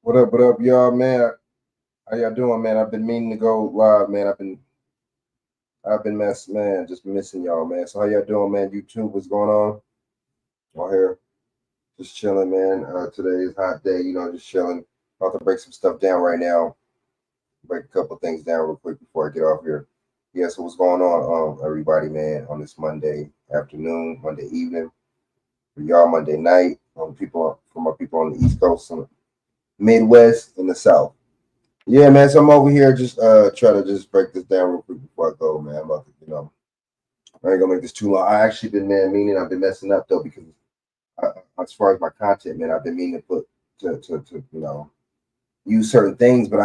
What up, y'all, man? How y'all doing, man? I've been meaning to go live, man. Just missing y'all, man. So how y'all doing, man? YouTube, what's going on? Out here, just chilling, man. Today is a hot day, just chilling. About to break some stuff down right now. Break a couple things down real quick before I get off here. Yeah, so what's going on, everybody, man, on this Monday afternoon, Monday evening, for y'all Monday night, for my people on the East Coast, and Midwest, and the South. Yeah, man. So I'm over here just try to just break this down real quick before I go, man. I'm about to, I ain't gonna make this too long. I actually been meaning I've been messing up though because as far as my content, man, I've been meaning to put to use certain things, but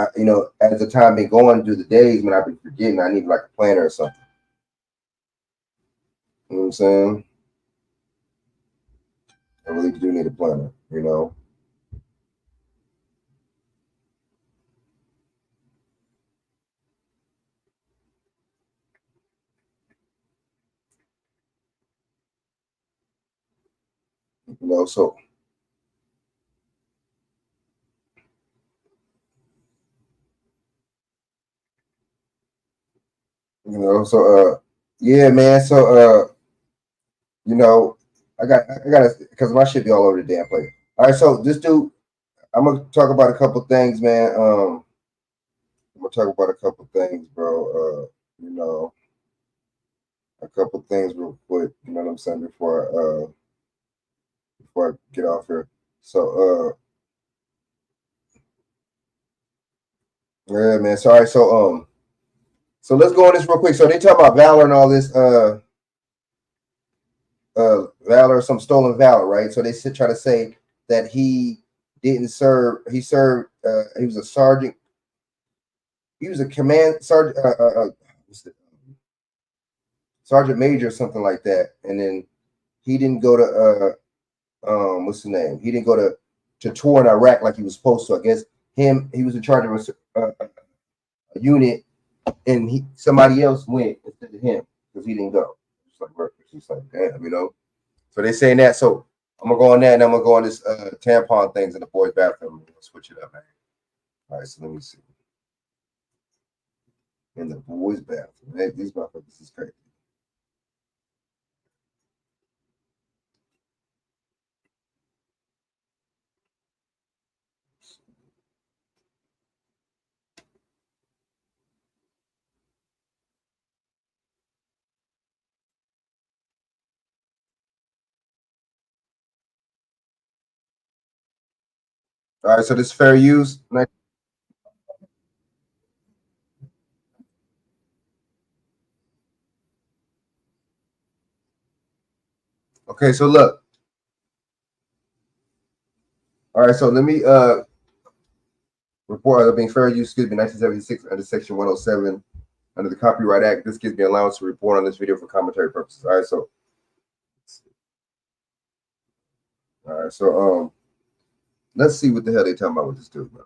as the time been going through the days, man, I've been forgetting. I need like a planner or something. You know what I'm saying? I really do need a planner, so yeah, man. So I gotta because my shit be all over the damn place. All right, so this dude, I'm gonna talk about a couple things, man. I'm gonna talk about a couple things, bro. A couple things real quick. You know what I'm saying before I get off here. So yeah, man. So all right, so let's go on this real quick. So they talk about valor and all this valor, some stolen valor, right? So they try to say that he didn't serve. He served. He was a sergeant. He was a command sergeant. Sergeant major or something like that, and then he didn't go to what's the name? He didn't go to tour in Iraq like he was supposed to. I guess he was in charge of a unit, and somebody else went instead of him because he didn't go. It's like damn, So they saying that. So I'm gonna go on that, and I'm gonna go on this tampon things in the boys' bathroom. We'll switch it up, man. All right, so let me see. In the boys' bathroom, hey, these motherfuckers is crazy. All right, so this fair use. Okay, so look. All right, so let me report being fair use, 1976 under Section 107 under the Copyright Act. This gives me allowance to report on this video for commentary purposes. All right, so let's see what the hell they talking about with this dude, bro.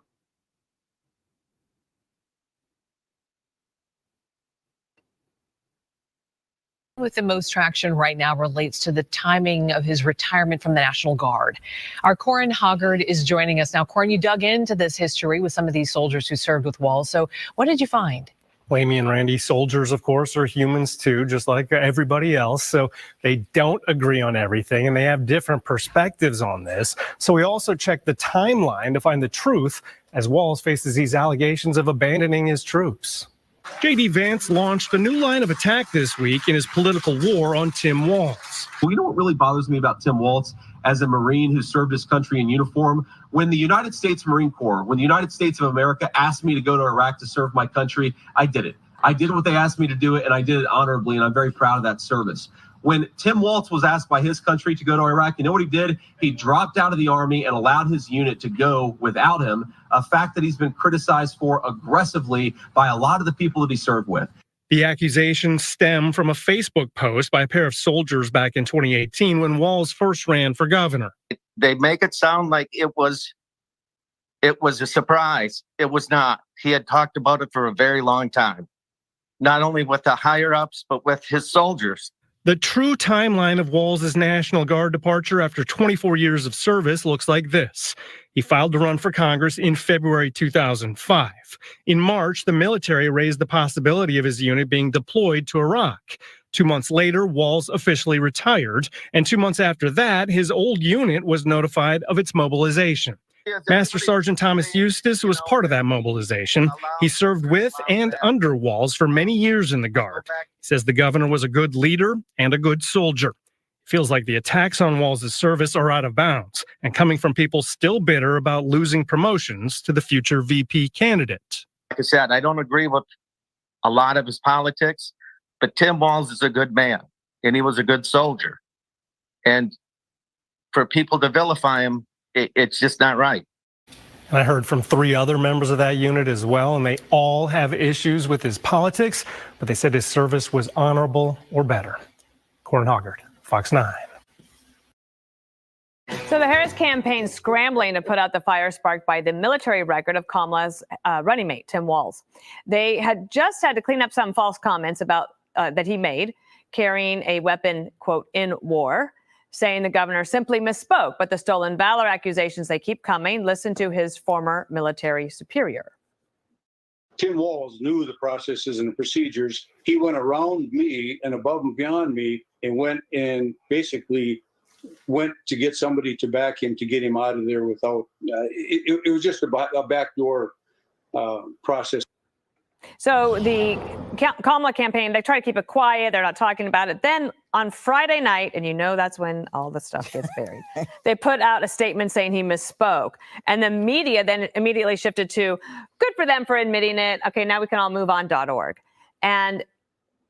With the most traction right now relates to the timing of his retirement from the National Guard. Our Corin Hoggard is joining us now. Corin, you dug into this history with some of these soldiers who served with Walz. So what did you find? Well, Amy and Randy, soldiers, of course, are humans too, just like everybody else. So they don't agree on everything and they have different perspectives on this. So we also checked the timeline to find the truth as Walz faces these allegations of abandoning his troops. J.D. Vance launched a new line of attack this week in his political war on Tim Walz. You know what really bothers me about Tim Walz as a Marine who served his country in uniform? When the United States Marine Corps, when the United States of America asked me to go to Iraq to serve my country, I did it. I did what they asked me to do it, and I did it honorably, and I'm very proud of that service. When Tim Walz was asked by his country to go to Iraq, you know what he did? He dropped out of the Army and allowed his unit to go without him, a fact that he's been criticized for aggressively by a lot of the people that he served with. The accusations stem from a Facebook post by a pair of soldiers back in 2018 when Walz first ran for governor. They make it sound like it was a surprise. It was not. He had talked about it for a very long time, not only with the higher ups, but with his soldiers. The true timeline of Walz's National Guard departure after 24 years of service looks like this. He filed to run for Congress in February 2005. In March, the military raised the possibility of his unit being deployed to Iraq. 2 months later, Walz officially retired, and 2 months after that, his old unit was notified of its mobilization. Master Sergeant Thomas Eustace was part of that mobilization. He served with and under Walz for many years in the Guard. He says the governor was a good leader and a good soldier. Feels like the attacks on Walz's service are out of bounds and coming from people still bitter about losing promotions to the future VP candidate. Like I said, I don't agree with a lot of his politics, but Tim Walz is a good man and he was a good soldier. And for people to vilify him, it's just not right. And I heard from 3 other members of that unit as well, and they all have issues with his politics, but they said his service was honorable or better. Corin Hoggard, Fox 9. So the Harris campaign scrambling to put out the fire sparked by the military record of Kamala's running mate, Tim Walz. They had just had to clean up some false comments about that he made, carrying a weapon, quote, in war, saying the governor simply misspoke. But the stolen valor accusations, they keep coming. Listen to his former military superior. Tim Walz knew the processes and the procedures. He went around me and above and beyond me and went to get somebody to back him to get him out of there without, it was just a backdoor process. So the Kamala campaign, they try to keep it quiet. They're not talking about it. Then on Friday night, and you know that's when all the stuff gets buried, they put out a statement saying he misspoke. And the media then immediately shifted to, good for them for admitting it. Okay, now we can all move on.org. And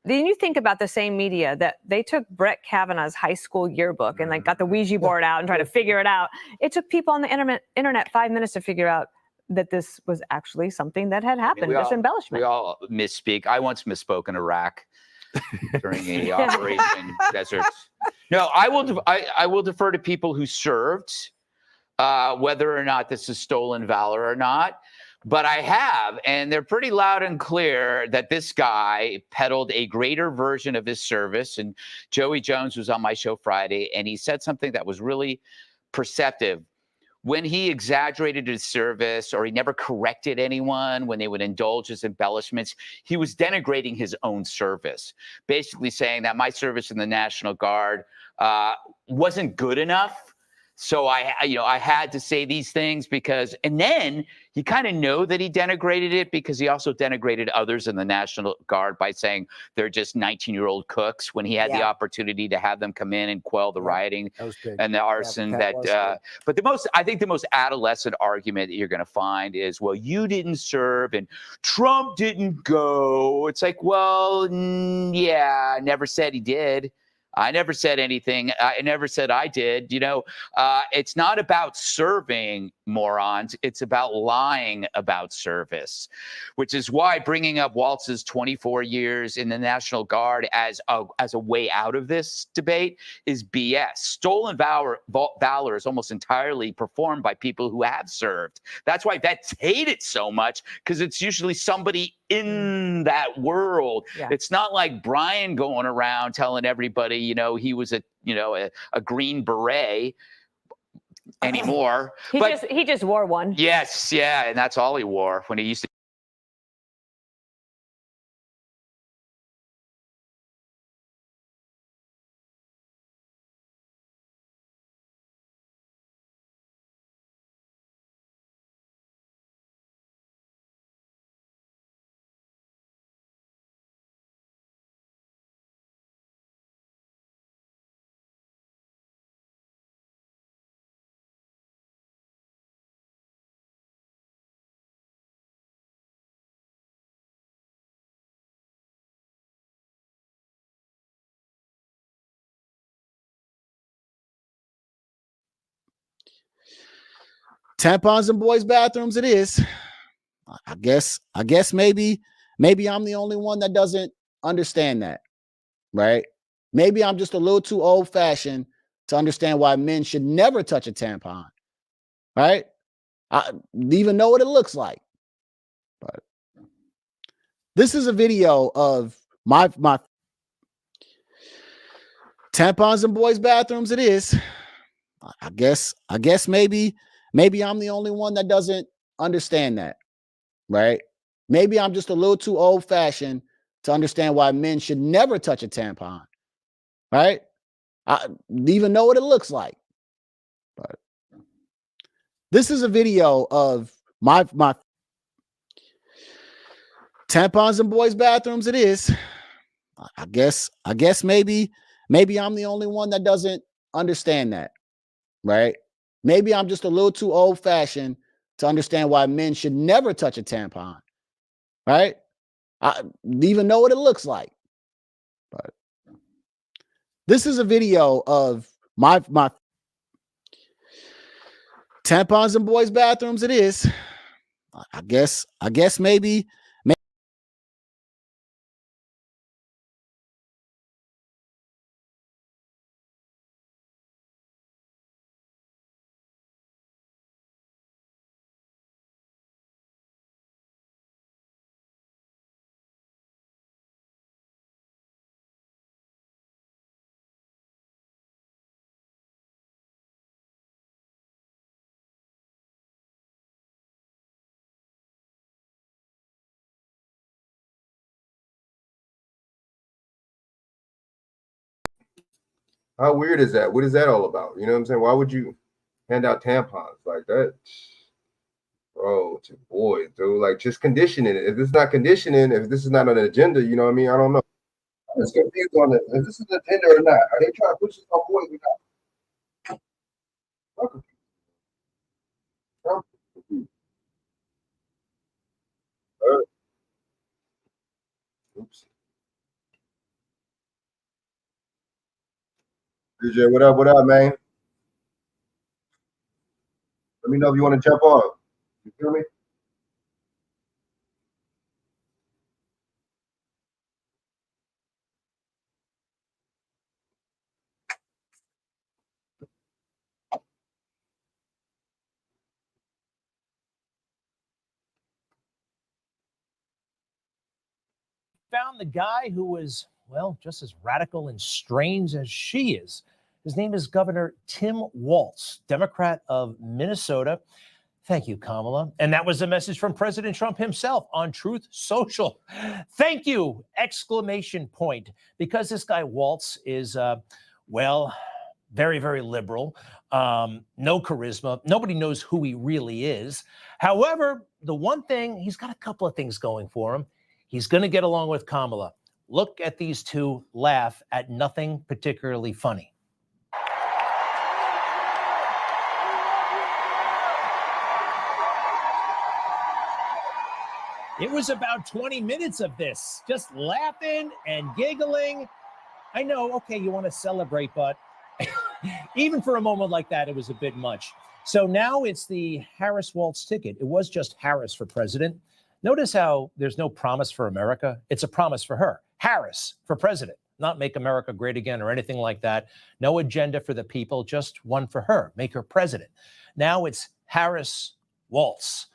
then you think about the same media that they took Brett Kavanaugh's high school yearbook and like got the Ouija board out and tried to figure it out. It took people on the internet 5 minutes to figure out that this was actually something that had happened, this embellishment. We all misspeak. I once misspoke in Iraq during a Operation Desert. No, I will defer to people who served, whether or not this is stolen valor or not. But I have, and they're pretty loud and clear that this guy peddled a greater version of his service. And Joey Jones was on my show Friday, and he said something that was really perceptive. When he exaggerated his service or he never corrected anyone when they would indulge his embellishments, he was denigrating his own service, basically saying that my service in the National Guard wasn't good enough. So I had to say these things because, and then you kind of know that he denigrated it because he also denigrated others in the National Guard by saying they're just 19-year-old cooks when he had the opportunity to have them come in and quell the rioting and the arson. But I think the most adolescent argument that you're going to find is, well, you didn't serve and Trump didn't go. It's like, well, yeah, I never said he did. I never said anything. I never said I did. It's not about serving, morons. It's about lying about service, which is why bringing up Walz's 24 years in the National Guard as a way out of this debate is BS. Stolen valor is almost entirely performed by people who have served. That's why vets hate it so much, because it's usually somebody in that world. Yeah. It's not like Brian going around telling everybody, he was a Green Beret anymore. He just wore one. Yes, yeah, and that's all he wore when he used to. Tampons in boys' bathrooms, it is. I guess maybe I'm the only one that doesn't understand that, right? Maybe I'm just a little too old-fashioned to understand why men should never touch a tampon, right? I even know what it looks like. But this is a video of my tampons in boys' bathrooms, it is. I guess maybe Maybe I'm the only one that doesn't understand that, right? Maybe I'm just a little too old fashioned to understand why men should never touch a tampon, right? I even know what it looks like. But this is a video of my tampons in boys' bathrooms. It is. I guess maybe I'm the only one that doesn't understand that, right? Maybe I'm just a little too old fashioned to understand why men should never touch a tampon, right? I even know what it looks like. But this is a video of my tampons in boys' bathrooms. It is. I guess maybe. How weird is that? What is that all about? You know what I'm saying? Why would you hand out tampons like that? Bro, to boys, dude. Like, just conditioning it. If it's not conditioning, if this is not an agenda, you know what I mean? I don't know. I'm just confused on it. If this is an agenda or not. Are they trying to push this on boys or not? I'm confused. Oops. DJ, what up, man? Let me know if you want to jump on. You feel me? Found the guy who was, well, just as radical and strange as she is. His name is Governor Tim Walz, Democrat of Minnesota. Thank you, Kamala. And that was a message from President Trump himself on Truth Social. Thank you, exclamation point. Because this guy Walz is, well, very, very liberal, no charisma. Nobody knows who he really is. However, the one thing, he's got a couple of things going for him. He's going to get along with Kamala. Look at these two laugh at nothing particularly funny. It was about 20 minutes of this, just laughing and giggling. I know, okay, you want to celebrate, but even for a moment like that, it was a bit much. So now it's the Harris-Walz ticket. It was just Harris for president. Notice how there's no promise for America. It's a promise for her. Harris for president, not make America great again or anything like that. No agenda for the people, just one for her, make her president. Now it's Harris-Walz.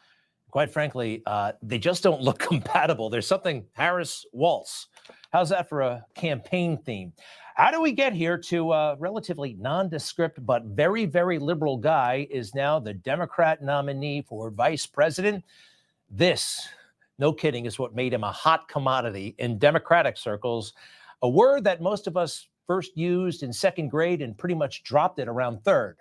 Quite frankly, they just don't look compatible. There's something Harris-Walz. How's that for a campaign theme? How do we get here to a relatively nondescript but very, very liberal guy is now the Democrat nominee for vice president? This, no kidding, is what made him a hot commodity in Democratic circles, a word that most of us first used in second grade and pretty much dropped it around third.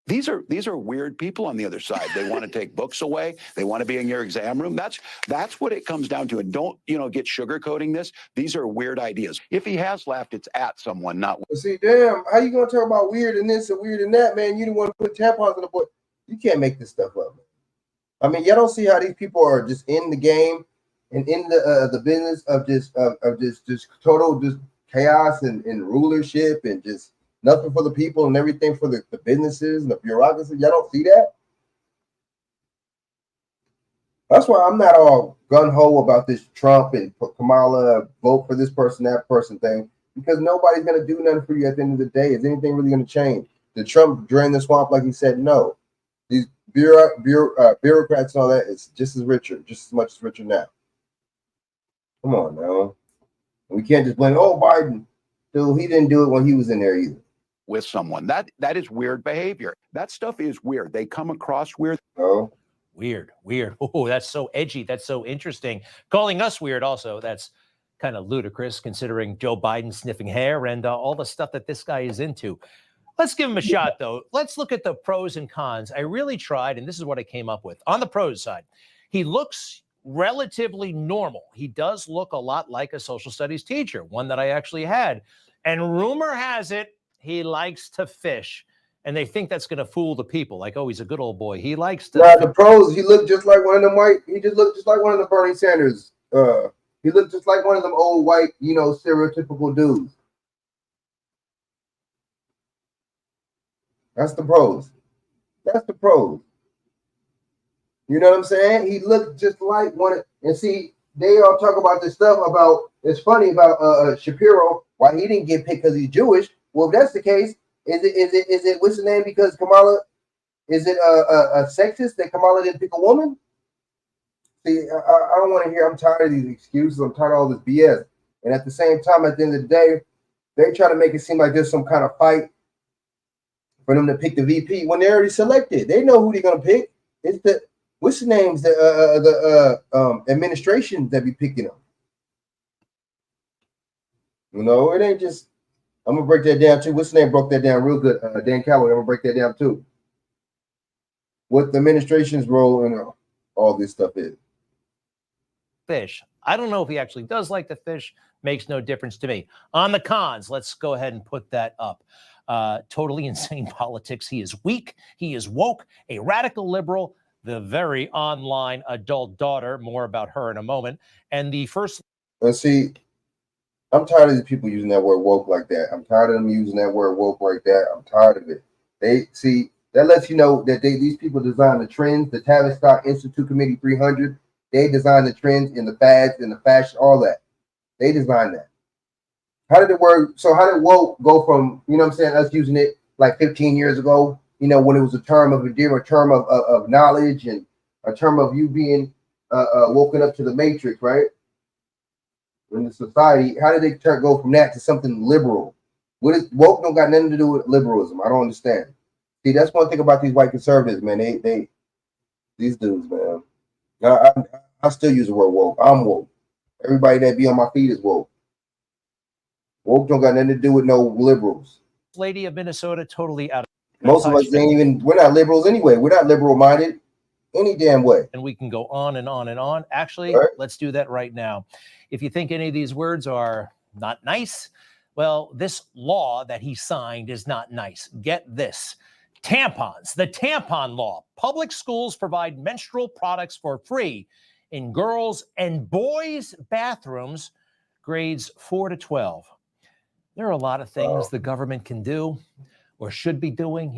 These are weird people on the other side. They want to take books away. They want to be in your exam room. That's what it comes down to. And don't, get sugarcoating this. These are weird ideas. If he has laughed, it's at someone, not. See, damn, how you gonna talk about weird and this and weird and that, man? You don't want to put tampons in the boy. You can't make this stuff up, man. I mean, y'all don't see how these people are just in the game and in the business of just total just chaos and rulership and just nothing for the people and everything for the businesses and the bureaucracy. Y'all don't see that? That's why I'm not all gung-ho about this Trump and Kamala, vote for this person, that person thing, because nobody's going to do nothing for you at the end of the day. Is anything really going to change? Did Trump drain the swamp like he said? No. These bureaucrats and all that is just as much as richer now. Come on now. We can't just blame, Biden. Dude, he didn't do it when he was in there either. with someone. That is weird behavior. That stuff is weird. They come across weird. Oh, Weird. Oh, that's so edgy. That's so interesting. Calling us weird also, that's kind of ludicrous considering Joe Biden sniffing hair and all the stuff that this guy is into. Let's give him a shot, though. Let's look at the pros and cons. I really tried, and this is what I came up with. On the pros side, he looks relatively normal. He does look a lot like a social studies teacher, one that I actually had. And rumor has it, he likes to fish. And they think that's going to fool the people. Like, oh, he's a good old boy. He likes to. nah, the pros, he looked just like one of them white. He just looked just like one of the Bernie Sanders. He looked just like one of them old white, stereotypical dudes. That's the pros. That's the pros. You know what I'm saying? He looked just like one of, and see, they all talk about this stuff about, it's funny about Shapiro, why he didn't get picked because he's Jewish. Well, if that's the case, is it what's the name? Because Kamala, is it a sexist that Kamala didn't pick a woman? See, I don't want to hear. I'm tired of these excuses. I'm tired of all this BS. And at the same time, at the end of the day, they try to make it seem like there's some kind of fight for them to pick the VP when they're already selected. They know who they're gonna pick. It's the what's the names, the administration that be picking them. It ain't just. I'm gonna break that down too. What's the name broke that down real good? Dan Calloway. I'm gonna break that down too. What the administration's role in all this stuff is. Fish. I don't know if he actually does like to fish. Makes no difference to me. On the cons, let's go ahead and put that up. Totally insane politics. He is weak. He is woke, a radical liberal, the very online adult daughter. More about her in a moment. And the first. Let's see. I'm tired of these people using that word woke like that. I'm tired of them using that word woke like that. I'm tired of it. They see that lets you know that these people design the trends. The Tavistock Institute Committee 300. They design the trends in the fads, in the fashion, all that. They designed that. How did woke go from, us using it like 15 years ago, when it was a term of endearment, a term of knowledge, and a term of you being woken up to the matrix, right? In the society, how did they go from that to something liberal? Woke don't got nothing to do with liberalism. I don't understand. See, that's one thing about these white conservatives, man. These dudes, man. I still use the word woke. I'm woke. Everybody that be on my feet is woke. Woke don't got nothing to do with no liberals. Lady of Minnesota, totally out of. Most of us we're not liberals anyway. We're not liberal minded any damn way. And we can go on and on and on. Actually, right. Let's do that right now. If you think any of these words are not nice, well, this law that he signed is not nice. Get this. Tampons, the tampon law. Public schools provide menstrual products for free in girls' and boys' bathrooms, grades 4 to 12. There are a lot of things the government can do or should be doing,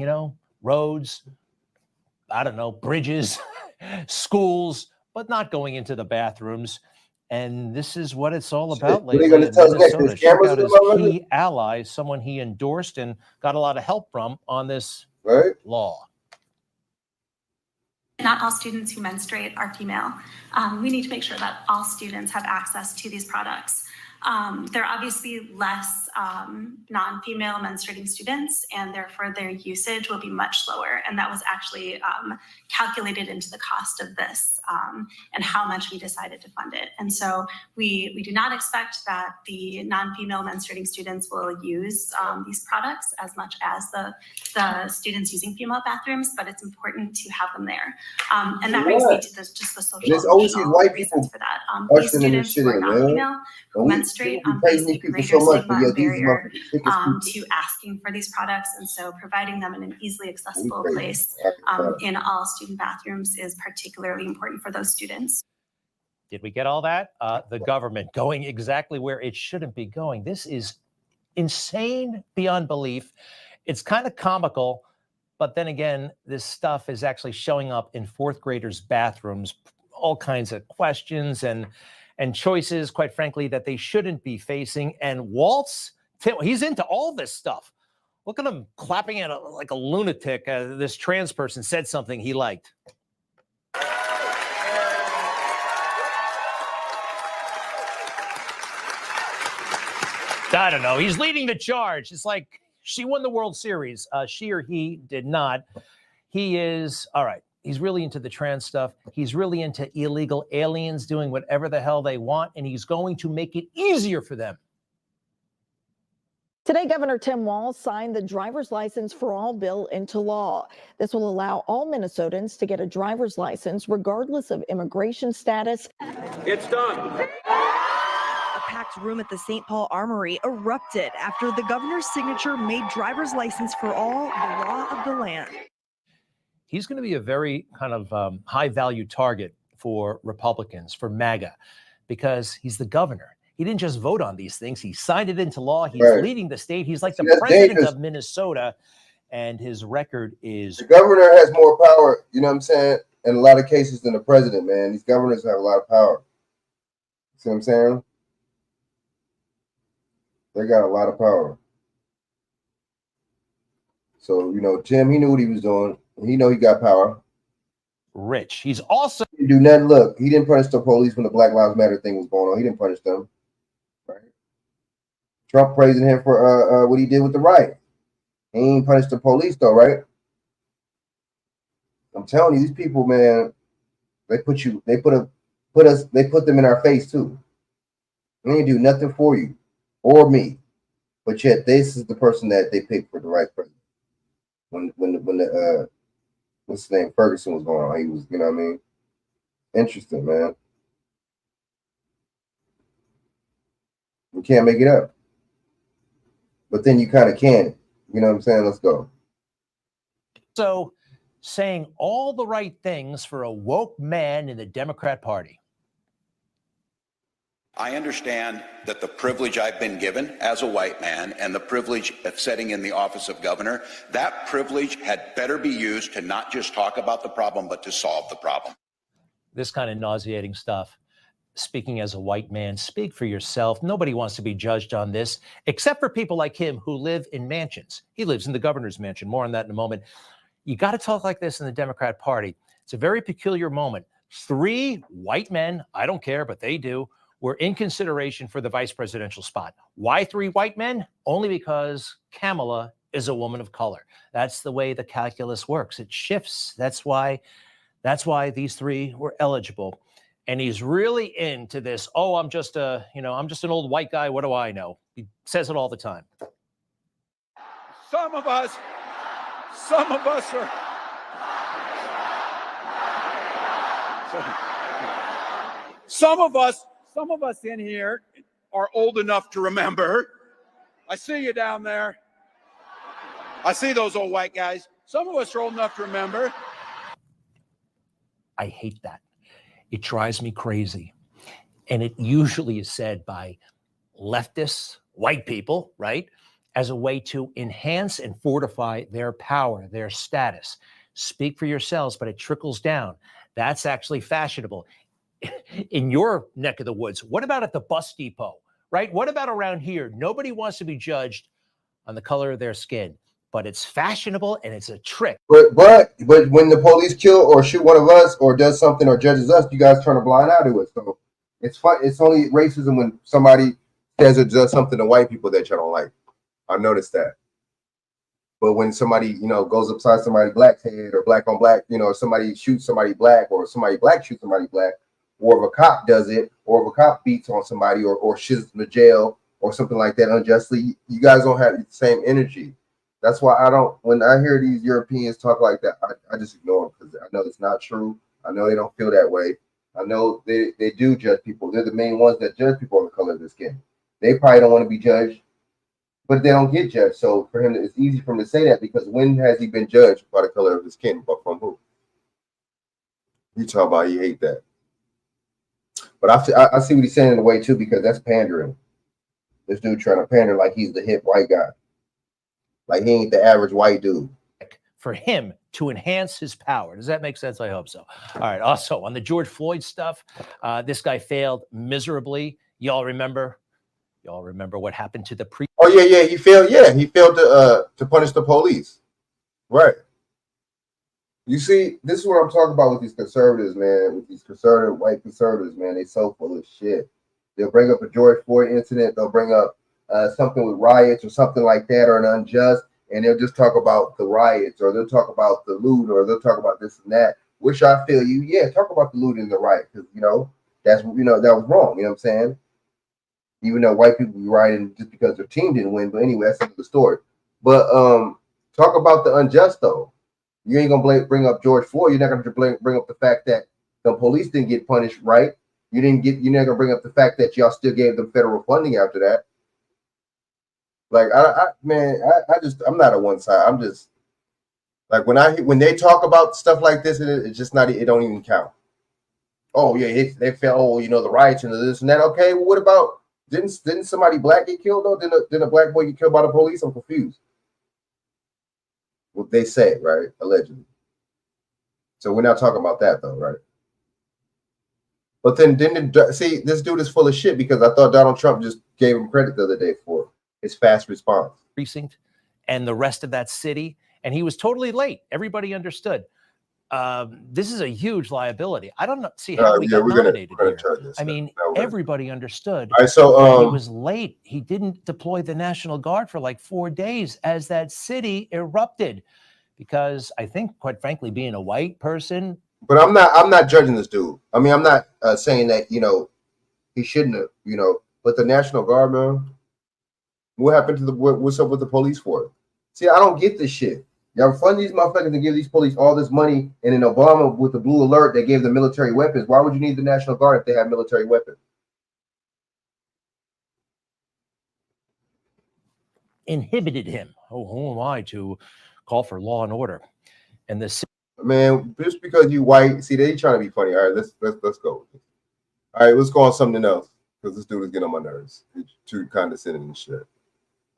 roads, I don't know, bridges, schools, but not going into the bathrooms. And this is what it's all about lately in Minnesota. Check out his key ally, someone he endorsed and got a lot of help from on this law. Not all students who menstruate are female. We need to make sure that all students have access to these products. There are obviously less non-female menstruating students, and therefore their usage will be much lower. And that was actually calculated into the cost of this and how much we decided to fund it. And so we do not expect that the non-female menstruating students will use these products as much as the students using female bathrooms, but it's important to have them there. And that brings me to just the social there's always these white people for that. These students who are non-female who menstruate face a greater stigma and barrier to asking for these products. And so providing them in an easily accessible place in all student bathrooms is particularly important for those students. Did we get all that? The government going exactly where it shouldn't be going. This is insane beyond belief. It's kind of comical, but then again, this stuff is actually showing up in fourth graders' bathrooms, all kinds of questions and choices, quite frankly, that they shouldn't be facing. And Walz, he's into all this stuff. Look at him clapping at like a lunatic. This trans person said something he liked. I don't know. He's leading the charge. It's like, She won the World Series. She or he did not. He is, all right, he's really into the trans stuff. He's really into illegal aliens doing whatever the hell they want, and he's going to make it easier for them. Today, Governor Tim Walz signed the driver's license for all bill into law. This will allow all Minnesotans to get a driver's license regardless of immigration status. It's done. A packed room at the St. Paul Armory erupted after the governor's signature made driver's license for all the law of the land. He's going to be a very kind of high value target for Republicans, for MAGA, because he's the governor. He didn't just vote on these things. He signed it into law. He's leading the state. He's like the president of Minnesota, and his record is... The governor has more power, you know what I'm saying, in a lot of cases than the president, man. These governors have a lot of power. See what I'm saying? They got a lot of power. So, you know, Tim, he knew what he was doing. He know he got power. Rich. He's also... He didn't do nothing. Look, he didn't punish the police when the Black Lives Matter thing was going on. He didn't punish them. Trump praising him for what he did with the riot. He ain't punished the police though, right? I'm telling you, these people, man, they put them in our face too. They ain't do nothing for you or me, but yet this is the person that they picked for the right president. When the what's his name, Ferguson was going on, he was, you know what I mean? Interesting, man. You can't make it up. But then you kind of can. You know what I'm saying? Let's go. So saying all the right things for a woke man in the Democrat Party. I understand that the privilege I've been given as a white man and the privilege of sitting in the office of governor, that privilege had better be used to not just talk about the problem, but to solve the problem. This kind of nauseating stuff. Speaking as a white man, speak for yourself. Nobody wants to be judged on this, except for people like him who live in mansions. He lives in the governor's mansion. More on that in a moment. You got to talk like this in the Democrat Party. It's a very peculiar moment. 3 white men, I don't care, but they do, were in consideration for the vice presidential spot. Why 3 white men? Only because Kamala is a woman of color. That's the way the calculus works. It shifts. That's why these 3 were eligible. And he's really into this. Oh, I'm just an old white guy. What do I know? He says it all the time. Some of us are. Some of us in here are old enough to remember. I see you down there. I see those old white guys. Some of us are old enough to remember. I hate that. It drives me crazy. And it usually is said by leftists, white people, right, as a way to enhance and fortify their power, their status. Speak for yourselves, but it trickles down. That's actually fashionable. In your neck of the woods, what about at the bus depot, right? What about around here? Nobody wants to be judged on the color of their skin, but it's fashionable and it's a trick. But when the police kill or shoot one of us or does something or judges us, you guys turn a blind eye to it. So it's fun. It's only racism when somebody says or does something to white people that y'all don't like. I noticed that. But when somebody, goes upside somebody black's head or black on black, somebody shoots somebody black or somebody black shoots somebody black, or if a cop does it, or if a cop beats on somebody or shits in the jail or something like that unjustly, you guys don't have the same energy. That's why when I hear these Europeans talk like that, I just ignore them because I know it's not true. I know they don't feel that way. I know they do judge people. They're the main ones that judge people on the color of their skin. They probably don't want to be judged, but they don't get judged. So for him, it's easy for him to say that because when has he been judged by the color of his skin? But from who? You talk about he hate that. But I see what he's saying in a way too, because that's pandering. This dude trying to pander like he's the hip white guy. Like he ain't the average white dude. For him to enhance his power. Does that make sense? I hope so. All right. Also, on the George Floyd stuff, this guy failed miserably. Y'all remember what happened to the Oh, yeah. He failed. Yeah, he failed to punish the police. Right. You see, this is what I'm talking about with these conservatives, man. With these white conservatives, man. They so full of shit. They'll bring up a George Floyd incident. They'll bring up something with riots or something like that, or an unjust, and they'll just talk about the riots, or they'll talk about the loot, or they'll talk about this and that. Which I feel you, yeah, talk about the loot and the riot, because that's that was wrong. You know what I'm saying? Even though white people be rioting just because their team didn't win, but anyway, that's another story. But talk about the unjust though. You ain't gonna bring up George Floyd. You're not gonna bring up the fact that the police didn't get punished, right? You're not gonna bring up the fact that y'all still gave them federal funding after that. Like I'm not a one side. I'm just like when they talk about stuff like this, it's just not. It don't even count. Oh yeah, they felt the riots and this and that. Okay, well, what about didn't somebody black get killed though? Didn't a black boy get killed by the police? I'm confused. What they say, right? Allegedly. So we're not talking about that though, right? But then see, this dude is full of shit because I thought Donald Trump just gave him credit the other day for his fast response. Precinct and the rest of that city, and he was totally late. Everybody understood. This is a huge liability. I don't see how we got nominated here. I mean, everybody understood. All right, so he was late. He didn't deploy the National Guard for like 4 days as that city erupted. Because I think, quite frankly, being a white person. But I'm not judging this dude. I mean, I'm not saying that he shouldn't have. But the National Guard, man, what happened to what's up with the police for it? See, I don't get this shit. Y'all fund these motherfuckers to give these police all this money, and in Obama with the blue alert, they gave them military weapons. Why would you need the National Guard if they have military weapons? Inhibited him. Oh, who am I to call for law and order? And this man, just because you white, see, they trying to be funny. All right, let's go. All right, let's go on something else because this dude is getting on my nerves. He's too condescending and shit.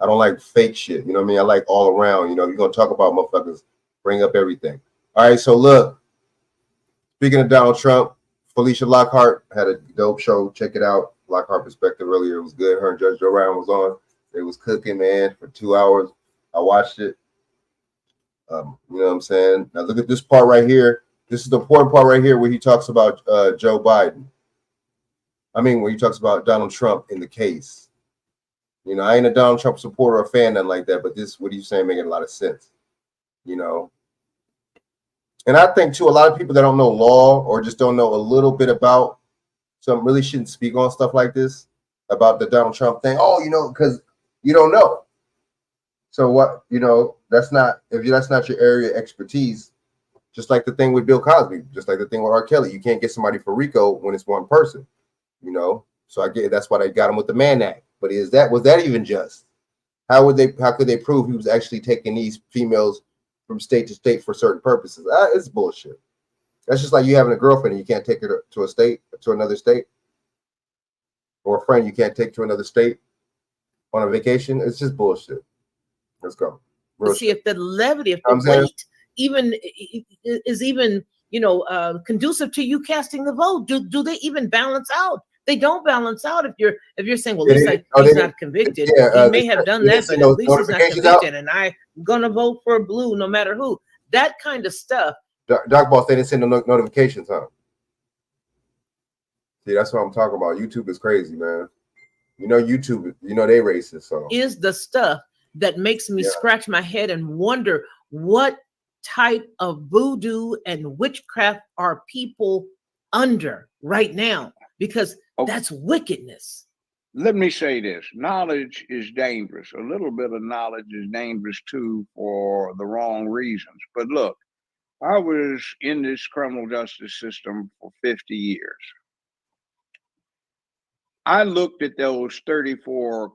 I don't like fake shit. You know what I mean? I like all around. You're gonna talk about motherfuckers, bring up everything. All right, so look. Speaking of Donald Trump, Felicia Lockhart had a dope show. Check it out. Lockhart Perspective earlier. It was good. Her and Judge Joe Ryan was on. They was cooking, man, for 2 hours. I watched it. You know what I'm saying? Now look at this part right here. This is the important part right here where he talks about Joe Biden. I mean, where he talks about Donald Trump in the case. I ain't a Donald Trump supporter or fan, nothing like that, but this, what he's saying, making a lot of sense. And I think, too, a lot of people that don't know law or just don't know a little bit about some really shouldn't speak on stuff like this about the Donald Trump thing. Oh, because you don't know. So what, that's not your area of expertise. Just like the thing with Bill Cosby, just like the thing with R. Kelly. You can't get somebody for RICO when it's one person, So I get that's why they got him with the Mann Act. But was that even just? How could they prove he was actually taking these females from state to state for certain purposes? It's bullshit. That's just like you having a girlfriend and you can't take her to another state, or a friend you can't take to another state on a vacation. It's just bullshit. Let's go. See if the levity, if the weight even is conducive to you casting the vote. Do they even balance out? They don't balance out if you're saying, well, at least he's not convicted. He may have done that, but at least he's not convicted, and I'm gonna vote for blue no matter who. That kind of stuff. Doc Boss, they didn't send no notifications, huh? See, that's what I'm talking about. YouTube is crazy, man. YouTube, they racist. So is the stuff that makes me scratch my head and wonder what type of voodoo and witchcraft are people under right now, because that's wickedness. Let me say this. Knowledge is dangerous. A little bit of knowledge is dangerous too for the wrong reasons. But look, I was in this criminal justice system for 50 years. I looked at those 34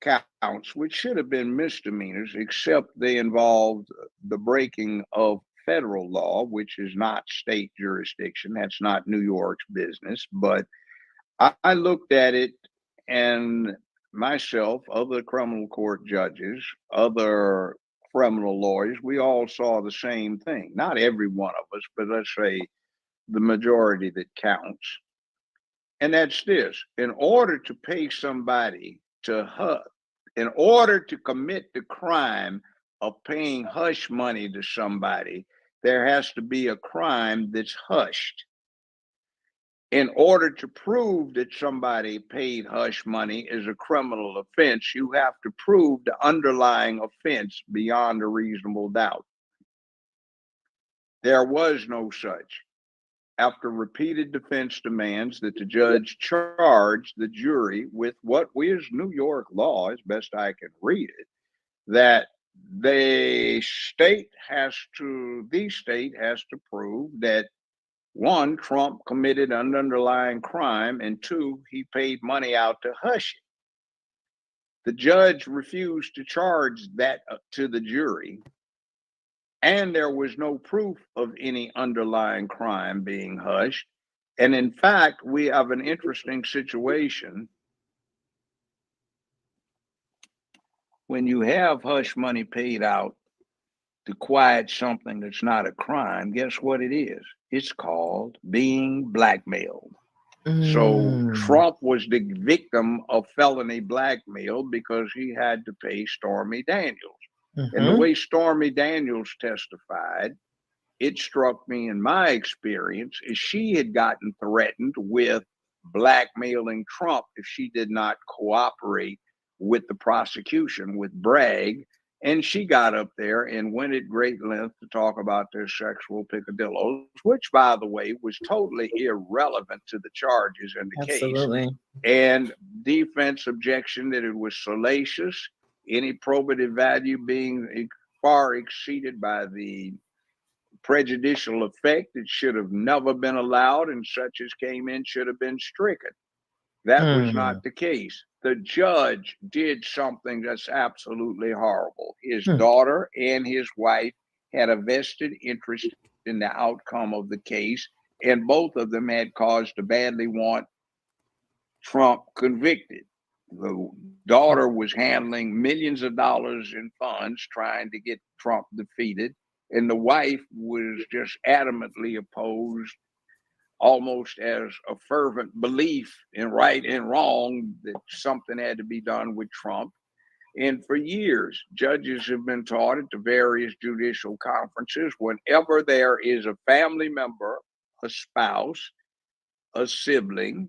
counts, which should have been misdemeanors, except they involved the breaking of federal law, which is not state jurisdiction. That's not New York's business. But I looked at it, and myself, other criminal court judges, other criminal lawyers, we all saw the same thing. Not every one of us, but let's say the majority that counts. And that's this: in order to pay somebody in order to commit the crime of paying hush money to somebody, there has to be a crime that's hushed. in order to prove that somebody paid hush money is a criminal offense, you have to prove the underlying offense beyond a reasonable doubt. There was no such. After repeated defense demands that the judge charged the jury with what is New York law, as best I can read it, that the state has to prove that one, Trump committed an underlying crime, and two, he paid money out to hush it. The judge refused to charge that to the jury, and there was no proof of any underlying crime being hushed. And in fact, we have an interesting situation. When you have hush money paid out to quiet something that's not a crime, guess what it is? It's called being blackmailed. So Trump was the victim of felony blackmail because he had to pay Stormy Daniels. And the way Stormy Daniels testified, it struck me in my experience is she had gotten threatened with blackmailing Trump if she did not cooperate with the prosecution, with Bragg. And she got up there and went at great length to talk about their sexual picadillos, which, by the way, was totally irrelevant to the charges in the case. And defense objection that it was salacious, any probative value being far exceeded by the prejudicial effect. It should have never been allowed, and such as came in should have been stricken. That was not the case. The judge did something that's absolutely horrible. His daughter and his wife had a vested interest in the outcome of the case, and both of them had cause to badly want Trump convicted. The daughter was handling millions of dollars in funds trying to get Trump defeated, and the wife was just adamantly opposed, almost as a fervent belief in right and wrong, that something had to be done with Trump. And for years, judges have been taught at the various judicial conferences, whenever there is a family member, a spouse, a sibling,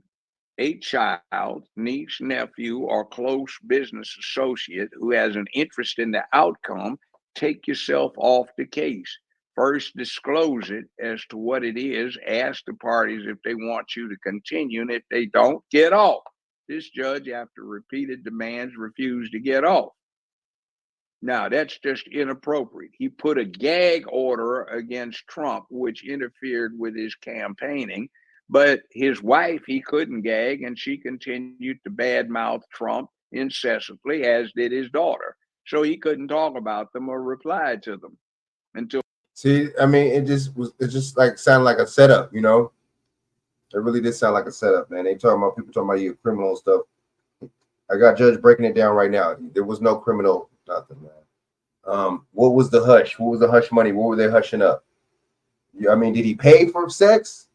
a child, niece, nephew, or close business associate who has an interest in the outcome, take yourself off the case. First, disclose it as to what it is. Ask the parties if they want you to continue, and if they don't, get off. This judge, after repeated demands, refused to get off. Now, that's just inappropriate. He put a gag order against Trump, which interfered with his campaigning. But his wife, he couldn't gag, and she continued to badmouth Trump incessantly, as did his daughter. So he couldn't talk about them or reply to them until. See, I mean, it just like sounded like a setup, you know. It really did sound like a setup, man. They talking about people talking about you criminal and stuff. I got Judge breaking it down right now. There was no criminal, nothing, man. What was the hush? What was the hush money? What were they hushing up? I mean, did he pay for sex?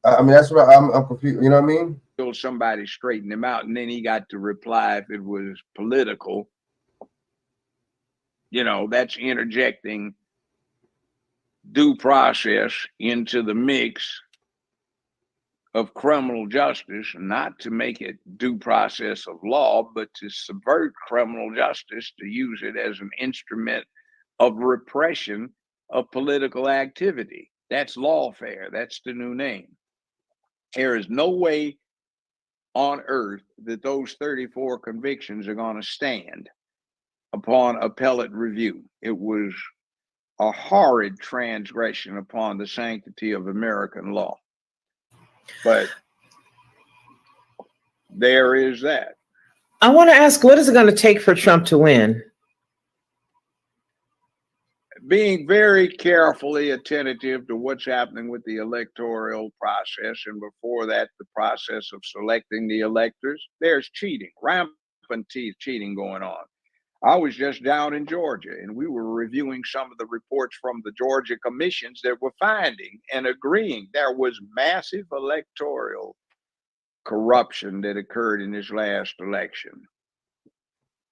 I mean, that's what I'm confused. You know what I mean? Until somebody straightened him out, and then he got to reply if it was political. You know, that's interjecting due process into the mix of criminal justice, not to make it due process of law, but to subvert criminal justice, to use it as an instrument of repression of political activity. That's lawfare. That's the new name. There is no way on earth that those 34 convictions are going to stand upon appellate review. It was a horrid transgression upon the sanctity of American law. But there is that. I want to ask, what is it going to take for Trump to win? Being very carefully attentive to what's happening with the electoral process, and before that, the process of selecting the electors. There's cheating, rampant cheating going on. I was just down in Georgia, and we were reviewing some of the reports from the Georgia commissions that were finding and agreeing there was massive electoral corruption that occurred in this last election.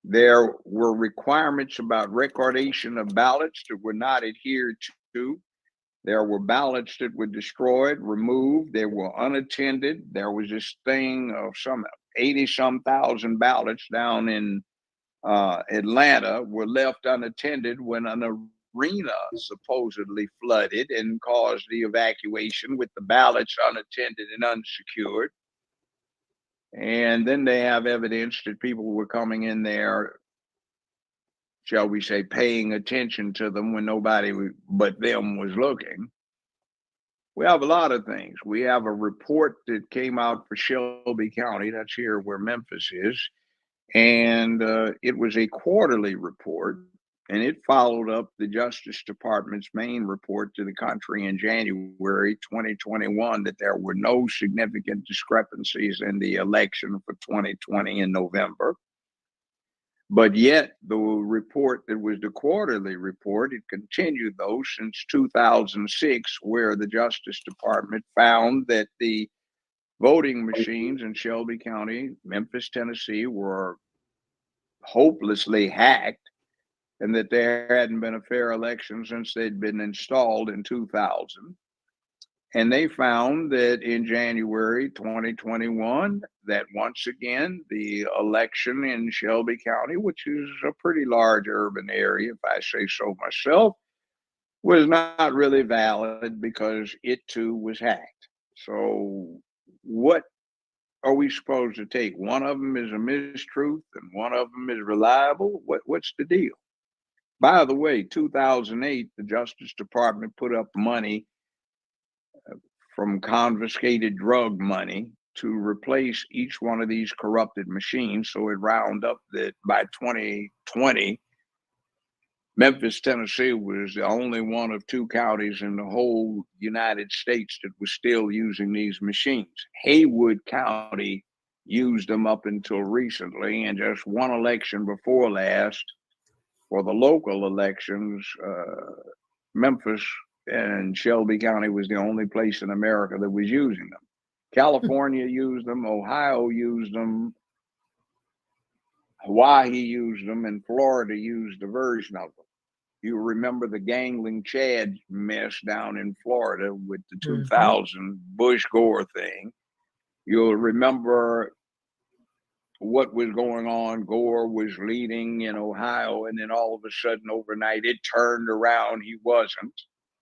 There were requirements about recordation of ballots that were not adhered to. There were ballots that were destroyed, removed. They were unattended. There was this thing of some 80-some thousand ballots down in Atlanta were left unattended when an arena supposedly flooded and caused the evacuation with the ballots unattended and unsecured. And then they have evidence that people were coming in there, shall we say, paying attention to them when nobody but them was looking. We have a lot of things. We have a report that came out for Shelby County, that's here where Memphis is, and it was a quarterly report, and it followed up the Justice Department's main report to the country in January 2021 that there were no significant discrepancies in the election for 2020 in November. But yet the report that was the quarterly report, it continued though since 2006, where the Justice Department found that the voting machines in Shelby County, Memphis, Tennessee, were hopelessly hacked, and that there hadn't been a fair election since they'd been installed in 2000. And they found that in January 2021, that once again, the election in Shelby County, which is a pretty large urban area, if I say so myself, was not really valid because it too was hacked. So what are we supposed to take? One of them is a mistruth and one of them is reliable? What's the deal? By the way, 2008, the Justice Department put up money from confiscated drug money to replace each one of these corrupted machines. So it round up that by 2020, Memphis, Tennessee was the only one of 2 counties in the whole United States that was still using these machines. Haywood County used them up until recently, and just one election before last, for the local elections, Memphis and Shelby County was the only place in America that was using them. California used them, Ohio used them, Hawaii used them, and Florida used a version of them. You remember the Gangling Chad mess down in Florida with the 2000 Bush Gore thing. You'll remember what was going on. Gore was leading in Ohio, and then all of a sudden overnight it turned around. He wasn't.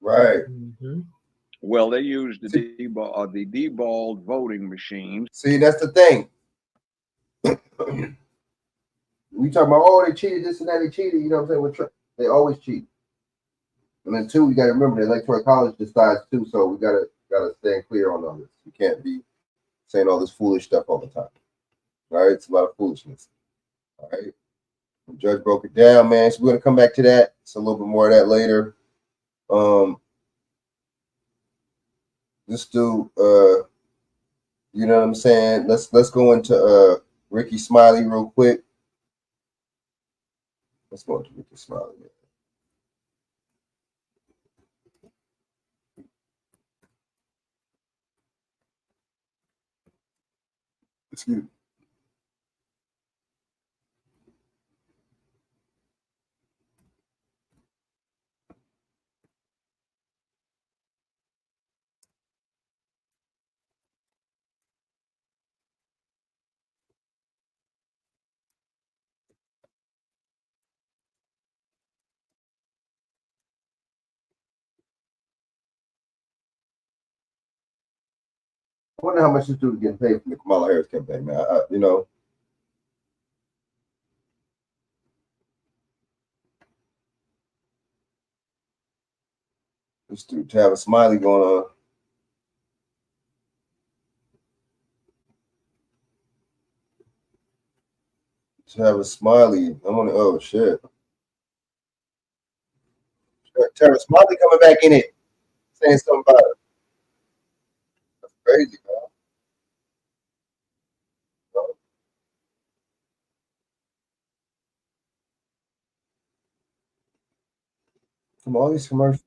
Right. Well, they used the deballed voting machines. See, that's the thing. We talk about, oh, they cheated this and that, they cheated. You know what I'm saying? They always cheat. And then two, we got to remember the Electoral College decides too, so we gotta stand clear on all this. You can't be saying all this foolish stuff all the time. All right, it's a lot of foolishness. All right, the judge broke it down, man. So we're gonna come back to that. It's a little bit more of that later. This dude, you know what I'm saying? Let's go into Ricky Smiley real quick. Let's go into Ricky Smiley. Man. Excuse me. I wonder how much this dude is getting paid from the Kamala Harris campaign, man. You know, this dude Travis Smiley going on. Travis Smiley. I'm on. Oh shit. Travis Smiley coming back in it, saying something about it. That's crazy, man. From all these commercials.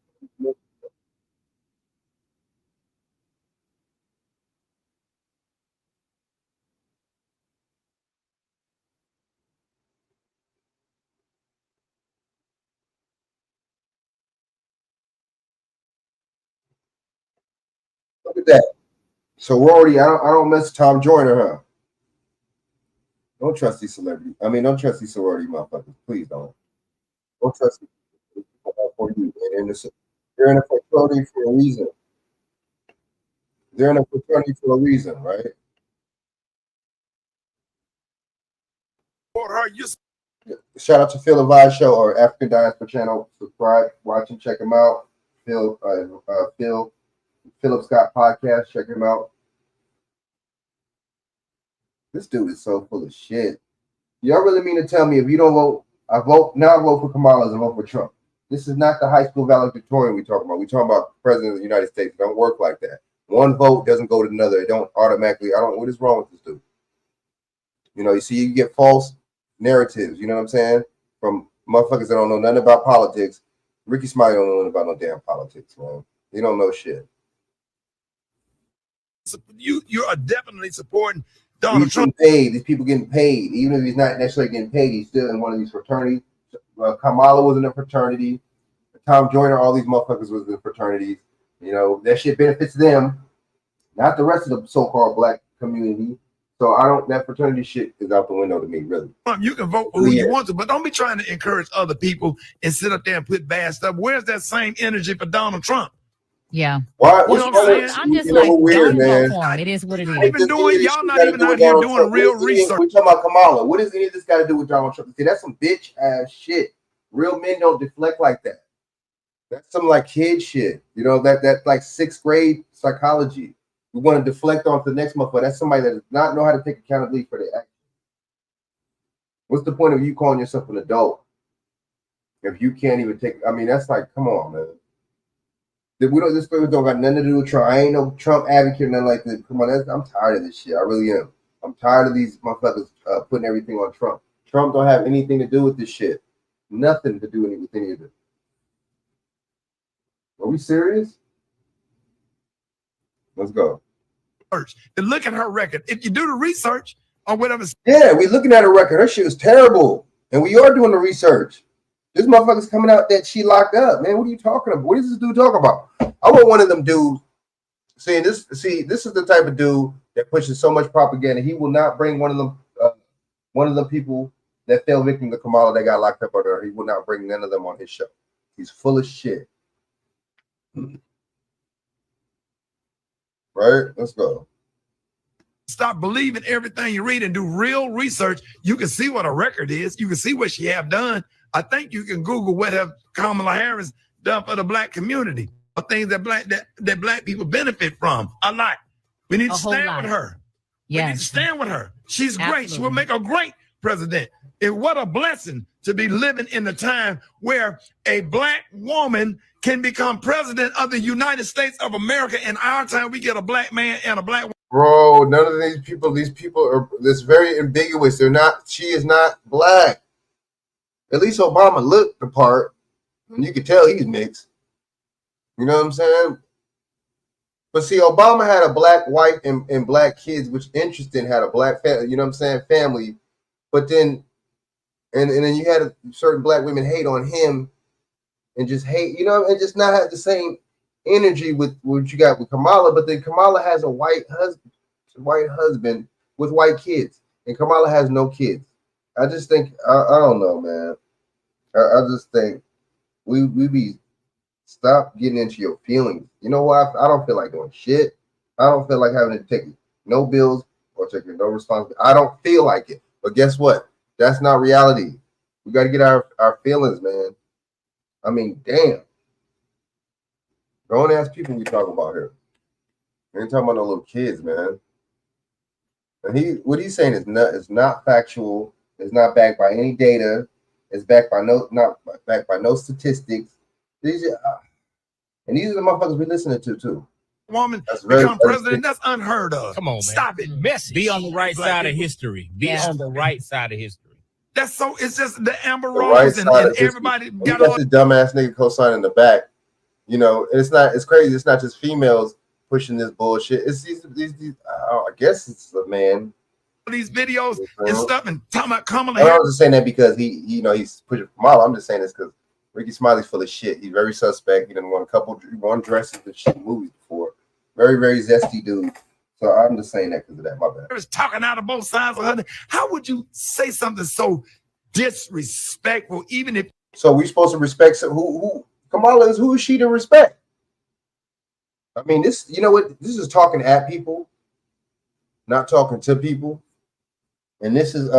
at that. So we're already. I don't mess with Tom Joyner, huh? Don't trust these celebrities. I mean, don't trust these sorority motherfuckers. Please don't. Don't trust these people for you. They're in a fraternity for a reason. They're in a fraternity for a reason, right? Shout out to Phil Levi Show or African Diaspora Channel. Subscribe, watch him, check him out. Phil Scott Podcast, check him out. This dude is so full of shit. Y'all really mean to tell me if you don't vote, I vote for Kamala as I vote for Trump? This is not the high school valedictorian we talking about. We talking about President of the United States. It don't work like that. One vote doesn't go to another. It don't automatically. What is wrong with this dude? You know, you see, you get false narratives. You know what I'm saying? From motherfuckers that don't know nothing about politics. Ricky Smiley don't know nothing about no damn politics, man. He don't know shit. You are definitely supporting Donald Trump. Paid. These people getting paid, even if he's not necessarily getting paid. He's still in one of these fraternities. Kamala was in a fraternity. Tom Joyner, all these motherfuckers was in fraternities. You know, that shit benefits them, not the rest of the so-called black community. So that fraternity shit is out the window to me, really. You can vote for who you want to, but don't be trying to encourage other people and sit up there and put bad stuff. Where's that same energy for Donald Trump? Yeah. Why? I'm just like, weird, don't man. vote for him. It is what it is. Y'all not even out here doing real research. We're talking about Kamala. What does any of this got to do with Donald Trump? See, that's some bitch ass shit. Real men don't deflect like that. That's some like kid shit. You know, that like 6th grade psychology. We want to deflect onto the next motherfucker. That's somebody that does not know how to take accountability for their actions. What's the point of you calling yourself an adult if you can't even take? I mean, that's like, come on, man. This don't got nothing to do with Trump. I ain't no Trump advocate or nothing like that. Come on, I'm tired of this shit. I really am. I'm tired of these motherfuckers putting everything on Trump. Trump don't have anything to do with this shit. Nothing to do with any of it. Are we serious? Let's go. And look at her record. If you do the research on whatever. Yeah, we're looking at her record. Her shit was terrible. And we are doing the research. This motherfucker's coming out that she locked up. Man, what are you talking about? What is this dude talking about? I want one of them dudes saying this. See, this is the type of dude that pushes so much propaganda. He will not bring one of them people that fell victim to Kamala that got locked up on her. He will not bring none of them on his show. He's full of shit. Right? Let's go. Stop believing everything you read and do real research. You can see what a record is. You can see what she have done. I think you can Google what have Kamala Harris done for the black community, or things that black people benefit from a lot. We need to stand with her. Yes. We need to stand with her. She's great. Absolutely. She will make a great president. And what a blessing to be living in the time where a black woman can become president of the United States of America. In our time, we get a black man and a black woman. Bro, none of these people are this very ambiguous. She is not black. At least Obama looked the part, and you could tell he's mixed. You know what I'm saying? But see, Obama had a black wife and black kids, which interesting, had a black family, you know what I'm saying, family. But then, and then you had certain black women hate on him and just hate, you know, and just not have the same energy with what you got with Kamala. But then Kamala has a white husband with white kids, and Kamala has no kids. I just think, I don't know, man. I just think we be stop getting into your feelings. You know what? I don't feel like doing shit. I don't feel like having to take no bills or taking no responsibility. I don't feel like it. But guess what? That's not reality. We got to get our feelings, man. I mean, damn. Go and ask people we talking about here. We ain't talking about no little kids, man. And what he's saying is not factual. It's not backed by any data. It's backed by not backed by no statistics. These are the motherfuckers we listening to too. Woman become president. That's unheard of. Come on, man. Stop it. Message. Be on the right side of history. Be on the right side of history. That's so. It's just the Amber The right Rose and everybody got this dumbass nigga co-sign in the back. You know, it's not. It's crazy. It's not just females pushing this bullshit. It's these I guess it's a man. These videos and stuff and talking about Kamala I Harris. was just saying that because he's pushing Kamala. I'm just saying this because Ricky Smiley's full of shit. He's very suspect. He done won dresses and shit movies before. Very, very zesty dude. So I'm just saying that because of that. My bad. Harris talking out of both sides of her. How would you say something so disrespectful, even if? So we supposed to respect who Kamala is? Who is she to respect? I mean, this. You know what? This is talking at people, not talking to people. And this is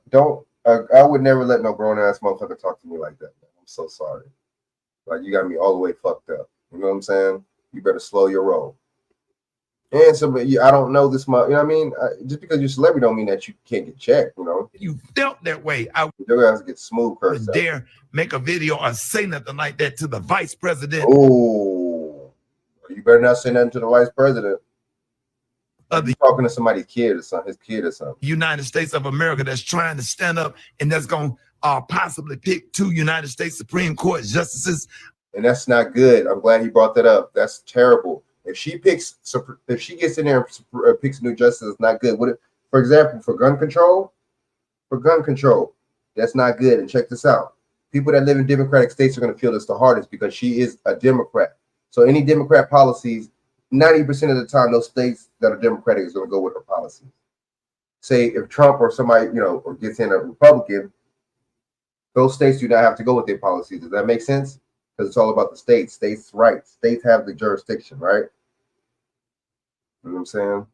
don't. I would never let no grown ass motherfucker talk to me like that. Man. I'm so sorry. Like you got me all the way fucked up. You know what I'm saying? You better slow your roll. And somebody, I don't know this much. You know what I mean? Just because you're a celebrity don't mean that you can't get checked. You know? You felt that way. I Your guys get smooth cursed out. dare make a video or say nothing like that to the vice president. Oh, you better not say nothing to the vice president. You talking to somebody's kid or something, his kid or something. United States of America that's trying to stand up and that's going to possibly pick 2 United States Supreme Court justices. And that's not good. I'm glad he brought that up. That's terrible. If she gets in there and picks a new justice, it's not good. For example, for gun control, that's not good. And check this out. People that live in Democratic states are going to feel this the hardest because she is a Democrat. So any Democrat policies, 90% of the time, those states that are Democratic is going to go with her policies. Say if Trump or somebody, or gets in a Republican, those states do not have to go with their policies. Does that make sense? Because it's all about the states. States' rights. States have the jurisdiction, right? You know what I'm saying?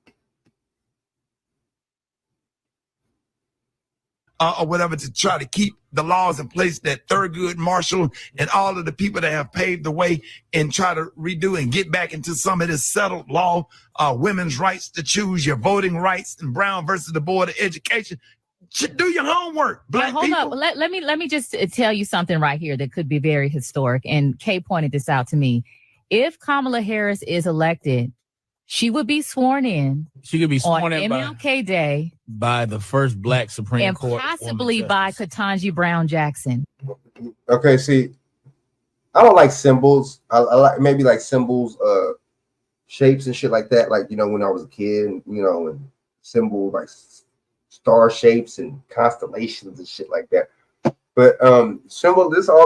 Or whatever, to try to keep the laws in place that Thurgood Marshall and all of the people that have paved the way and try to redo and get back into some of this settled law, women's rights to choose, your voting rights, and Brown versus the Board of Education. Do your homework, black hold people. up. Let me just tell you something right here that could be very historic. And Kay pointed this out to me. If Kamala Harris is elected, she would be sworn in. She could be sworn on in MLK Day by the first Black Supreme and Court, possibly by Ketanji Brown Jackson. Okay, see, I don't like symbols. I like maybe like symbols, shapes and shit like that. Like when I was a kid, and symbols like star shapes and constellations and shit like that. But all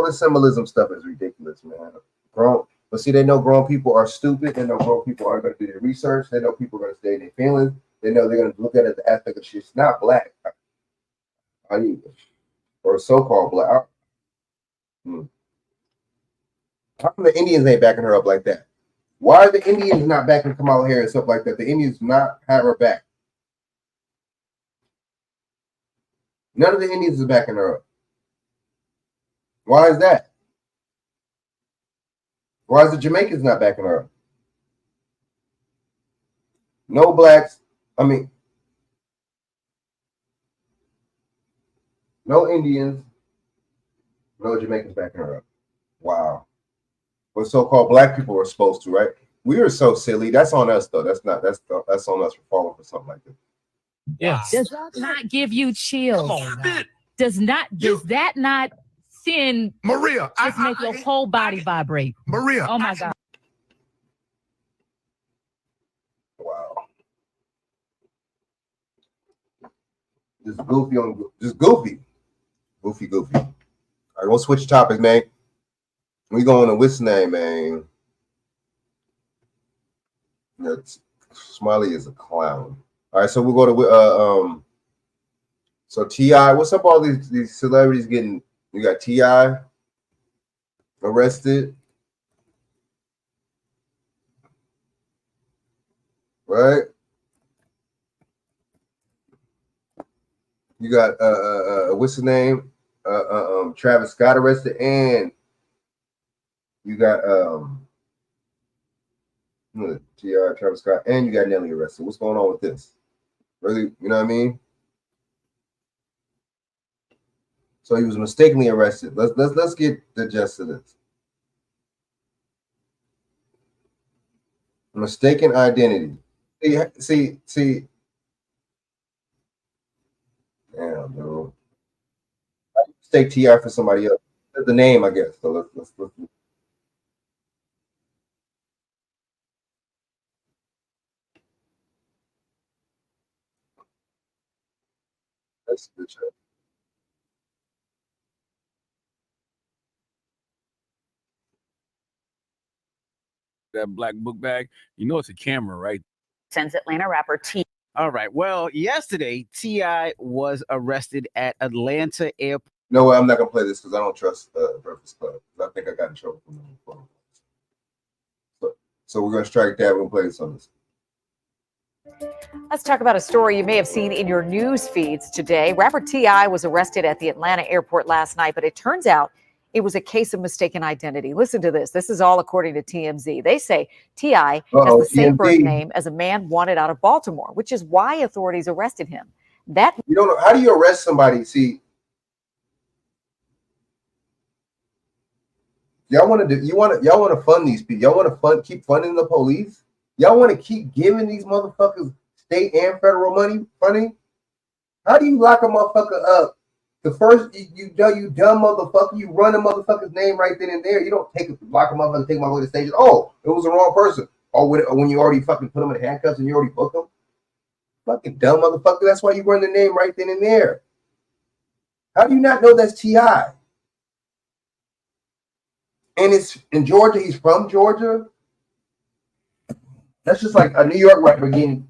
this symbolism stuff is ridiculous, man. But see, they know grown people are stupid. They know grown people aren't going to do their research. They know people are going to stay in their feelings. They know they're going to look at it the aspect of shit. It's not black. Or so-called black. How come the Indians ain't backing her up like that? Why are the Indians not backing Kamala Harris up like that? The Indians not have her back. None of the Indians is backing her up. Why is that? Why is the Jamaicans not backing her up? No blacks. No Indians. No Jamaicans backing her up. Wow. What so-called black people are supposed to, right? We are so silly. That's on us, though. That's on us for falling for something like this. Yes. Does that not give you chills? Come on, man. Does that not send Maria? Just make your whole body vibrate. Maria. Oh my God. Wow. Just goofy. Goofy. All right, we'll switch topics, man. We going to what's name, man? Smiley is a clown. All right, so we'll go to so T.I. What's up? All these celebrities getting. You got T.I. arrested, right? You got what's his name? Travis Scott arrested, and you got T.I., Travis Scott, and you got Nelly arrested. What's going on with this? Really, you know what I mean? So he was mistakenly arrested. Let's get the gist of this. Mistaken identity. See. Damn, bro. Mistake T.I. for somebody else. That's the name, I guess. So let's That's good. that black book bag, you know it's a camera, right? Sends Atlanta rapper T. All right. Well, yesterday, T.I. was arrested at Atlanta Airport. No way, I'm not gonna play this because I don't trust Breakfast Club. I think I got in trouble from them. So we're gonna strike that. We'll play this on this. Let's talk about a story you may have seen in your news feeds today. Rapper T.I. was arrested at the Atlanta airport last night, but it turns out it was a case of mistaken identity. Listen to this. This is all according to TMZ. They say T.I. has the same birth name as a man wanted out of Baltimore, which is why authorities arrested him. That you don't know. How do you arrest somebody? See, y'all want to do. Y'all want to fund these people. Y'all want to keep funding the police. Y'all want to keep giving these motherfuckers state and federal money funding. How do you lock a motherfucker up? The first you dumb motherfucker, you run a motherfucker's name right then and there. You don't lock a motherfucker, take my way to the station. Oh, it was the wrong person. Or when you already fucking put them in handcuffs and you already booked them. Fucking dumb motherfucker. That's why you run the name right then and there. How do you not know that's T.I.? And it's in Georgia. He's from Georgia. That's just like a New York rapper getting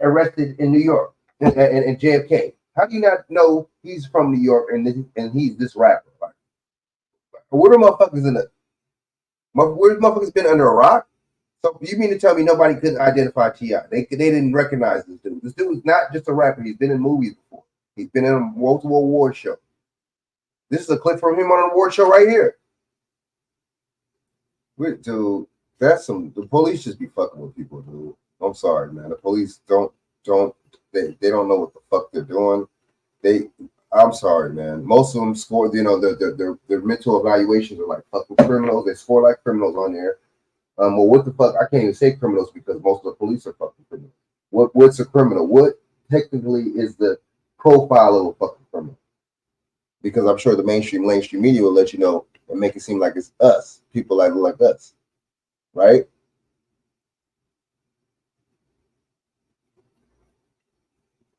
arrested in New York and JFK. How do you not know he's from New York and he's this rapper? Where the motherfuckers where the motherfuckers been under a rock? So you mean to tell me nobody couldn't identify T.I.? They didn't recognize this dude. This dude is not just a rapper. He's been in movies before. He's been in a multiple award show. This is a clip from him on an award show right here. Dude, the police just be fucking with people, dude. I'm sorry, man. The police they don't know what the fuck they're doing. I'm sorry, man. Most of them score, their mental evaluations are like fucking criminals. They score like criminals on there. Well, what the fuck? I can't even say criminals because most of the police are fucking criminals. What's a criminal? What technically is the profile of a fucking criminal? Because I'm sure the mainstream media will let you know and make it seem like it's us, people like us, right?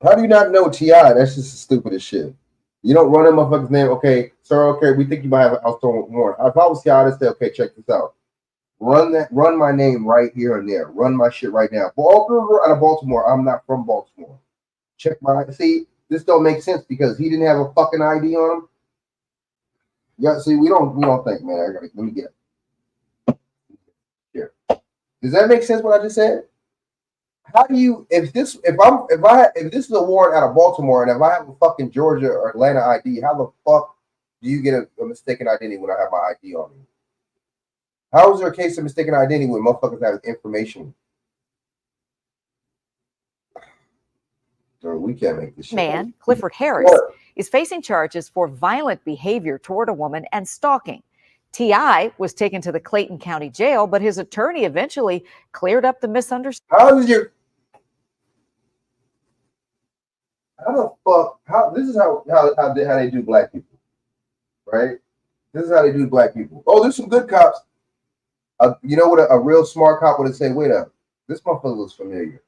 How do you not know T.I.? That's just the stupidest shit. You don't run a motherfucker's name. Okay, sir. Okay, we think you might have a house phone warrant. If I was T.I., I'd say, okay, check this out. Run my name right here and there. Run my shit right now. Out of Baltimore. I'm not from Baltimore. Check my. See, this don't make sense because he didn't have a fucking ID on him. Yeah, see, we don't think, man. Let me get it. Here. Does that make sense what I just said? How do you if this is a warrant out of Baltimore and if I have a fucking Georgia or Atlanta ID, how the fuck do you get a mistaken identity when I have my ID on me? How is there a case of mistaken identity when motherfuckers have information? Dude, we can't make this shit. Man, Clifford Harris, is facing charges for violent behavior toward a woman and stalking. T.I. was taken to the Clayton County Jail, but his attorney eventually cleared up the misunderstanding. This is how they do black people, right? This is how they do black people. Oh, there's some good cops. You know what a real smart cop would say? Wait up, this motherfucker looks familiar.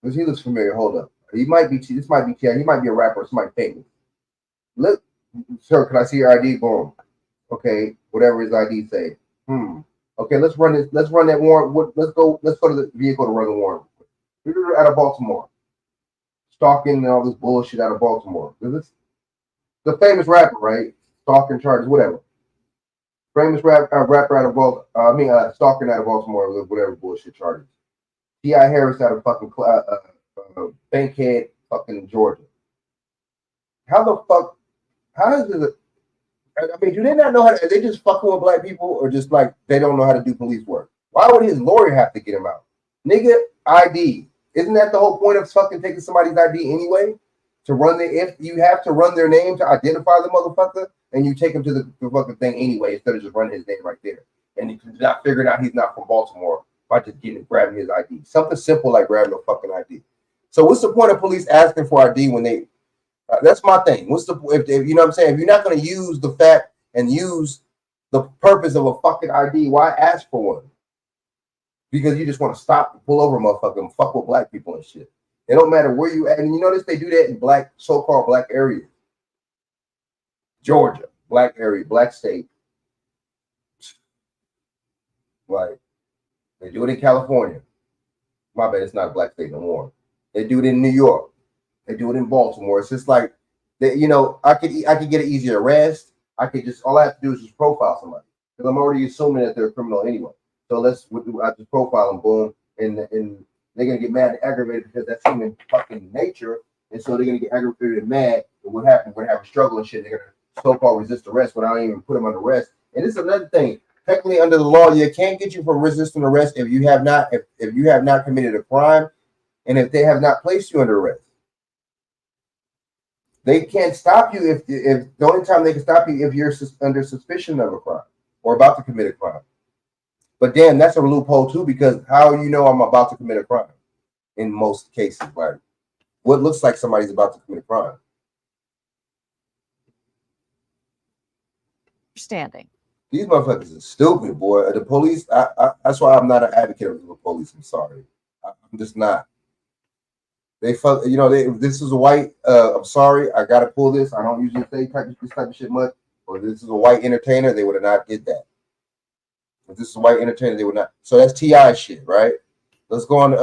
Because he looks familiar. Hold up, this might be T.I. He might be a rapper, somebody famous. Look, sir, can I see your ID? Boom. Okay, whatever his ID say. Okay, let's run this. Let's run that warrant. Let's go to the vehicle to run the warrant. We're out of Baltimore, stalking and all this bullshit out of Baltimore. This the famous rapper, right? Stalking charges, whatever. Famous rapper out of Baltimore. Stalking out of Baltimore, whatever bullshit charges. T.I. Harris out of fucking Bankhead, fucking Georgia. How the fuck? How is it? I mean, do they not know how to? Are they just fucking with black people, or just like they don't know how to do police work? Why would his lawyer have to get him out? Nigga, ID. Isn't that the whole point of fucking taking somebody's ID anyway? If you have to run their name to identify the motherfucker, and you take him to the fucking thing anyway instead of just running his name right there, and you can not figuring out he's not from Baltimore by just grabbing his ID. Something simple like grabbing a fucking ID. So what's the point of police asking for ID when they? That's my thing. What's the if you know what I'm saying? If you're not going to use the fact and use the purpose of a fucking ID, why ask for one? Because you just want to stop, pull over a motherfucker and fuck with black people and shit. It don't matter where you at. And you notice they do that in so-called black areas. Georgia, black area, black state. Like they do it in California. My bad, it's not a black state no more. They do it in New York. They do it in Baltimore. It's just like they, I could get an easier arrest. I could just all I have to do is just profile somebody because I'm already assuming that they're a criminal anyway. So I just profile them, boom, and they're gonna get mad and aggravated because that's human fucking nature, and so they're gonna get aggravated and mad. And what happened? We're gonna have a struggle and shit. They're gonna so-called resist arrest when I don't even put them under arrest. And this is another thing. Technically, under the law, you can't get you from resisting arrest if you have not committed a crime, and if they have not placed you under arrest. They can't stop you if the only time they can stop you if you're under suspicion of a crime or about to commit a crime. But damn, that's a loophole too, because how I'm about to commit a crime in most cases, like what looks like somebody's about to commit a crime. Understanding. These motherfuckers are stupid, boy. The police. That's why I'm not an advocate of the police. I'm sorry. I'm just not. They fuck. If this is a white. I'm sorry. I gotta pull this. I don't usually say this type of shit much. Or this is a white entertainer. They would have not did that. If this is a white entertainer, they would not. So that's T.I. shit, right? Let's go on.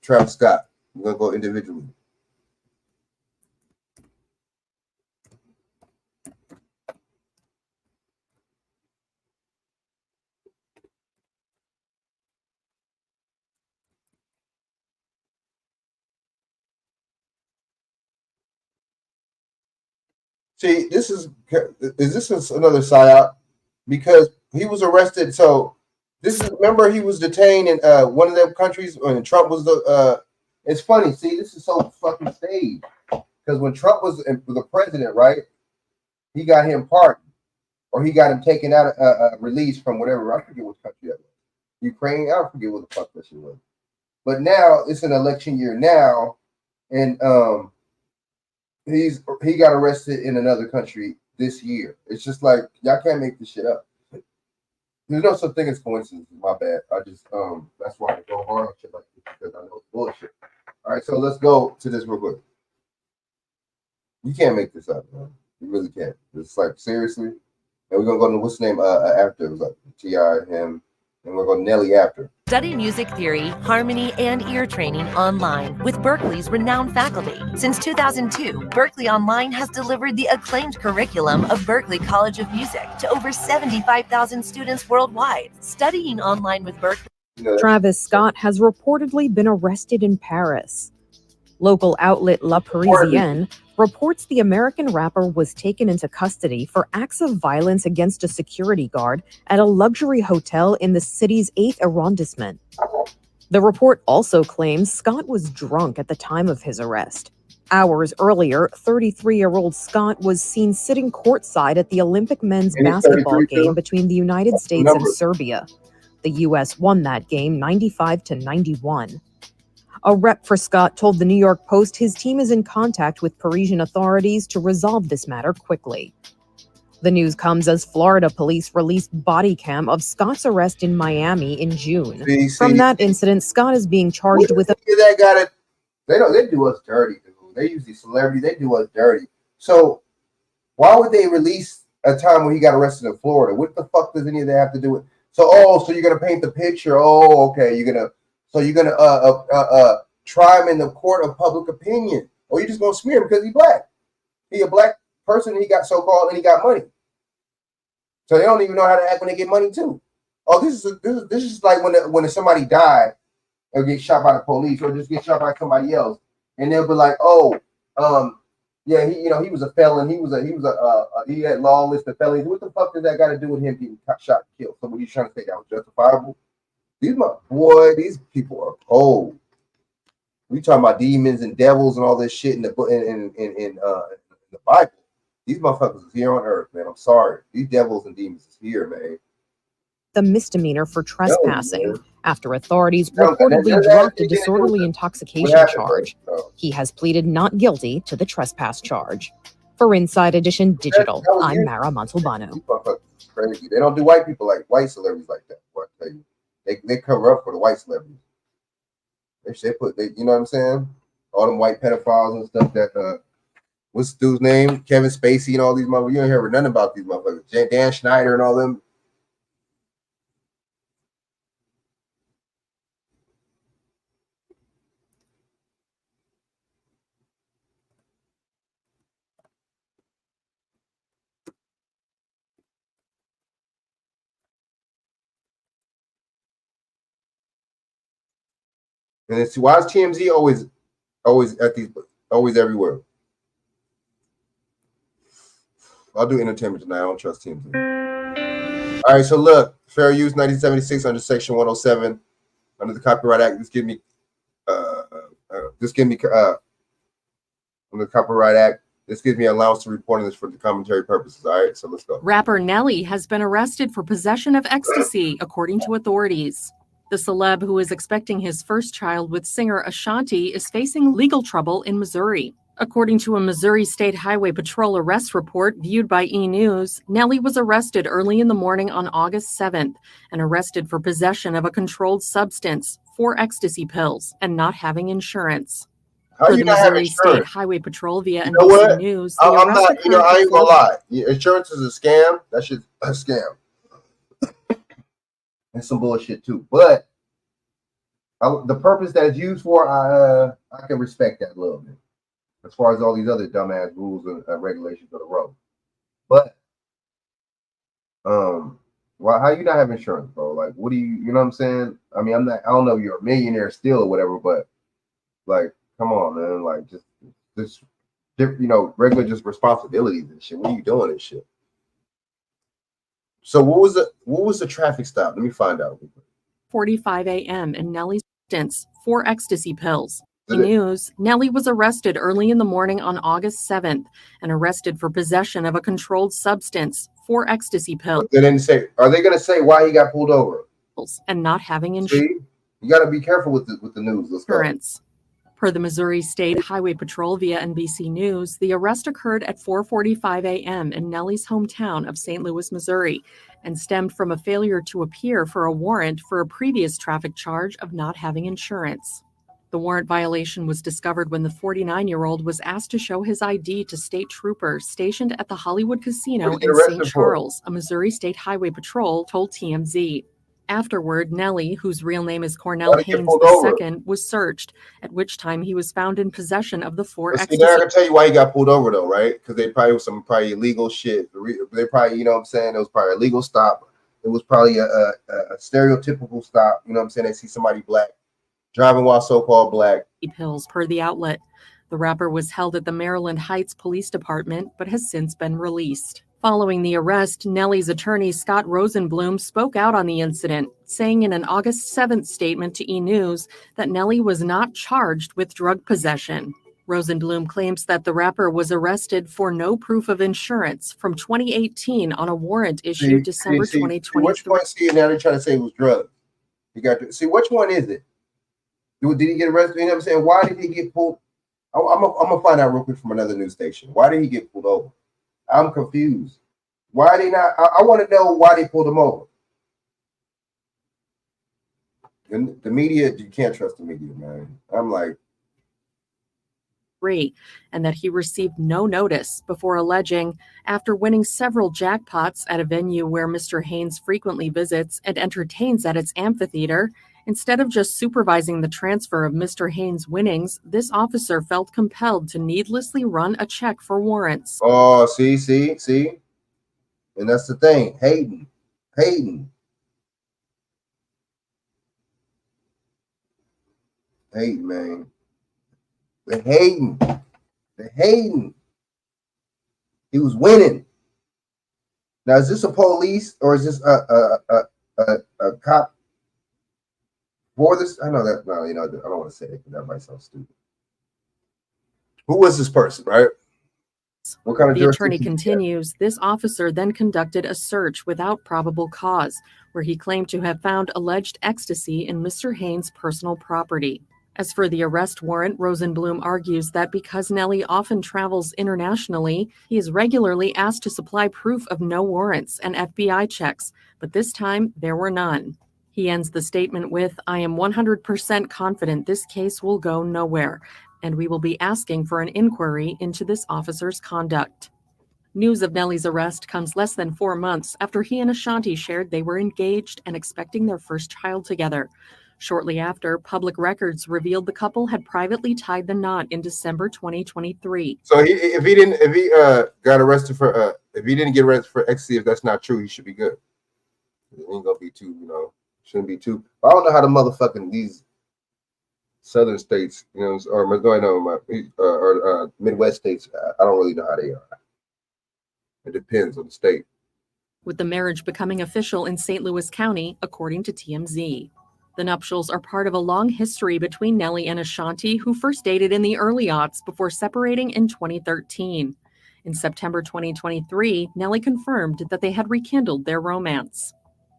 Travis Scott. We're gonna go individually. See, this is another psyop because he was arrested. So remember he was detained in one of them countries when Trump was it's funny. See, this is so fucking staged because when Trump was the president, right? He got him pardoned or he got him taken out, released from whatever. I forget which country that was. Ukraine. I forget what the fuck that shit was. But now it's an election year now, and he got arrested in another country this year. It's just like y'all can't make this shit up. There's no such thing as coincidence. My bad. I just that's why I go hard on shit like this because I know it's bullshit. All right, so let's go to this real quick. You can't make this up, man. You really can't. It's like seriously. And we're gonna go to what's the name after. It was like T.I., him, and we're going to Nelly after. Study music theory, harmony, and ear training online with Berklee's renowned faculty. Since 2002, Berklee Online has delivered the acclaimed curriculum of Berklee College of Music to over 75,000 students worldwide. Studying online with Berklee. Travis Scott has reportedly been arrested in Paris. Local outlet La Parisienne reports the American rapper was taken into custody for acts of violence against a security guard at a luxury hotel in the city's 8th arrondissement. The report also claims Scott was drunk at the time of his arrest. Hours earlier, 33-year-old Scott was seen sitting courtside at the Olympic men's basketball game between the United States and Serbia. The U.S. won that game 95-91. A rep for Scott told the New York Post his team is in contact with Parisian authorities to resolve this matter quickly. The news comes as Florida police released body cam of Scott's arrest in Miami in June. From that incident, Scott is being charged with a... That got it. They do us dirty, dude. They use these celebrities. They do us dirty. So why would they release a time when he got arrested in Florida? What the fuck does any of that have to do with? So you're gonna paint the picture. Oh, okay. You're gonna try him in the court of public opinion, or you just gonna smear him because he's black. He a black person. He got so-called and he got money. So they don't even know how to act when they get money too. Oh, this is like when somebody died or get shot by the police or just get shot by somebody else, and they'll be like, yeah, he was a felon. He had long list of felonies. What the fuck does that got to do with him getting shot and killed? So what are you trying to say that was justifiable? These people are cold. We talking about demons and devils and all this shit in the Bible. These motherfuckers is here on earth, man. I'm sorry. These devils and demons is here, man. The misdemeanor for trespassing after authorities reportedly dropped a disorderly intoxication charge. He has pleaded not guilty to the trespass charge. For Inside Edition Digital, I'm Mara Montalbano. Crazy. They don't do white people like white celebrities like that. What I tell you. They cover up for the white celebrities. You know what I'm saying? All them white pedophiles and stuff that what's the dude's name? Kevin Spacey and all these motherfuckers. You don't hear nothing about these motherfuckers. Dan Schneider and all them. And it's why is TMZ always at these, always everywhere? I'll do entertainment tonight. I don't trust TMZ. All right, so look, fair use 1976 under Section 107 under the Copyright Act. Under the Copyright Act, this gives me allowance to reporting this for the commentary purposes. All right, so let's go. Rapper Nelly has been arrested for possession of ecstasy, according to authorities. The celeb, who is expecting his first child with singer Ashanti, is facing legal trouble in Missouri. According to a Missouri State Highway Patrol arrest report viewed by E! News, Nelly was arrested early in the morning on August 7th and arrested for possession of a controlled substance, 4 ecstasy pills, and not having insurance. How For you the not have Missouri State insurance? Highway Patrol via You know NBC what? News, the I'm arrest not. occurred I at ain't gonna lie. Insurance is a scam. That shit's a scam. And some bullshit too. But the purpose that it's used for, I can respect that a little bit. As far as all these other dumbass rules and regulations of the road. But well, how you not have insurance, bro? Like, what do you know what I'm saying? I mean, I don't know if you're a millionaire still or whatever, but like, come on, man. Like, just regular just responsibilities and shit. What are you doing and shit? So what was the traffic stop? Let me find out. 4:45 a.m. in Nelly's instance, 4 ecstasy pills. News, Nelly was arrested early in the morning on August 7th and arrested for possession of a controlled substance, 4 ecstasy pills. They didn't say, are they going to say why he got pulled over? And not having insurance. See, you got to be careful with the news. Let's go. Per the Missouri State Highway Patrol via NBC News, the arrest occurred at 4:45 a.m. in Nelly's hometown of St. Louis, Missouri, and stemmed from a failure to appear for a warrant for a previous traffic charge of not having insurance. The warrant violation was discovered when the 49-year-old was asked to show his ID to state troopers stationed at the Hollywood Casino in St. Charles, a Missouri State Highway Patrol told TMZ. Afterward, Nelly, whose real name is Cornell Haynes II, was searched, at which time he was found in possession of the 4 ecstasy. They're going to tell you why he got pulled over, though, right? Because they probably was some illegal shit. They probably, you know what I'm saying? It was probably a legal stop. It was probably a stereotypical stop. You know what I'm saying? They see somebody black driving while so-called black. Pills, per the outlet. The rapper was held at the Maryland Heights Police Department, but has since been released. Following the arrest, Nelly's attorney Scott Rosenblum spoke out on the incident, saying in an August 7th statement to E! News that Nelly was not charged with drug possession. Rosenblum claims that the rapper was arrested for no proof of insurance from 2018 on a warrant issued December 2023. Which one? See, now they're trying to say it was drugs. You got to see which one is it? Did he get arrested? You know what I'm saying? Why did he get pulled? I'm gonna find out real quick from another news station. Why did he get pulled over? I'm confused. Why they not? I want to know why they pulled him over. The media, you can't trust the media, man. I'm like, and that he received no notice before alleging, after winning several jackpots at a venue where Mr. Haynes frequently visits and entertains at its amphitheater, instead of just supervising the transfer of Mr. Haynes' winnings, this officer felt compelled to needlessly run a check for warrants. Oh, see. And that's the thing. Hayden. Hayden, man. The Hayden. He was winning. Now, is this a police or is this a cop for this? I know that. No, I don't want to say it because that might sound stupid. Who was this person, right? What kind of The attorney continues, this officer then conducted a search without probable cause, where he claimed to have found alleged ecstasy in Mr. Haynes' personal property. As for the arrest warrant, Rosenblum argues that because Nelly often travels internationally, he is regularly asked to supply proof of no warrants and FBI checks, but this time there were none. He ends the statement with, "I am 100% confident this case will go nowhere, and we will be asking for an inquiry into this officer's conduct." News of Nelly's arrest comes less than 4 months after he and Ashanti shared they were engaged and expecting their first child together. Shortly after, public records revealed the couple had privately tied the knot in December 2023. So if he didn't get arrested for ecstasy, if that's not true, he should be good. It ain't gonna be too, shouldn't be too. I don't know how the motherfucking these southern states, you know, or Midwest states, I don't really know how they are. It depends on the state. With the marriage becoming official in St. Louis County, according to TMZ. The nuptials are part of a long history between Nelly and Ashanti, who first dated in the early aughts before separating in 2013. In September 2023, Nelly confirmed that they had rekindled their romance.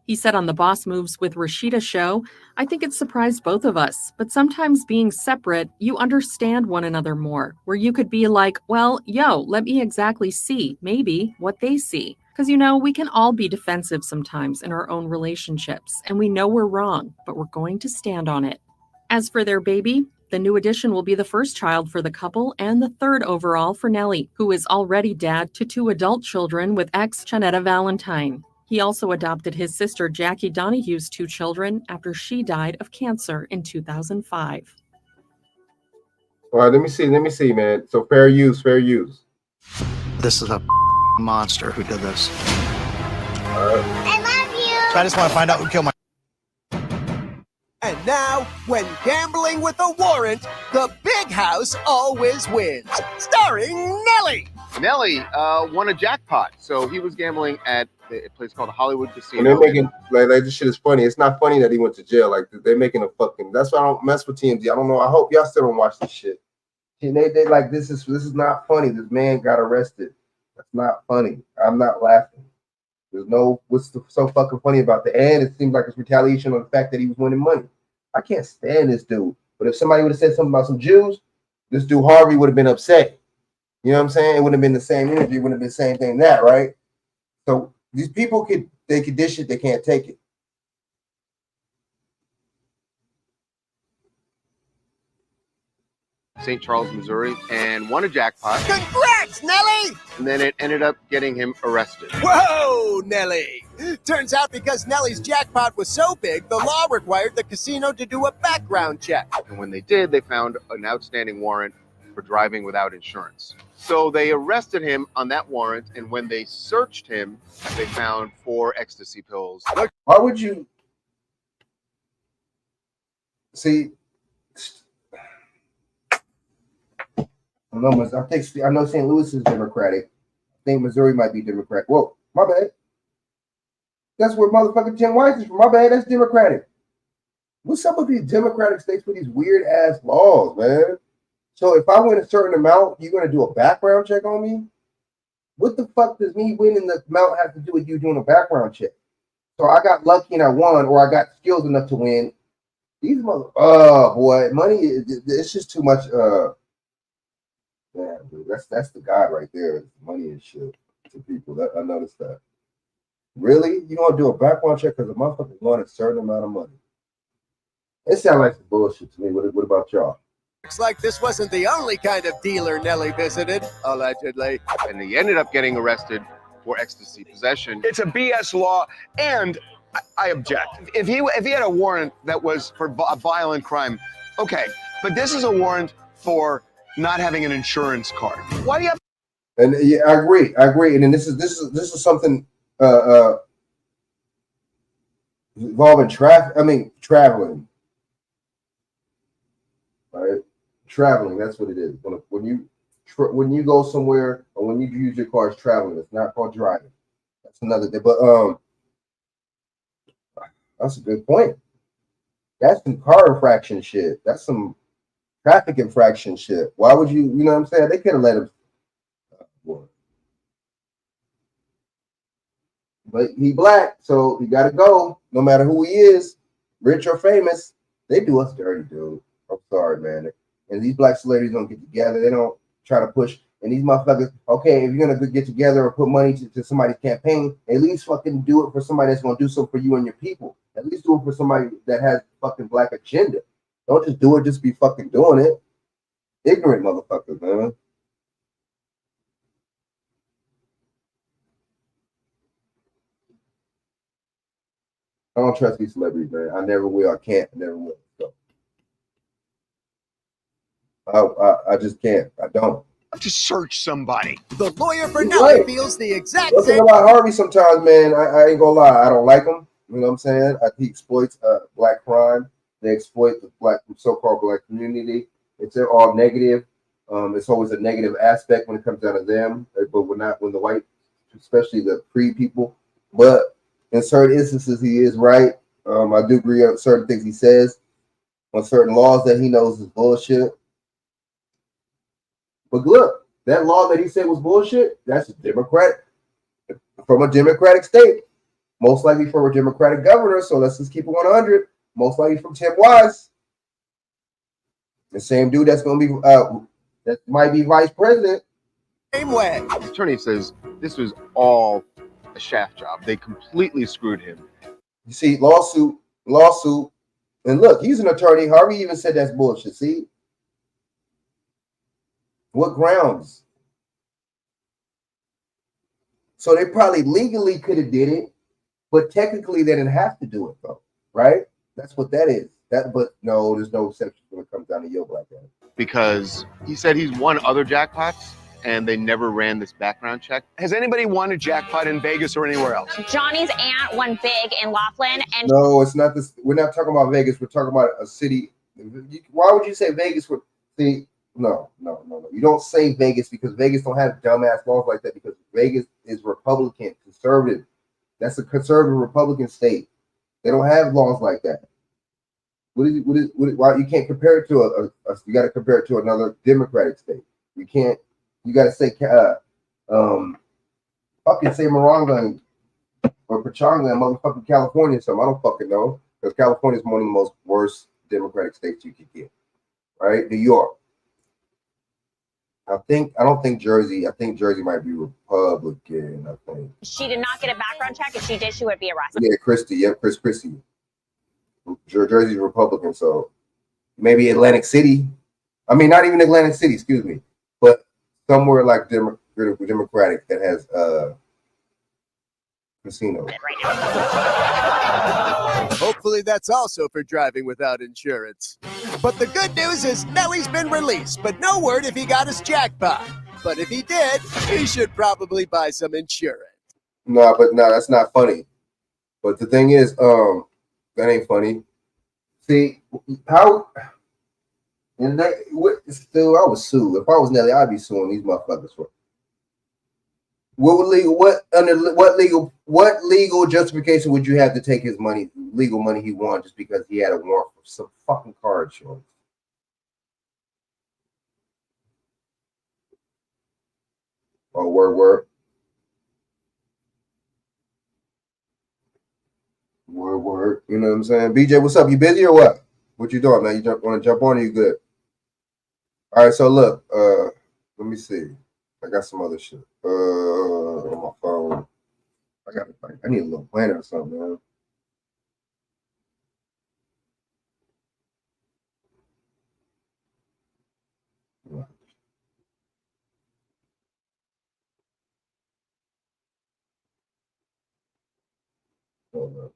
He said on the Boss Moves with Rashida show, "I think it surprised both of us, but sometimes being separate, you understand one another more, where you could be like, well, yo, let me exactly see, maybe, what they see. Because, you know, we can all be defensive sometimes in our own relationships, and we know we're wrong, but we're going to stand on it." As for their baby, the new addition will be the first child for the couple and the third overall for Nelly, who is already dad to 2 adult children with ex Chanetta Valentine. He also adopted his sister Jackie Donahue's 2 children after she died of cancer in 2005. All right, let me see, man. So fair use. This is a monster who did this. I love you. So I just want to find out who killed my. And now, when gambling with a warrant, the big house always wins. Starring Nelly. Nelly won a jackpot, so he was gambling at a place called the Hollywood Casino. And they're making like this shit is funny. It's not funny that he went to jail. Like they're making a fucking. That's why I don't mess with TMZ. I don't know. I hope y'all still don't watch this shit. And they like this is not funny. This man got arrested. That's not funny. I'm not laughing. There's no what's so fucking funny about that. And it seems like it's retaliation on the fact that he was winning money. I can't stand this dude. But if somebody would have said something about some Jews, this dude Harvey would have been upset. You know what I'm saying? It wouldn't have been the same energy. It wouldn't have been the same thing that, right? So these people could dish it, they can't take it. St. Charles, Missouri, and won a jackpot. Congrats, Nelly! And then it ended up getting him arrested. Whoa, Nelly! Turns out because Nelly's jackpot was so big, the law required the casino to do a background check. And when they did, they found an outstanding warrant for driving without insurance. So they arrested him on that warrant, and when they searched him, they found 4 ecstasy pills. Why would you see? I know St. Louis is Democratic. I think Missouri might be Democratic. Whoa, my bad. That's where motherfucking Tim Weiss is from. My bad, that's Democratic. What's up with these Democratic states with these weird ass laws, man? So if I win a certain amount, you're gonna do a background check on me? What the fuck does me winning the amount have to do with you doing a background check? So I got lucky and I won, or I got skills enough to win. These boy, money it's just too much. Yeah, dude, that's the God right there. Money and shit to people. I noticed that. Really? You gonna do a background check because a motherfucker won a certain amount of money? It sounds like some bullshit to me. What about y'all? Looks like this wasn't the only kind of dealer Nelly visited, allegedly. And he ended up getting arrested for ecstasy possession. It's a BS law, and I object. If he had a warrant that was for a violent crime, okay, but this is a warrant for not having an insurance card. Why do you have? And yeah, I agree. And then this is something involving traveling. Right, traveling. That's what it is. When you go somewhere or when you use your car, it's traveling. It's not called driving. That's another thing. But that's a good point. That's some car infraction shit. That's some traffic infraction shit. Why would you? You know what I'm saying? They could have let him. But he black, so he got to go. No matter who he is, rich or famous, they do us dirty, dude. I'm sorry, man. And these black celebrities don't get together. They don't try to push. And these motherfuckers, okay, if you're gonna get together or put money to somebody's campaign, at least fucking do it for somebody that's gonna do something for you and your people. At least do it for somebody that has fucking black agenda. Don't just do it, just be fucking doing it. Ignorant motherfuckers, man. I don't trust these celebrities, man. I never will. I can't. I never will. So. I just can't. I don't. To search somebody. The lawyer for Nelly feels the exact same. same. About Harvey sometimes, man. I ain't gonna lie. I don't like him. You know what I'm saying? He exploits black crime. They exploit the so-called black community. It's all negative. It's always a negative aspect when it comes down to them, but when the white, especially the free people. But in certain instances, he is right. I do agree on certain things he says, on certain laws that he knows is bullshit. But look, that law that he said was bullshit, that's Democratic, from a Democratic state, most likely from a Democratic governor. So let's just keep it 100. Most likely from Tim Wise, the same dude that's going to be that might be vice president. Same way. The attorney says this was all a shaft job. They completely screwed him. You see, lawsuit, and look, he's an attorney. Harvey even said that's bullshit. See, what grounds? So they probably legally could have did it, but technically they didn't have to do it though, right? That's what that is. But no, there's no exception when it comes down to your black guy. Because he said he's won other jackpots and they never ran this background check. Has anybody won a jackpot in Vegas or anywhere else? Johnny's aunt won big in Laughlin, and No, it's not this. We're not talking about Vegas. We're talking about a city. Why would you say Vegas would see? No. You don't say Vegas because Vegas don't have dumbass laws like that because Vegas is Republican, conservative. That's a conservative Republican state. They don't have laws like that. Why you can't compare it to you got to compare it to another Democratic state. You can't. You got to say fucking say Moronga or Pachanga in motherfucking California or something. I don't fucking know because California is one of the most worst Democratic states you could get. Right, New York. I don't think Jersey. I think Jersey might be Republican. I think she did not get a background check. If she did, she would be arrested. Yeah, Christie. Yep, Chris Christie. Jersey's Republican, so maybe Atlantic City. I mean, not even Atlantic City. Excuse me, but somewhere like Democratic that has casinos. Hopefully that's also for driving without insurance. But the good news is Nelly's been released, but no word if he got his jackpot. But if he did, he should probably buy some insurance. No, that's not funny. But the thing is, that ain't funny. See, how and that still I would sue. If I was Nelly, I'd be suing these motherfuckers for what legal justification would you have to take his money, legal money he won just because he had a warrant for some fucking car insurance? Oh, word. Word. You know what I'm saying? BJ, what's up? You busy or what? What you doing, man? You want to jump on or you good? All right, so look, let me see. I got some other shit on my phone. I need a little planner or something, man. Hold up.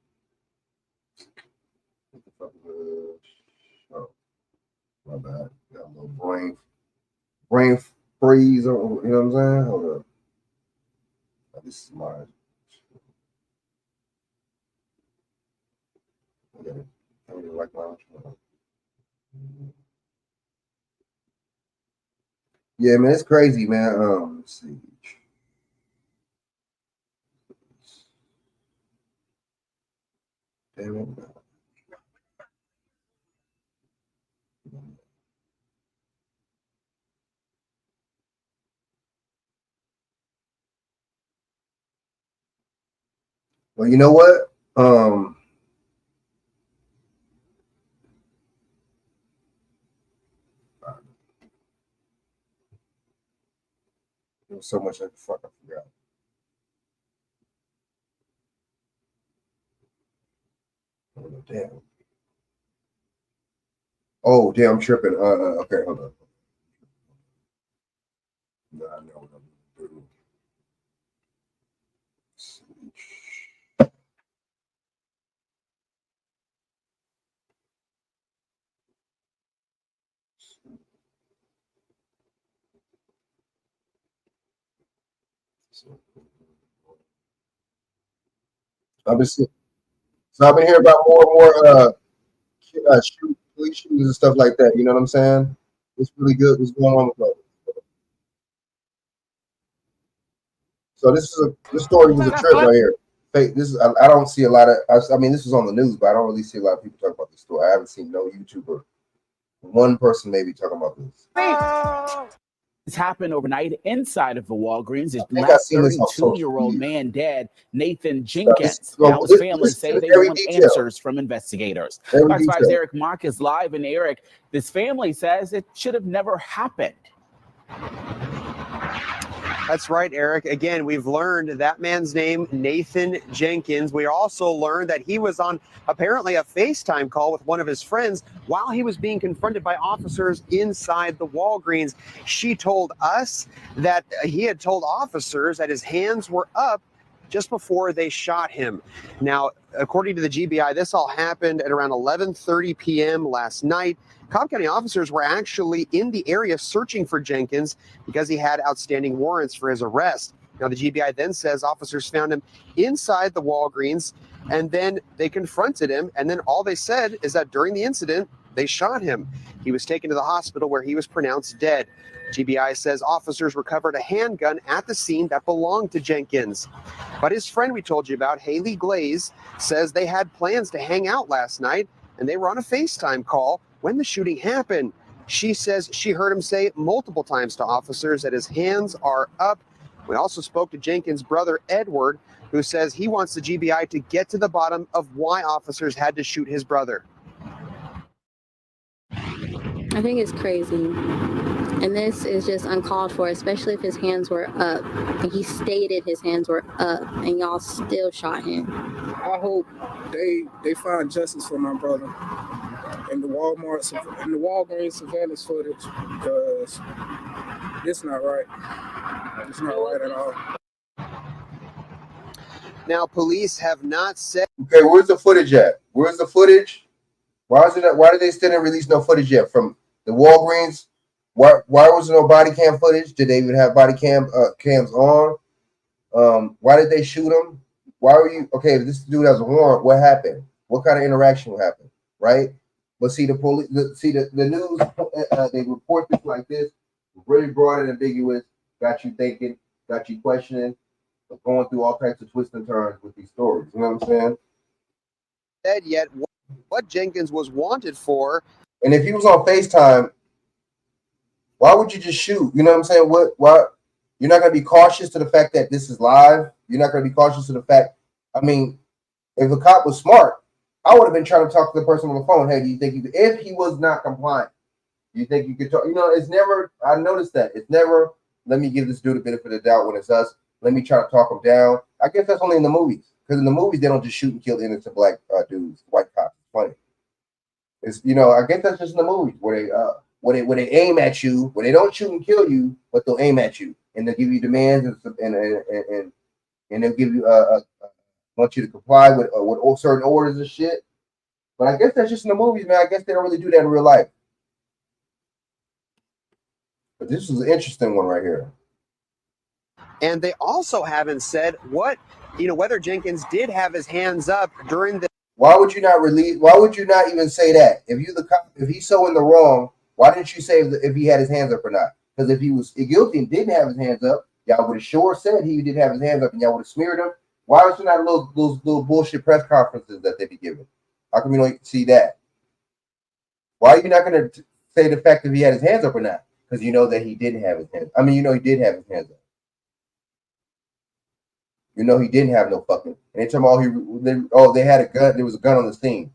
What the fuck is oh, my bad. Got a little brain freeze. You know what I'm saying? Hold up. Oh, this is mine. Okay. I really like mine. Yeah, man, it's crazy, man. Let's see. Damn it. Well, you know what? There was so much I forgot. Oh, damn. Oh, damn, I'm tripping. Okay, hold on. No, I know what I'm gonna do. I've been hearing about more and more police shootings and stuff like that. You know what I'm saying? It's really good. What's going on with those? So this story was a trip right here. This is I don't see a lot of. I mean, this is on the news, but I don't really see a lot of people talk about this story. I haven't seen no YouTuber, one person maybe talking about this. This happened overnight inside of the Walgreens. His think I've seen this on 32-year-old social man dead, Nathan Jenkins. So Now his family say they want answers from investigators. Fox 5's Eric Mock is live, and Eric, this family says it should have never happened. That's right, Eric. Again, we've learned that man's name, Nathan Jenkins. We also learned that he was on apparently a FaceTime call with one of his friends while he was being confronted by officers inside the Walgreens. She told us that he had told officers that his hands were up just before they shot him. Now, according to the GBI, this all happened at around 11:30 p.m. last night. Cobb County officers were actually in the area searching for Jenkins because he had outstanding warrants for his arrest. Now, the GBI then says officers found him inside the Walgreens, and then they confronted him, and then all they said is that during the incident, they shot him. He was taken to the hospital where he was pronounced dead. GBI says officers recovered a handgun at the scene that belonged to Jenkins. But his friend we told you about, Haley Glaze, says they had plans to hang out last night, and they were on a FaceTime call when the shooting happened. She says she heard him say multiple times to officers that his hands are up. We also spoke to Jenkins' brother, Edward, who says he wants the GBI to get to the bottom of why officers had to shoot his brother. I think it's crazy. And this is just uncalled for, especially if his hands were up. And he stated his hands were up, and y'all still shot him. I hope they find justice for my brother in the Walgreens surveillance footage, because it's not right. It's not right at all. Now, police have not said. Okay, where's the footage at? Where's the footage? Why did they still didn't release no footage yet from the Walgreens? Why was there no body cam footage? Did they even have body cams on? Why did they shoot him? Why were you okay? If this dude has a warrant, what happened? What kind of interaction happened? Right? But see, the police, the news, they report this like this, really broad and ambiguous, got you thinking, got you questioning, going through all types of twists and turns with these stories. You know what I'm saying? Said yet what Jenkins was wanted for. And if he was on FaceTime, why would you just shoot? You know what I'm saying? Why you're not gonna be cautious to the fact that this is live? You're not gonna be cautious to the fact, I mean, if a cop was smart, I would have been trying to talk to the person on the phone. Hey, do you think you could, if he was not compliant, do you think you could talk? You know, it's never, I noticed that. It's never, let me give this dude a benefit of the doubt when it's us. Let me try to talk him down. I guess that's only in the movies. Because in the movies, they don't just shoot and kill innocent black dudes, white cops. It's funny. It's, you know, I guess that's just in the movies where they aim at you, where they don't shoot and kill you, but they'll aim at you. And they'll give you demands and they'll give you want you to comply with certain orders and shit. But I guess that's just in the movies, man. I guess they don't really do that in real life. But this was an interesting one right here. And they also haven't said whether Jenkins did have his hands up during the. Why would you not release? Why would you not even say that? If you the cop, if he's so in the wrong, why didn't you say if he had his hands up or not? Because if he was guilty and didn't have his hands up, y'all would have sure said he did have his hands up, and y'all would have smeared him. Why was there not those little bullshit press conferences that they be giving? How come you don't see that? Why are you not going to say the fact that he had his hands up or not? Because you know that he didn't have his hands. I mean, you know he did have his hands up. You know he didn't have no fucking. And they told him, they had a gun. There was a gun on the scene.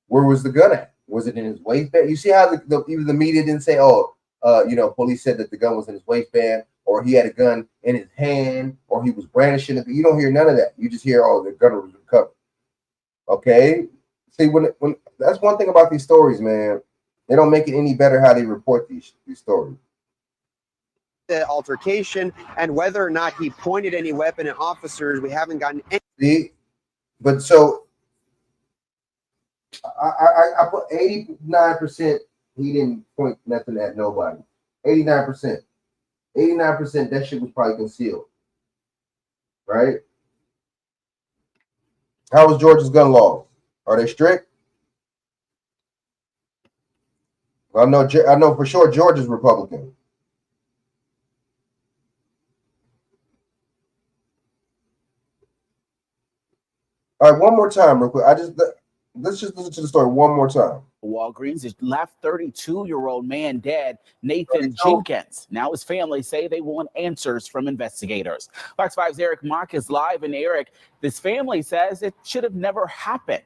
Where was the gun at? Was it in his waistband? You see how even the media didn't say, police said that the gun was in his waistband, or he had a gun in his hand, or he was brandishing it. You don't hear none of that. You just hear, the gun was recovered. Okay? See, when that's one thing about these stories, man. They don't make it any better how they report these stories. The altercation and whether or not he pointed any weapon at officers, we haven't gotten any. See? But so I put 89% he didn't point nothing at nobody. 89%. 89% that shit was probably concealed. Right? How was Georgia's gun laws? Are they strict? I know for sure George is Republican. All right, one more time, real quick. Let's just listen to the story one more time. Walgreens has left 32-year-old man dead, Nathan Jenkins. Now his family say they want answers from investigators. Fox 5's Eric Mock is live, and Eric, this family says it should have never happened.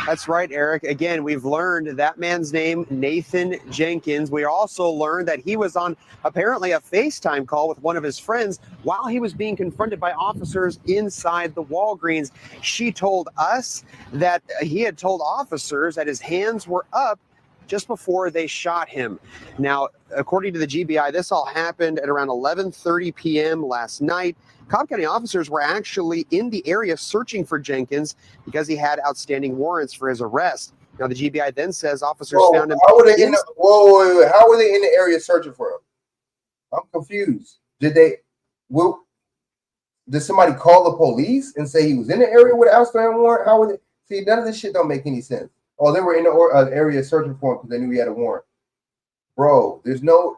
That's right, Eric. Again, we've learned that man's name, Nathan Jenkins. We also learned that he was on apparently a FaceTime call with one of his friends while he was being confronted by officers inside the Walgreens. She told us that he had told officers that his hands were up just before they shot him. Now, according to the GBI, this all happened at around 11:30 p.m. last night. Cobb County officers were actually in the area searching for Jenkins because he had outstanding warrants for his arrest. Now, the GBI then says officers found him. How were they How were they in the area searching for him? I'm confused. Did somebody call the police and say he was in the area with an outstanding warrant? How were they? See, none of this shit don't make any sense. Oh, they were in the area searching for him because they knew he had a warrant. Bro,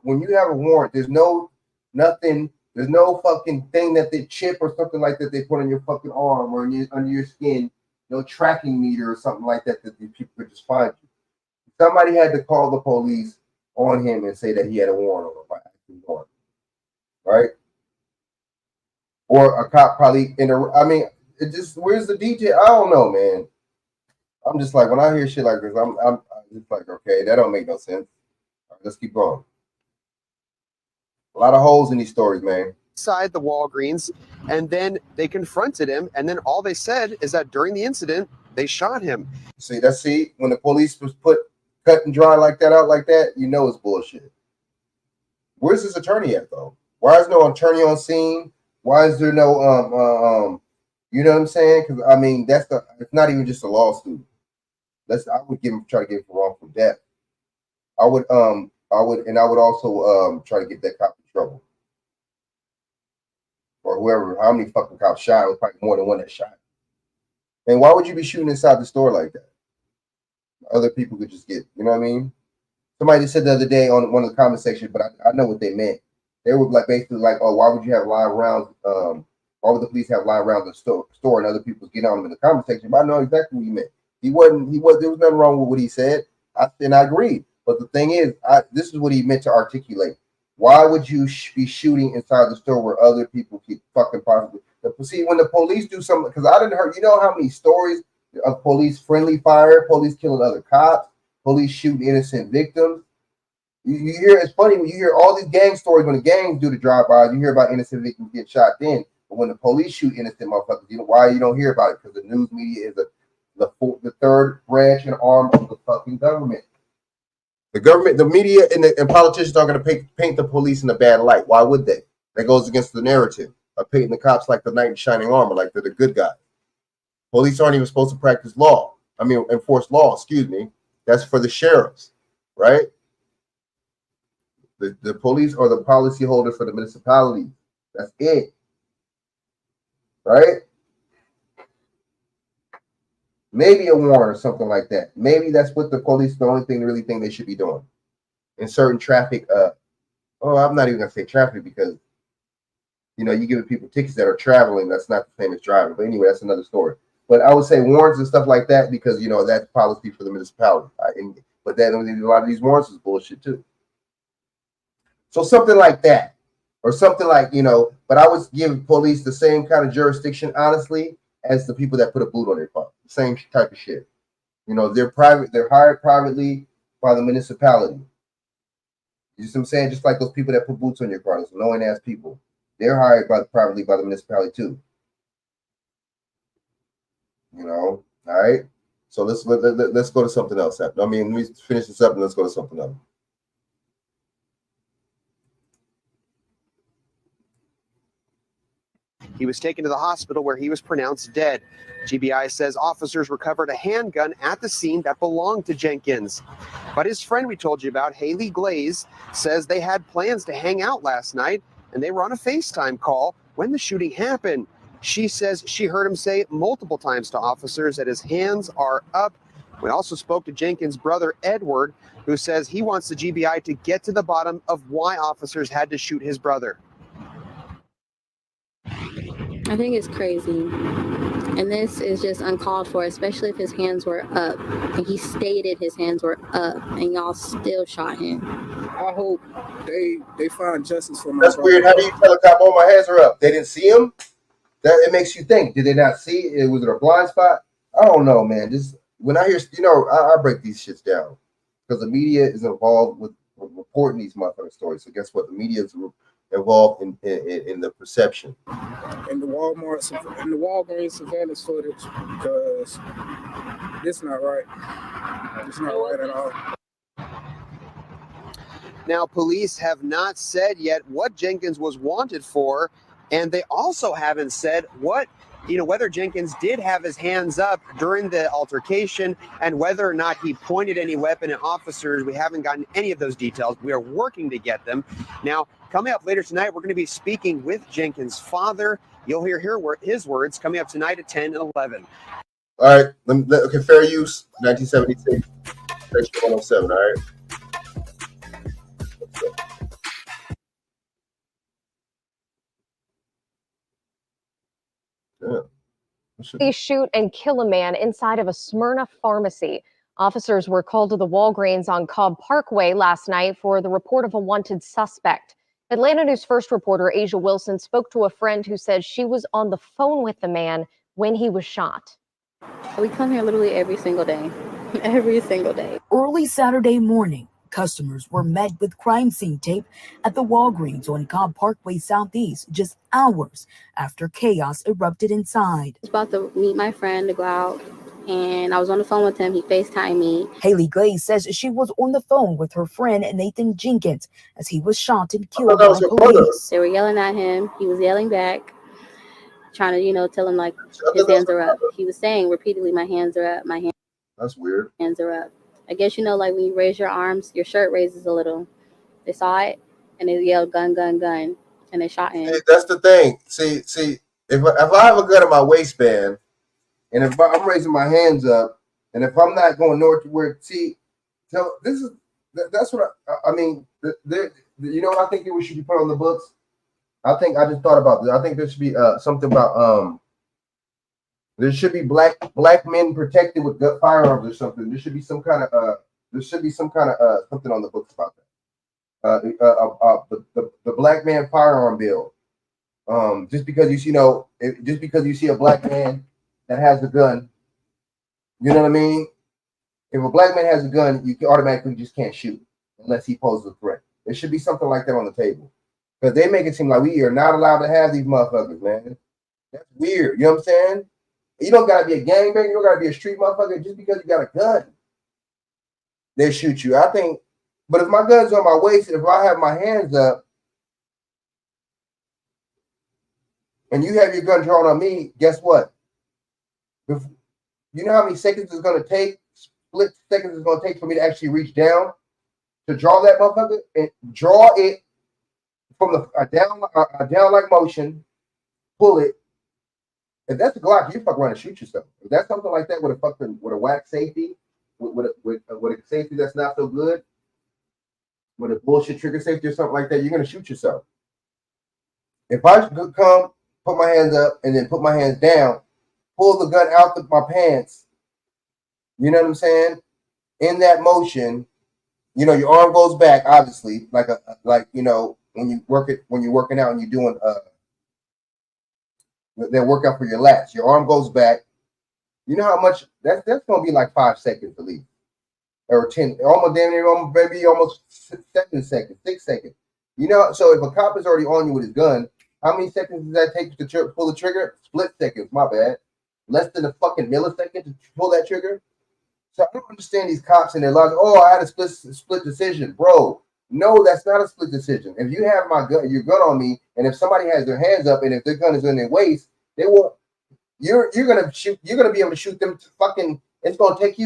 when you have a warrant, there's no fucking thing that they chip or something like that they put on your fucking arm or under your skin, no tracking meter or something like that these people could just find you. Somebody had to call the police on him and say that he had a warrant on him by acting warrant, right? Or a cop probably where's the detail? I don't know, man. I'm just like, when I hear shit like this, I'm just like, okay, that don't make no sense. All right, let's keep going. A lot of holes in these stories, man. Inside the Walgreens, and then they confronted him, and then all they said is that during the incident, they shot him. See, when the police was cut and dry like that, you know it's bullshit. Where's this attorney at, though? Why is no attorney on scene? Why is there no you know what I'm saying? Because I mean, it's not even just a lawsuit. I would try to give him wrongful death. I would also try to get that cop in trouble. Or whoever, how many fucking cops shot? It was probably more than one that shot. And why would you be shooting inside the store like that? Other people could just get, you know what I mean? Somebody said the other day on one of the comment sections, but I know what they meant. They were like basically like, oh, why would you have live rounds? Why would the police have live rounds in the store and other people get on them in the comment section? But I know exactly what he meant. There was nothing wrong with what he said. And I agreed. But the thing is, this is what he meant to articulate. Why would you be shooting inside the store where other people keep fucking possibly? See, when the police do something, because I didn't hear, you know how many stories of police friendly fire, police killing other cops, police shooting innocent victims. You hear, it's funny when you hear all these gang stories, when the gangs do the drive-bys, you hear about innocent victims get shot then. But when the police shoot innocent motherfuckers, you know why you don't hear about it? Because the news media is the third branch and arm of the fucking government. The government, the media, and politicians are going to paint the police in a bad light. Why would they? That goes against the narrative of painting the cops like the knight in shining armor, like they're the good guys. Police aren't even supposed to practice law. Enforce law, excuse me. That's for the sheriffs, right? The police are the policy holder for the municipalities. That's it, right? Maybe a warrant or something like that. Maybe that's what the police, the only thing really think they should be doing. In certain traffic, I'm not even gonna say traffic because you give people tickets that are traveling, that's not the same as driving. But anyway, that's another story. But I would say warrants and stuff like that because that's policy for the municipality. But then a lot of these warrants is bullshit too. So something like that. Or something like, but I would give police the same kind of jurisdiction, honestly, as the people that put a boot on their car. Same type of shit. They're private, they're hired privately by the municipality. You see what I'm saying? Just like those people that put boots on your car, those annoying ass people. They're hired privately by the municipality too. All right. So let's go to something else. Let me finish this up and let's go to something else. He was taken to the hospital where he was pronounced dead. GBI says officers recovered a handgun at the scene that belonged to Jenkins. But his friend we told you about, Haley Glaze, says they had plans to hang out last night and they were on a FaceTime call when the shooting happened. She says she heard him say multiple times to officers that his hands are up We also spoke to Jenkins' brother, Edward, who says he wants the GBI to get to the bottom of why officers had to shoot his brother. I think it's crazy. And this is just uncalled for, especially if his hands were up. And he stated his hands were up, and y'all still shot him. I hope they find justice for my That's brother. weird. How do you tell a cop, oh, my hands are up? They didn't see him? That it makes you think. Did they not see it? Was it a blind spot? I don't know, man. Just when I hear, I break these shits down because the media is involved with reporting these motherfucking stories. So guess what? The media is involved in the perception. And the Walgreens surveillance footage, because this not right. It's not right at all. Now, police have not said yet what Jenkins was wanted for, and they also haven't said whether Jenkins did have his hands up during the altercation and whether or not he pointed any weapon at officers. We haven't gotten any of those details. We are working to get them. Now, coming up later tonight, we're going to be speaking with Jenkins' father. You'll hear his words coming up tonight at 10 and 11. All right. Okay, fair use, 1976, section 107, all right? They shoot and kill a man inside of a Smyrna pharmacy. Officers were called to the Walgreens on Cobb Parkway last night for the report of a wanted suspect. Atlanta News First reporter Asia Wilson spoke to a friend who said she was on the phone with the man when he was shot. We come here literally every single day. Every single day. Early Saturday morning, customers were met with crime scene tape at the Walgreens on Cobb Parkway Southeast just hours after chaos erupted inside. I was about to meet my friend to go out, and I was on the phone with him. He FaceTimed me. Haley Glaze says she was on the phone with her friend Nathan Jenkins as he was shot and killed by police. They were yelling at him. He was yelling back, trying to, tell him, like, his hands are up. He was saying repeatedly, my hands are up, my hands. That's weird. Hands are up. I guess, like when you raise your arms, your shirt raises a little. They saw it, and they yelled, gun, gun, gun, and they shot him. Hey, that's the thing. See, if I have a gun in my waistband, and if I'm raising my hands up, and if I'm not going north to where, that's what I mean. What I think we should be put on the books? I just thought about this. I think there should be something about there should be black men protected with firearms or something. There should be some kind of something on the books about that. The black man firearm bill. Just because you see a black man that has a gun, you know what I mean? If a black man has a gun, you automatically just can't shoot unless he poses a threat. There should be something like that on the table. Because they make it seem like we are not allowed to have these motherfuckers, man. That's weird. You know what I'm saying? You don't gotta be a gangbanger, you don't gotta be a street motherfucker just because you got a gun. They shoot you. I think, but if my gun's on my waist, if I have my hands up, and you have your gun drawn on me, guess what? You know how many seconds it's gonna take? Split seconds it's gonna take for me to actually reach down to draw that motherfucker and draw it from a down like motion, pull it. If that's a Glock, you fuck around and shoot yourself. If that's something like that with a whack safety, with a safety that's not so good, with a bullshit trigger safety or something like that, you're gonna shoot yourself. If I come, put my hands up, and then put my hands down, pull the gun out of my pants, you know what I'm saying? In that motion, your arm goes back, obviously, when you're working out and you're doing that workout for your lats. Your arm goes back. You know how much that's gonna be like 5 seconds at least, or 10, almost 7 seconds, 6 seconds. So if a cop is already on you with his gun, how many seconds does that take to pull the trigger? Split seconds. My bad. Less than a fucking millisecond to pull that trigger. So I don't understand these cops and their logic. Oh, I had a split decision, bro. No, that's not a split decision. If you have your gun on me, and if somebody has their hands up, and if their gun is in their waist, they won't. You're gonna shoot. You're gonna be able to shoot them. It's gonna take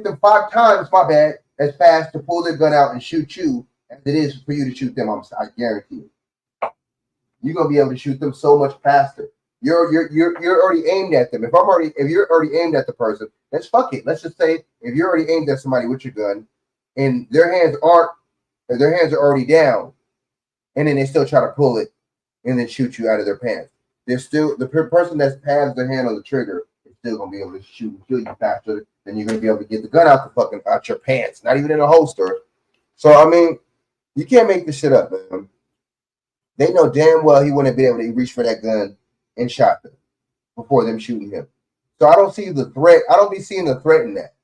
them 5 times, my bad, as fast to pull their gun out and shoot you as it is for you to shoot them. I guarantee you. You're gonna be able to shoot them so much faster. You're already aimed at them. If you're already aimed at the person, let's fuck it. Let's just say if you're already aimed at somebody with your gun, and their hands are already down, and then they still try to pull it, and then shoot you out of their pants. They're still the person that has their hand on the trigger is still gonna be able to shoot and kill you faster than you're gonna be able to get the gun out your pants, not even in a holster. So I mean, you can't make this shit up, man. They know damn well he wouldn't be able to reach for that gun and shot them before them shooting him. So I don't see the threat. I don't be seeing the threat in that.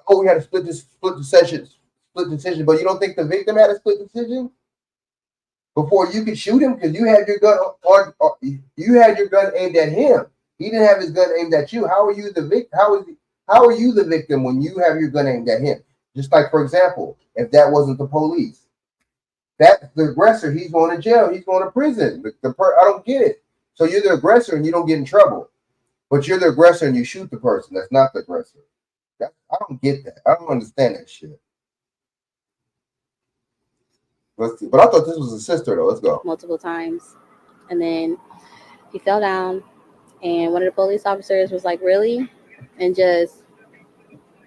Oh, we had a split decision, but you don't think the victim had a split decision before you could shoot him because you had your gun you had your gun aimed at him. He didn't have his gun aimed at you. How are you the victim? How are you the victim when you have your gun aimed at him? Just like, for example, if that wasn't the police, that's the aggressor. He's going to jail. He's going to prison. I don't get it. So you're the aggressor and you don't get in trouble, but you're the aggressor and you shoot the person that's not the aggressor. I don't get that. I don't understand that shit. Let's see. But I thought this was a sister though. Let's go. Multiple times. And then he fell down and one of the police officers was like, really? And just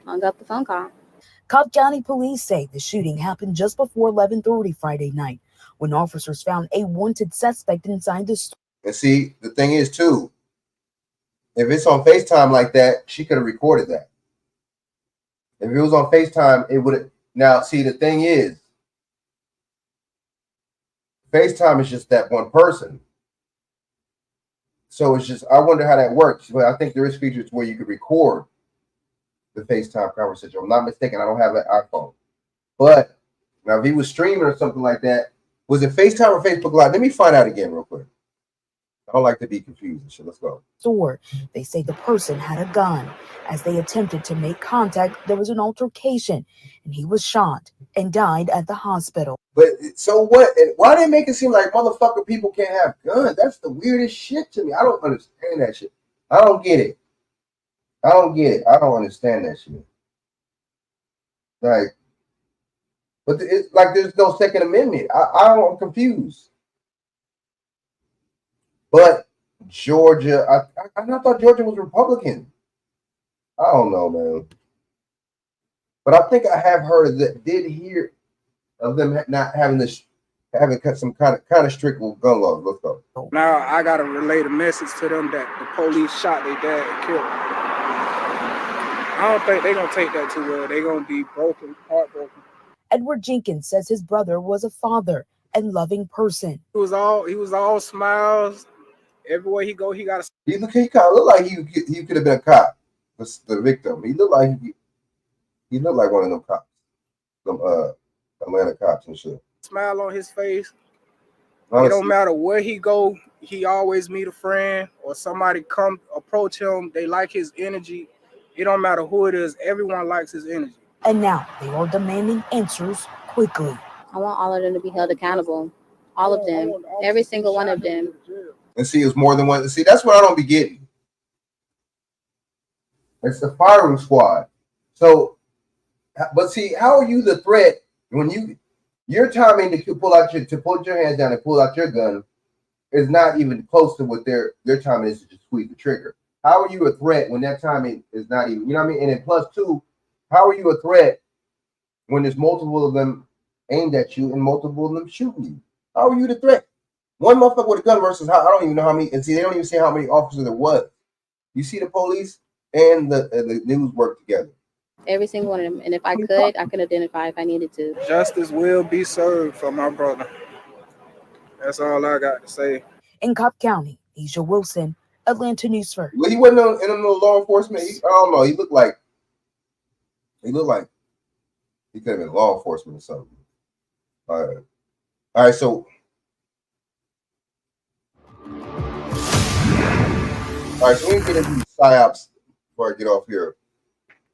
hung up the phone call. Cobb County police say the shooting happened just before 11:30 Friday night when officers found a wanted suspect inside the store. And see, the thing is too, if it's on FaceTime like that, she could have recorded that. If it was on FaceTime, it would have. Now, see, the thing is, FaceTime is just that one person. So it's just, I wonder how that works. But I think there is features where you could record the FaceTime conversation. If I'm not mistaken, I don't have an iPhone. But now, if he was streaming or something like that, was it FaceTime or Facebook Live? Let me find out again real quick. I don't like to be confused and shit. Let's go. Store. They say the person had a gun. As they attempted to make contact, there was an altercation, and he was shot and died at the hospital. But so what? And why they make it seem like motherfucker people can't have guns? That's the weirdest shit to me. I don't understand that shit. I don't get it. I don't understand that shit. Like, but it's like there's no Second Amendment. I'm confused. But Georgia, I thought Georgia was Republican. I don't know, man. But I think I have heard of that. Did hear of them not having some kind of strict gun laws. Let's go. Now I gotta relay a message to them that the police shot their dad and killed him. I don't think they're gonna take that too well. They're gonna be heartbroken. Edward Jenkins says his brother was a father and loving person. He was all smiles. Everywhere he go, he got a. He kind of looked like he could have been a cop. The victim. He looked like one of them cops, some Atlanta cops and shit. Smile on his face. Honestly, it don't matter where he go. He always meet a friend or somebody come approach him. They like his energy. It don't matter who it is. Everyone likes his energy. And now they are demanding answers quickly. I want all of them to be held accountable. All of them. Every single one of them. And see, it's more than one. See, that's what I don't be getting. It's the firing squad. So, but see, how are you the threat when your timing to put your hands down and pull out your gun is not even close to what their timing is to just squeeze the trigger? How are you a threat when that timing is not even, you know what I mean? And then plus two, how are you a threat when there's multiple of them aimed at you and multiple of them shooting you? How are you the threat? One motherfucker with a gun versus I don't even know how many, and see, they don't even say how many officers there was. You see the police and the news work together. Every single one of them. And if I could identify if I needed to. Justice will be served for my brother. That's all I got to say. In Cobb County, Asia Wilson, Atlanta News First. Well, he wasn't in no law enforcement. I don't know. He looked like he could have been law enforcement or something. All right. So. All right, so we can get into the psyops before I get off here.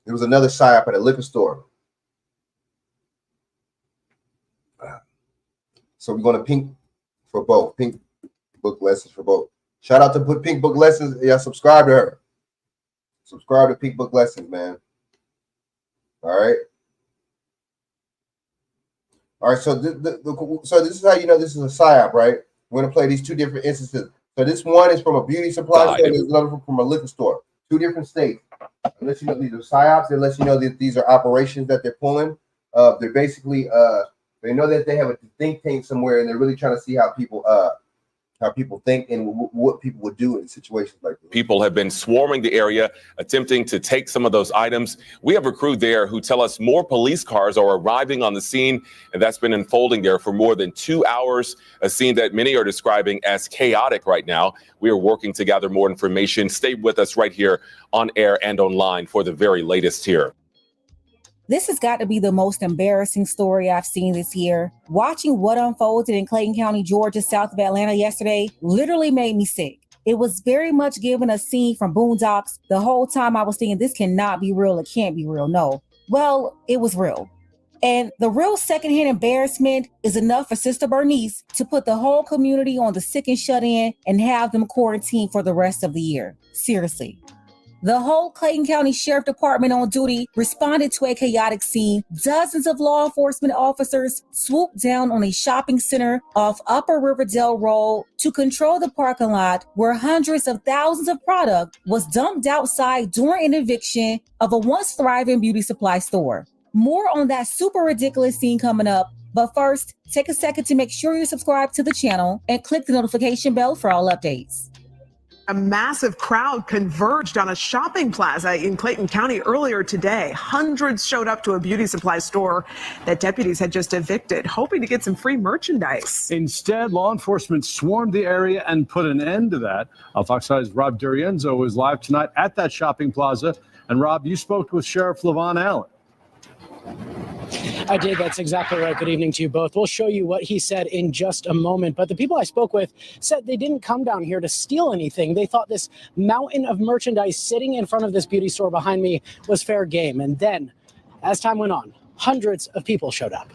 There was another psyop at a liquor store. So we're going to Pink for both. Pink Book Lessons for both. Shout out to Pink Book Lessons. Yeah, subscribe to her. Subscribe to Pink Book Lessons, man. All right. All right, so this is how you know this is a psyop, right? We're going to play these two different instances. So this one is from a beauty supply store, and there's another one from a liquor store. 2 different states. Unless you know these are psyops, unless you know that these are operations that they're pulling. They're basically they know that they have a think tank somewhere, and they're really trying to see how people think and what people would do in situations like this. People have been swarming the area, attempting to take some of those items. We have a crew there who tell us more police cars are arriving on the scene, and that's been unfolding there for more than 2 hours, a scene that many are describing as chaotic right now. We are working to gather more information. Stay with us right here on air and online for the very latest here. This has got to be the most embarrassing story I've seen this year. Watching what unfolded in Clayton County, Georgia, south of Atlanta yesterday literally made me sick. It was very much given a scene from Boondocks. The whole time I was thinking, this cannot be real. It can't be real. No. Well, it was real. And the real secondhand embarrassment is enough for Sister Bernice to put the whole community on the sick and shut in and have them quarantined for the rest of the year. Seriously. The whole Clayton County Sheriff Department on duty responded to a chaotic scene. Dozens of law enforcement officers swooped down on a shopping center off Upper Riverdale Road to control the parking lot where hundreds of thousands of product was dumped outside during an eviction of a once thriving beauty supply store. More on that super ridiculous scene coming up. But first, take a second to make sure you're subscribed to the channel and click the notification bell for all updates. A massive crowd converged on a shopping plaza in Clayton County earlier today. Hundreds showed up to a beauty supply store that deputies had just evicted, hoping to get some free merchandise. Instead, law enforcement swarmed the area and put an end to that. Fox 5's Rob Durienzo is live tonight at that shopping plaza. And Rob, you spoke with Sheriff LaVon Allen. I did. That's exactly right. Good evening to you both. We'll show you what he said in just a moment. But the people I spoke with said they didn't come down here to steal anything. They thought this mountain of merchandise sitting in front of this beauty store behind me was fair game. And then, as time went on, hundreds of people showed up.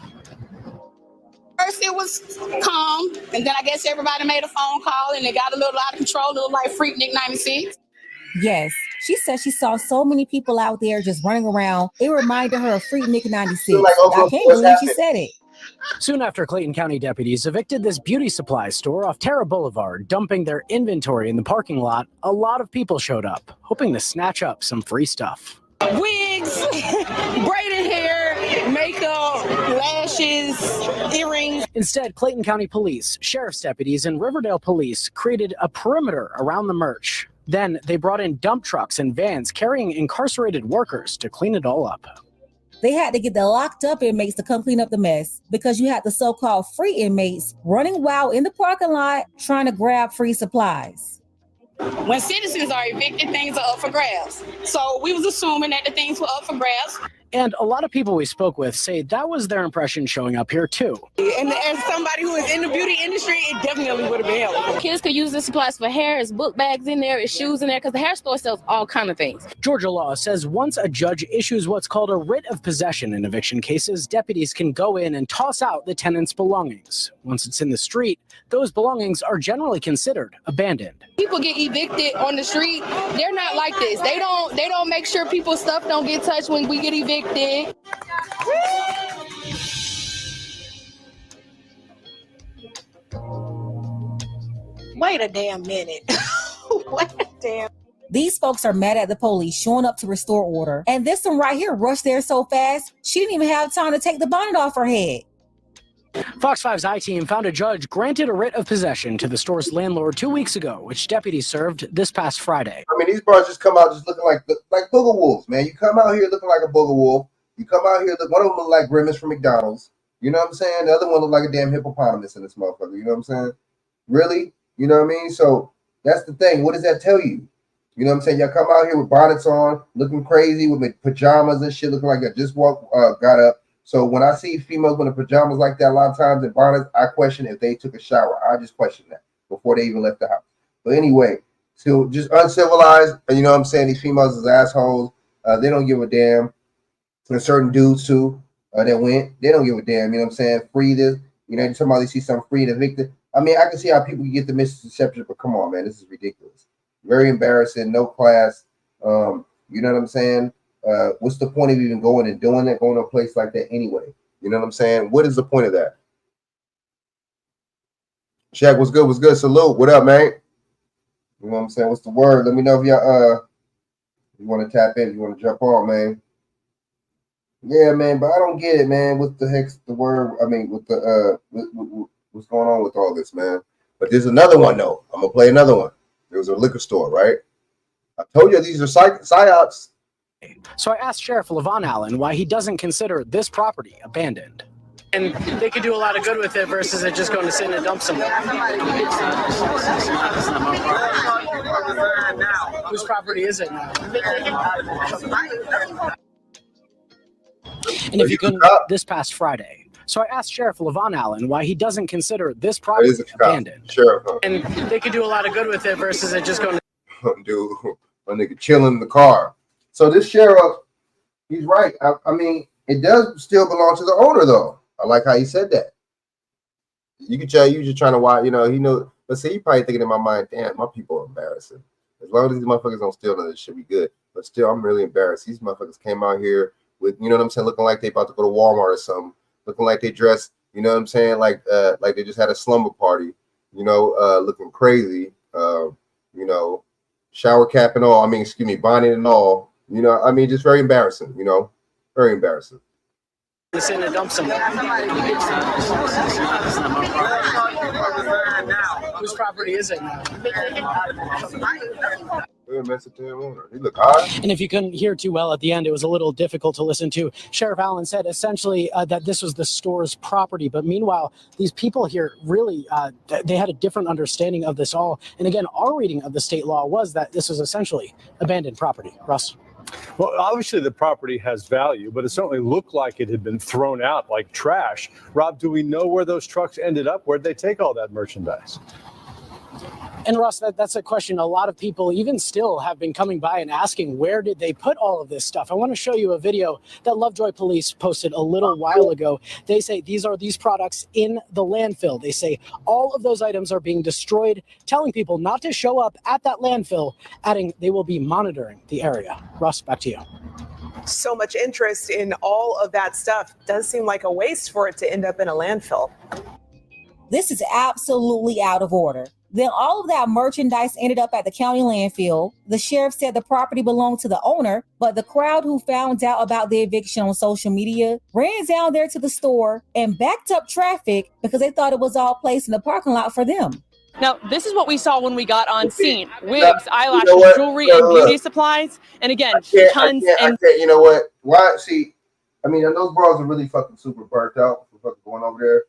First it was calm, and then I guess everybody made a phone call, and it got a little out of control, a little like Freaknik 96. Yes, she said she saw so many people out there just running around. It reminded her of Freaknik 96. I can't believe she said it. Soon after, Clayton County deputies evicted this beauty supply store off Terra Boulevard, dumping their inventory in the parking lot. A lot of people showed up, hoping to snatch up some free stuff. Wigs, braided hair, makeup, lashes, earrings. Instead, Clayton County Police, sheriff's deputies, and Riverdale Police created a perimeter around the merch. Then they brought in dump trucks and vans carrying incarcerated workers to clean it all up. They had to get the locked up inmates to come clean up the mess because you had the so-called free inmates running wild in the parking lot trying to grab free supplies. When citizens are evicted, things are up for grabs. So we was assuming that the things were up for grabs. And a lot of people we spoke with say that was their impression showing up here too. And as somebody who is in the beauty industry, it definitely would have been helpful. Kids could use the supplies for hair, it's book bags in there, it's shoes in there, because the hair store sells all kind of things. Georgia law says once a judge issues what's called a writ of possession in eviction cases, deputies can go in and toss out the tenant's belongings. Once it's in the street, those belongings are generally considered abandoned. People get evicted on the street. They're not like this. They don't make sure people's stuff don't get touched when we get evicted. Wait a damn minute. Wait a damn. These folks are mad at the police showing up to restore order. And this one right here rushed there so fast, she didn't even have time to take the bonnet off her head. Fox 5's I-Team found a judge granted a writ of possession to the store's landlord 2 weeks ago, which deputies served this past Friday. I mean, these bros just come out just looking like booger wolves, man. You come out here looking like a booger wolf. You come out here, one of them look like Grimace from McDonald's. You know what I'm saying? The other one look like a damn hippopotamus in this motherfucker. You know what I'm saying? Really? You know what I mean? So that's the thing. What does that tell you? You know what I'm saying? Y'all come out here with bonnets on, looking crazy with pajamas and shit, looking like I just got up. So when I see females with pajamas like that a lot of times in bonnets, I question if they took a shower. I just question that before they even left the house. But anyway, so just uncivilized. You know what I'm saying? These females is assholes. They don't give a damn. There's certain dudes too that went. They don't give a damn. You know what I'm saying? Free this. You know, you're talking about they see some free and evicted. I mean, I can see how people can get the misconception, but come on, man, this is ridiculous. Very embarrassing. No class. You know what I'm saying? What's the point of even going and doing that, going to a place like that anyway? You know what I'm saying? What is the point of that? Shaq, what's good? What's good? Salute. What up, man? You know what I'm saying? What's the word? Let me know if y'all you want to tap in, you want to jump on, man. Yeah, man, but I don't get it, man. What the heck's the word? I mean, with the what's going on with all this, man? But there's another one though. I'm gonna play another one. There was a liquor store, right? I told you these are psyops. So I asked Sheriff Levon Allen why he doesn't consider this property abandoned. And they could do a lot of good with it versus it just going to sit in a dump somewhere. Whose property is it now? And if you couldn't, this past Friday. So I asked Sheriff Levon Allen why he doesn't consider this property abandoned. Sheriff, And they could do a lot of good with it versus it just going to... Dude, my nigga chilling in the car. So this sheriff, he's right. I mean, it does still belong to the owner, though. I like how he said that. You can tell you just trying to watch, you know, he knows. But see, he probably thinking in my mind, damn, my people are embarrassing. As long as these motherfuckers don't steal none of this shit, we good. But still, I'm really embarrassed. These motherfuckers came out here with, you know what I'm saying, looking like they about to go to Walmart or something, looking like they dressed, you know what I'm saying, like they just had a slumber party, you know, looking crazy, you know, shower cap and all. I mean, excuse me, bonnet and all. You know, I mean, just very embarrassing. You know, very embarrassing. It's in a dump somewhere. Whose property is it now? He look high. And if you couldn't hear too well at the end, it was a little difficult to listen to. Sheriff Allen said essentially that this was the store's property. But meanwhile, these people here really, they had a different understanding of this all. And again, our reading of the state law was that this was essentially abandoned property. Russ? Well, obviously the property has value, but it certainly looked like it had been thrown out like trash. Rob, do we know where those trucks ended up? Where'd they take all that merchandise? And Russ, that's a question a lot of people even still have been coming by and asking, where did they put all of this stuff? I want to show you a video that Lovejoy Police posted a little while ago. They say these are these products in the landfill. They say all of those items are being destroyed, telling people not to show up at that landfill, adding they will be monitoring the area. Russ, back to you. So much interest in all of that stuff. Does seem like a waste for it to end up in a landfill. This is absolutely out of order. Then all of that merchandise ended up at the county landfill. The sheriff said the property belonged to the owner, but the crowd who found out about the eviction on social media ran down there to the store and backed up traffic because they thought it was all placed in the parking lot for them. Now, this is what we saw when we got on scene. Wigs, eyelashes, jewelry, and beauty supplies. And again, tons and... You know what? Why? See, I mean, those bras are really fucking super burnt out for fucking going over there.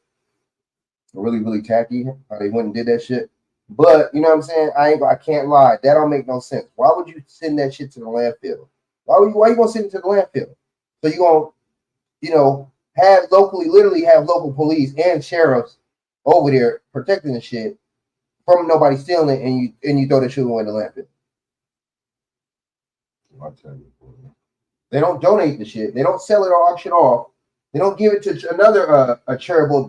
They're really, really tacky how they went and did that shit. But, you know what I'm saying? I can't lie. That don't make no sense. Why would you send that shit to the landfill? Why you going to send it to the landfill? So you going to, you know, literally have local police and sheriffs over there protecting the shit from nobody stealing it, and you throw the shit away in the landfill. I'll tell you. They don't donate the shit. They don't sell it or auction off. They don't give it to another a charitable.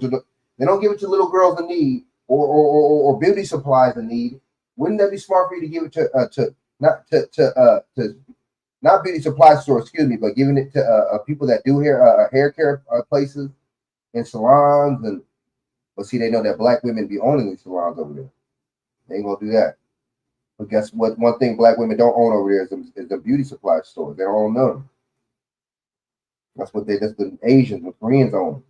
They don't give it to little girls in need. Or beauty supplies in need. Wouldn't that be smart for you to give it to not beauty supply store, excuse me, but giving it to people that do hair care places and salons? And but see, they know that black women be owning these salons over there. They ain't gonna do that. But guess what? One thing black women don't own over there is the beauty supply stores. They don't own none. That's the Asians and Koreans own.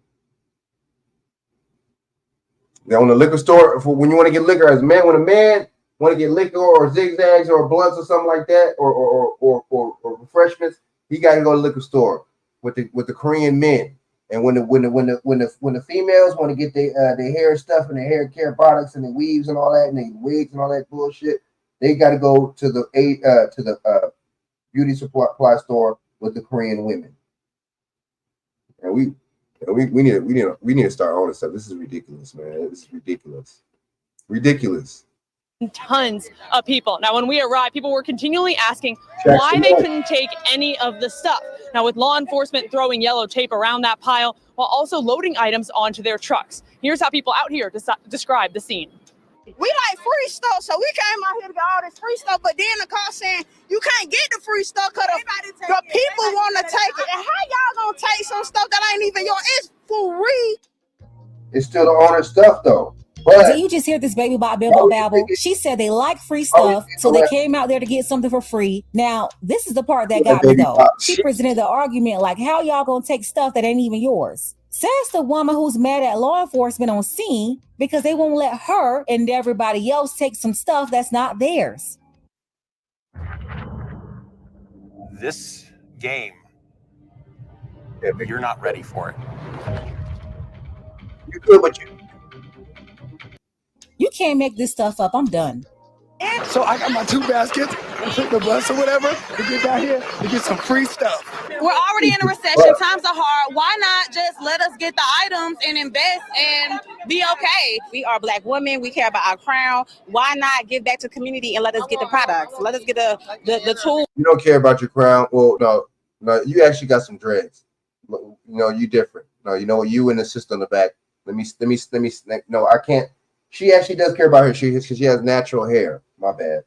They own a liquor store for when you want to get liquor as a man. When a man want to get liquor or zigzags or blunts or something like that, or refreshments, he got to go to the liquor store with the Korean men. And when the females want to get their hair stuff and their hair care products and the weaves and all that and the wigs and all that bullshit, they got to go to the beauty supply store with the Korean women. And we need to start owning stuff. This is ridiculous, man. This is ridiculous. Ridiculous. Tons of people. Now, when we arrived, people were continually asking why they couldn't take any of the stuff. Now, with law enforcement throwing yellow tape around that pile while also loading items onto their trucks. Here's how people out here describe the scene. We like free stuff, so we came out here to get all this free stuff, but then the car saying you can't get the free stuff because the people want to take it. And how y'all gonna take some stuff that ain't even yours? It's free. It's still the owner's stuff, though. But did you just hear this baby bot babble? She said they like free stuff, so they came out there to get something for free. Now, this is the part that got me though. She presented the argument like, how y'all gonna take stuff that ain't even yours? Says the woman who's mad at law enforcement on scene because they won't let her and everybody else take some stuff that's not theirs. This game, you're not ready for it. You could, but you can't make this stuff up. I'm done. So I got my 2 baskets. I took the bus or whatever to get down here to get some free stuff. We're already in a recession. Times are hard. Why not just let us get the items and invest and be okay? We are Black women. We care about our crown. Why not give back to the community and let us get the products? Let us get the tools. You don't care about your crown. Well, no, you actually got some dreads. You know, you different. No, you know what? You and the sister on the back. Let me. No, I can't. She actually does care about her. Because she has natural hair. My bad.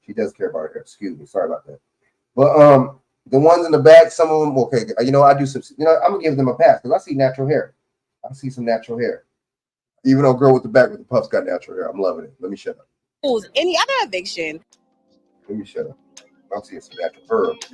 She does care about her hair. Excuse me. Sorry about that. But the ones in the back, some of them, okay. You know, I do some. You know, I'm gonna give them a pass because I see natural hair. I see some natural hair. Even though girl with the back with the puffs got natural hair, I'm loving it. Let me shut up. Any other eviction. Let me shut up. I'm seeing some natural herbs.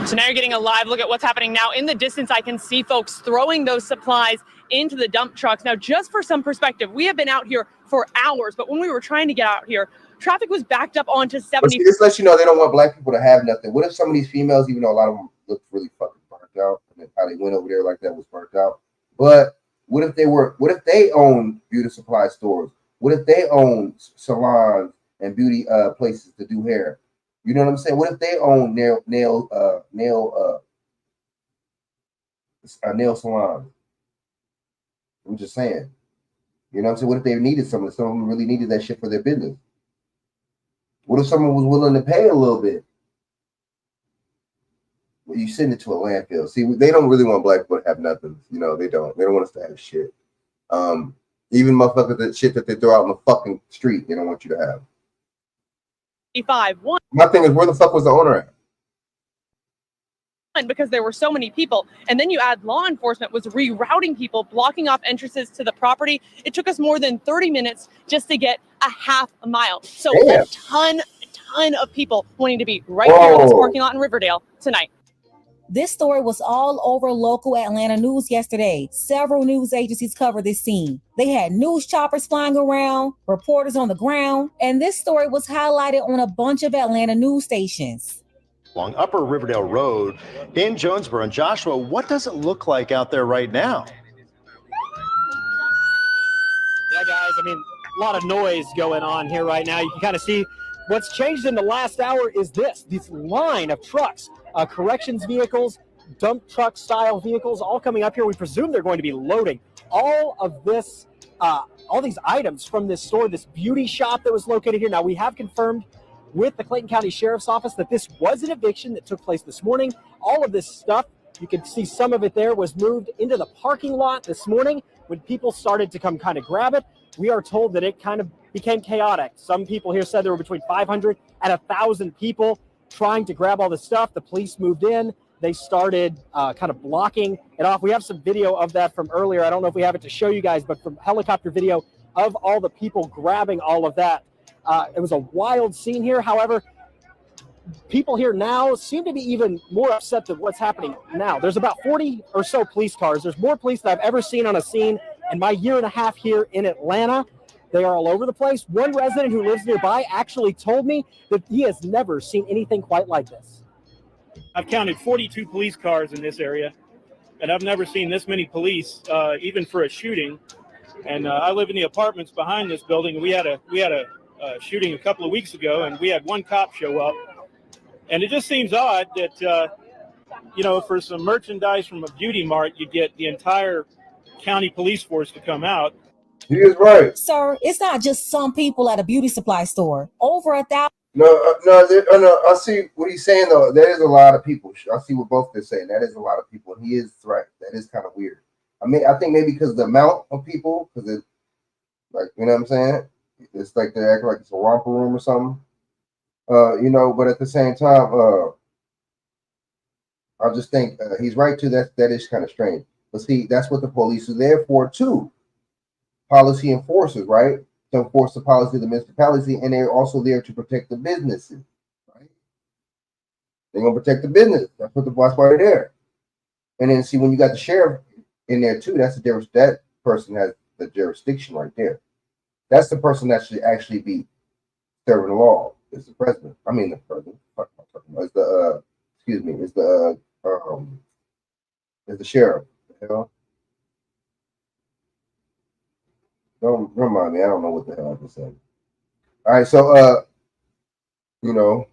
So now you're getting a live look at what's happening now. In the distance, I can see folks throwing those supplies into the dump trucks. Now, just for some perspective, we have been out here for hours, but when we were trying to get out here, traffic was backed up onto 70. See, this lets you know they don't want Black people to have nothing. What if some of these females, even though a lot of them look really fucking burnt out, and then how they went over there like that was burnt out. But what if they own beauty supply stores? What if they own salons and beauty places to do hair? You know what I'm saying? What if they own nail salon? I'm just saying. You know what I'm saying? What if they needed some of them really needed that shit for their business? What if someone was willing to pay a little bit? Well, you send it to a landfill. See, they don't really want Black people to have nothing. You know, they don't. They don't want us to have shit. Even motherfuckers, that shit that they throw out in the fucking street, they don't want you to have. My thing is, where the fuck was the owner at? Because there were so many people, and then you add law enforcement was rerouting people, blocking off entrances to the property. It took us more than 30 minutes just to get a half a mile. So a ton of people wanting to be right here in this parking lot in Riverdale tonight. This story was all over local Atlanta news yesterday. Several news agencies covered this scene. They had news choppers flying around, reporters on the ground, and this story was highlighted on a bunch of Atlanta news stations. Along Upper Riverdale Road in Jonesboro. And Joshua, what does it look like out there right now? Yeah, guys, I mean, a lot of noise going on here right now. You can kind of see what's changed in the last hour is this line of trucks, corrections vehicles, dump truck style vehicles, all coming up here. We presume they're going to be loading all of this, all these items from this store, this beauty shop that was located here. Now, we have confirmed with the Clayton County Sheriff's Office that this was an eviction that took place this morning. All of this stuff, you can see some of it there, was moved into the parking lot this morning when people started to come kind of grab it. We are told that it kind of became chaotic. Some people here said there were between 500 and 1,000 people trying to grab all this stuff. The police moved in. They started kind of blocking it off. We have some video of that from earlier. I don't know if we have it to show you guys, but from helicopter video of all the people grabbing all of that. It was a wild scene here. However, people here now seem to be even more upset than what's happening now. There's about 40 or so police cars. There's more police that I've ever seen on a scene in my year and a half here in Atlanta. They are all over the place. One resident who lives nearby actually told me that he has never seen anything quite like this. I've counted 42 police cars in this area, and I've never seen this many police, even for a shooting. And I live in the apartments behind this building, and we had a shooting a couple of weeks ago, and we had one cop show up. And it just seems odd that, for some merchandise from a beauty mart, you get the entire county police force to come out. He is right. Sir, it's not just some people at a beauty supply store. Over 1,000. No, I see what he's saying, though. There is a lot of people. I see what both they're saying. That is a lot of people. And he is right. That is kind of weird. I mean, I think maybe because of the amount of people, because it's like, you know what I'm saying? It's like they act like it's a romper room or something. But at the same time, I just think he's right too. That is kind of strange. But see, that's what the police are there for too. policy enforcers, right? To enforce the policy of the municipality, and they're also there to protect the businesses, right? They're gonna protect the business. That's why they're there. And then see, when you got the sheriff in there too, that's the difference. That person has the jurisdiction right there. That's the person that should actually be serving the law. Is the president? I mean the president. Is the excuse me? Is the sheriff? The hell? Don't remind me. I don't know what the hell I just said. All right, so you know.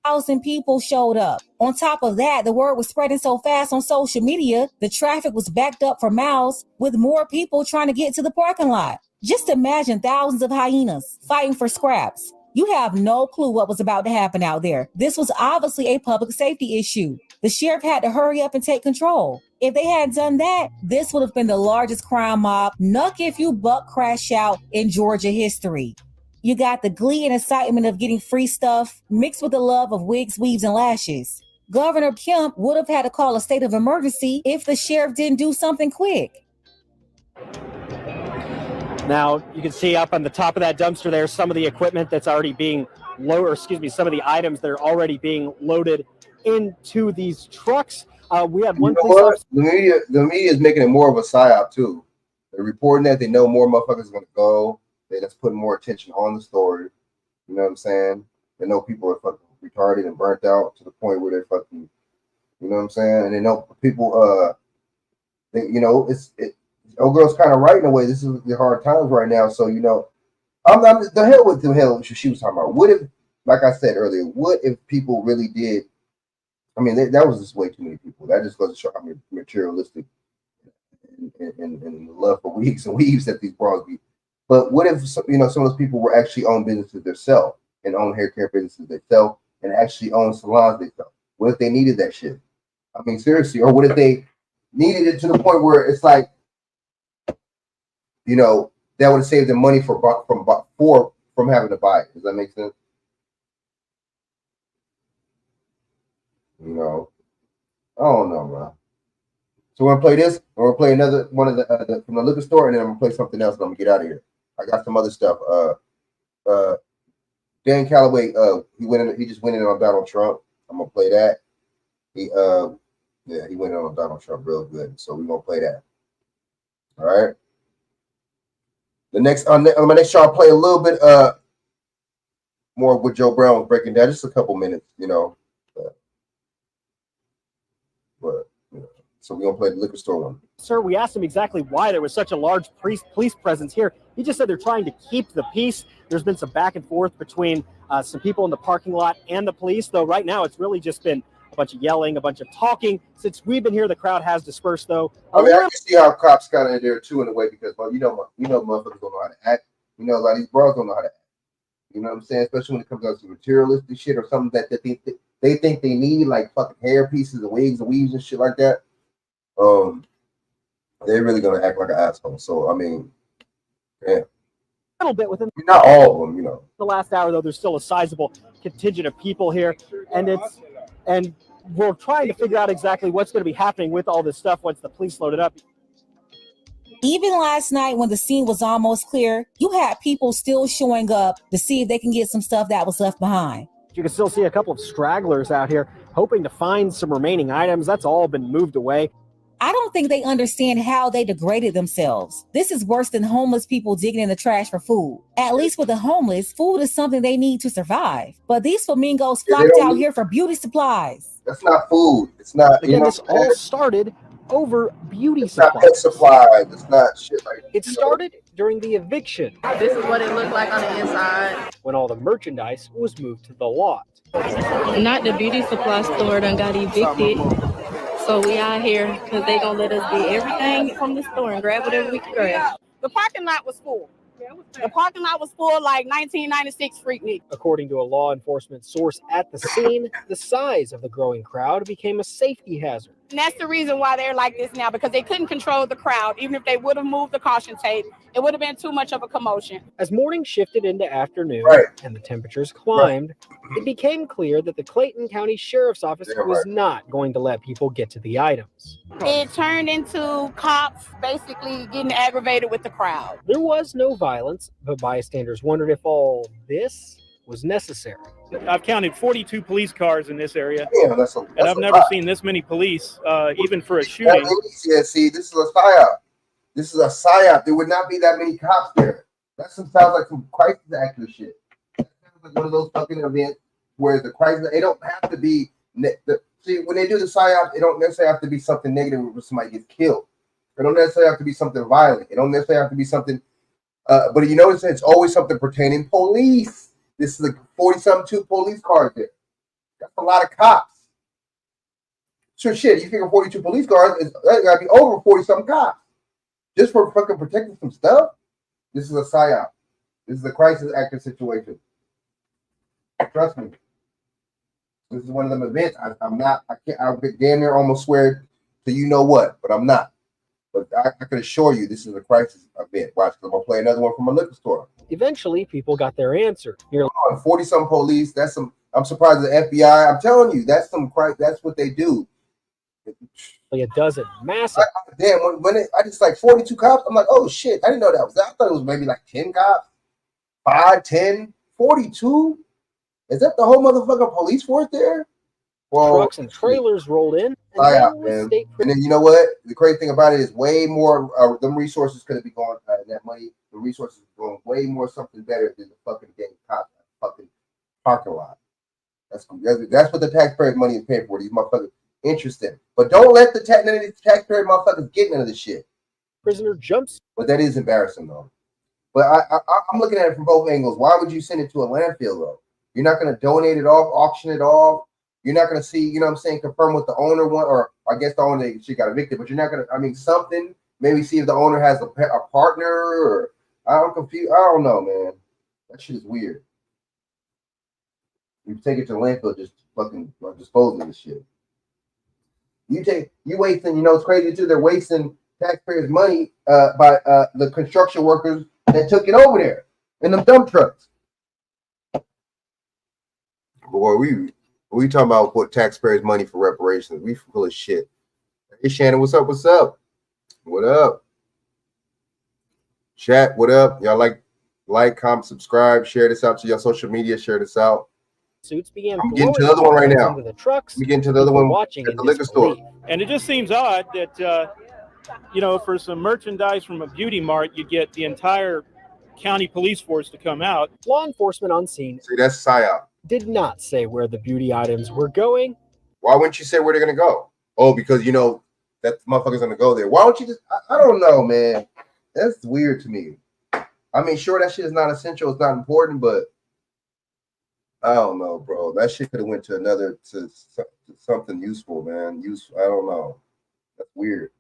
1,000 people showed up. On top of that, the word was spreading so fast on social media, the traffic was backed up for miles with more people trying to get to the parking lot. Just imagine thousands of hyenas fighting for scraps. You have no clue what was about to happen out there. This was obviously a public safety issue. The sheriff had to hurry up and take control. If they had done that, this would have been the largest crime mob, knuck if you buck crash out in Georgia history. You got the glee and excitement of getting free stuff mixed with the love of wigs, weaves, and lashes. Governor Kemp would have had to call a state of emergency if the sheriff didn't do something quick. Now, you can see up on the top of that dumpster there some of the equipment that's already being loaded, some of the items that are already being loaded into these trucks. We had one police officer. The media is making it more of a psyop too. They're reporting that they know more motherfuckers are going to go. They just putting more attention on the story. You know what I'm saying? They know people are fucking retarded and burnt out to the point where they're fucking, you know what I'm saying? And they know people, old girl's kind of right in a way. This is the hard times right now. So, you know, I'm the hell with the hell she was talking about. What if, like I said earlier, what if people really did? I mean, that was just way too many people. That just goes to show how materialistic and love for wigs and weaves that these bras be. But what if some of those people were actually own businesses themselves and own hair care businesses themselves and actually own salons themselves? What if they needed that shit? I mean, seriously. Or what if they needed it to the point where it's like, you know, that would have saved them money from having to buy it. Does that make sense? You know, I don't know, man. So we're gonna play this. We're gonna play another one of the from the liquor store, and then I'm gonna play something else, and I'm gonna get out of here. I got some other stuff. Dan Calloway, he just went in on Donald Trump. I'm gonna play that. He went in on Donald Trump real good. So we're gonna play that. All right. The next on my next show, I'll play a little bit more of what Joe Brown was breaking down, just a couple minutes, you know. But you know, so we're gonna play the liquor store one. Sir, we asked him exactly why there was such a large police presence here. He just said they're trying to keep the peace. There's been some back and forth between some people in the parking lot and the police, though right now it's really just been a bunch of yelling, a bunch of talking. Since we've been here, the crowd has dispersed, though. I mean, I can see how cops kind of in there too in a way because, well, you know, motherfuckers don't know how to act. You know, a lot of these bros don't know how to act. You know what I'm saying? Especially when it comes down to materialistic shit or something that they think they need, like fucking hair pieces and wigs and weaves and shit like that. They're really gonna act like an asshole. So I mean, yeah. A little bit within not all of them, you know. The last hour, though, there's still a sizable contingent of people here, and we're trying to figure out exactly what's going to be happening with all this stuff once the police load it up. Even last night when the scene was almost clear, you had people still showing up to see if they can get some stuff that was left behind. You can still see a couple of stragglers out here hoping to find some remaining items. That's all been moved away. I don't think they understand how they degraded themselves. This is worse than homeless people digging in the trash for food. At least with the homeless, food is something they need to survive. But these flamingos flocked out here for beauty supplies. That's not food. It's not. Again, this all started over beauty it's supplies. Not pet supplies. It's not shit like that. It started during the eviction. This is what it looked like on the inside. When all the merchandise was moved to the lot. Not the beauty supply store done got evicted. So we out here because they gonna let us get everything from the store and grab whatever we can grab. The parking lot was full. The parking lot was full like 1996 Freaknik. According to a law enforcement source at the scene, the size of the growing crowd became a safety hazard. And that's the reason why they're like this now, because they couldn't control the crowd. Even if they would have moved the caution tape, it would have been too much of a commotion. As morning shifted into afternoon and the temperatures climbed, it became clear that the Clayton County Sheriff's Office was not going to let people get to the items. It turned into cops basically getting aggravated with the crowd. There was no violence, but bystanders wondered if all this was necessary. I've counted 42 police cars in this area, Yeah, and I've never seen this many police, even for a shooting. Yeah, see, this is a psyop. This is a psyop. There would not be that many cops there. That sounds like some crisis actor shit. That sounds like one of those fucking events where the crisis. It don't have to be. See, when they do the psyop, it don't necessarily have to be something negative where somebody gets killed. It don't necessarily have to be something violent. It don't necessarily have to be something. But you notice it's always something pertaining police. This is like 40-something police cars there. That's a lot of cops. So shit, you figure 42 police cars, that gotta be over 40-something cops. Just for fucking protecting some stuff? This is a psyop. This is a crisis actor situation. Trust me. This is one of them events. I could damn near almost swear to you know what, but I'm not. But I can assure you this is a crisis event. Watch, I'm gonna play another one from a liquor store. Eventually, people got their answer. 40-some police. That's some. I'm surprised the FBI. I'm telling you, that's some. That's what they do. A dozen massive. Damn, I just like 42 cops. I'm like, oh shit, I didn't know that was. I thought it was maybe like 10 cops, 5, 10, 42. Is that the whole motherfucking police force there? Well, trucks and trailers rolled in. And then you know what? The crazy thing about it is way more. Them resources could be going. That money, the resources are going way more something better than the fucking getting caught fucking parking lot. That's what the taxpayers' money is paying for. These motherfuckers interesting, but don't let the taxpayer motherfuckers get none of this shit. Prisoner jumps. But that is embarrassing though. But I'm looking at it from both angles. Why would you send it to a landfill though? You're not going to donate it off, auction it off. You're not going to see, you know what I'm saying, confirm what the owner want, or I guess the owner, she got evicted, but you're not going to, I mean, something, maybe see if the owner has a partner, or I'm confused. I don't know, man. That shit is weird. You take it to the landfill, just fucking dispose of this shit. You wasting, you know, it's crazy too, they're wasting taxpayers' money by the construction workers that took it over there in them dump trucks. Boy, we talking about what taxpayers' money for reparations. We full of shit. Hey Shannon, what's up? What's up? What up? Chat, what up? Y'all like, comment, subscribe, share this out to your social media, share this out. Suits began. I'm getting to the other one right now. The trucks. We getting to the other one watching at the liquor store. And it just seems odd that you know, for some merchandise from a beauty mart, you get the entire county police force to come out. Law enforcement on scene. See, that's psyop. Did not say where the beauty items were going. Why wouldn't you say where they're gonna go? Oh, because you know that motherfucker's gonna go there. Why don't you just? I don't know, man. That's weird to me. I mean, sure, that shit is not essential. It's not important, but I don't know, bro. That shit could have went to something useful, man. I don't know. That's weird.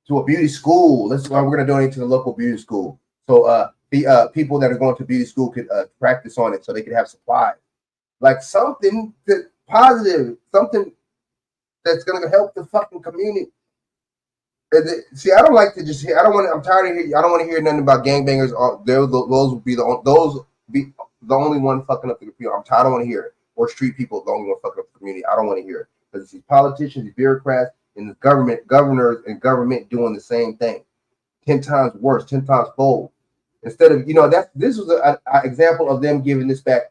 To a beauty school. We're gonna donate to the local beauty school. So the people that are going to beauty school could practice on it, so they could have supplies, like something positive, something that's gonna help the fucking community. See, I don't like to just hear. I'm tired of hearing. I don't want to hear nothing about gangbangers. Those will be the only one fucking up the community. I'm tired. I don't want to hear it. Or street people, the only one fucking up the community. I don't want to hear it because these politicians, these bureaucrats, and the governors and government doing the same thing, 10 times worse, 10 times fold. Instead of, you know, this was an example of them giving this back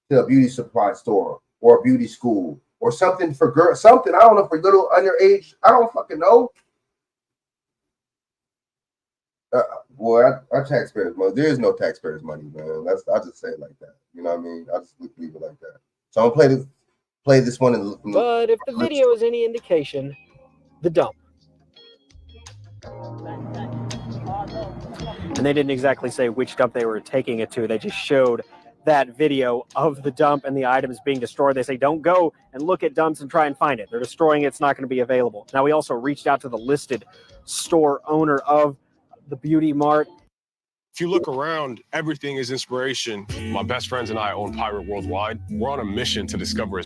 to a beauty supply store or a beauty school or something for girls, something, I don't know, for little underage, I don't fucking know. Boy, our taxpayers' money, there is no taxpayers' money, man. I'll just say it like that. You know what I mean? I'll just leave it like that. So I'm gonna play this one. But if the video is any indication, the dump. And they didn't exactly say which dump they were taking it to. They just showed that video of the dump and the items being destroyed. They say, don't go and look at dumps and try and find it. They're destroying it. It's not going to be available. Now, we also reached out to the listed store owner of the Beauty Mart. If you look around, everything is inspiration. My best friends and I own Pirate Worldwide. We're on a mission to discover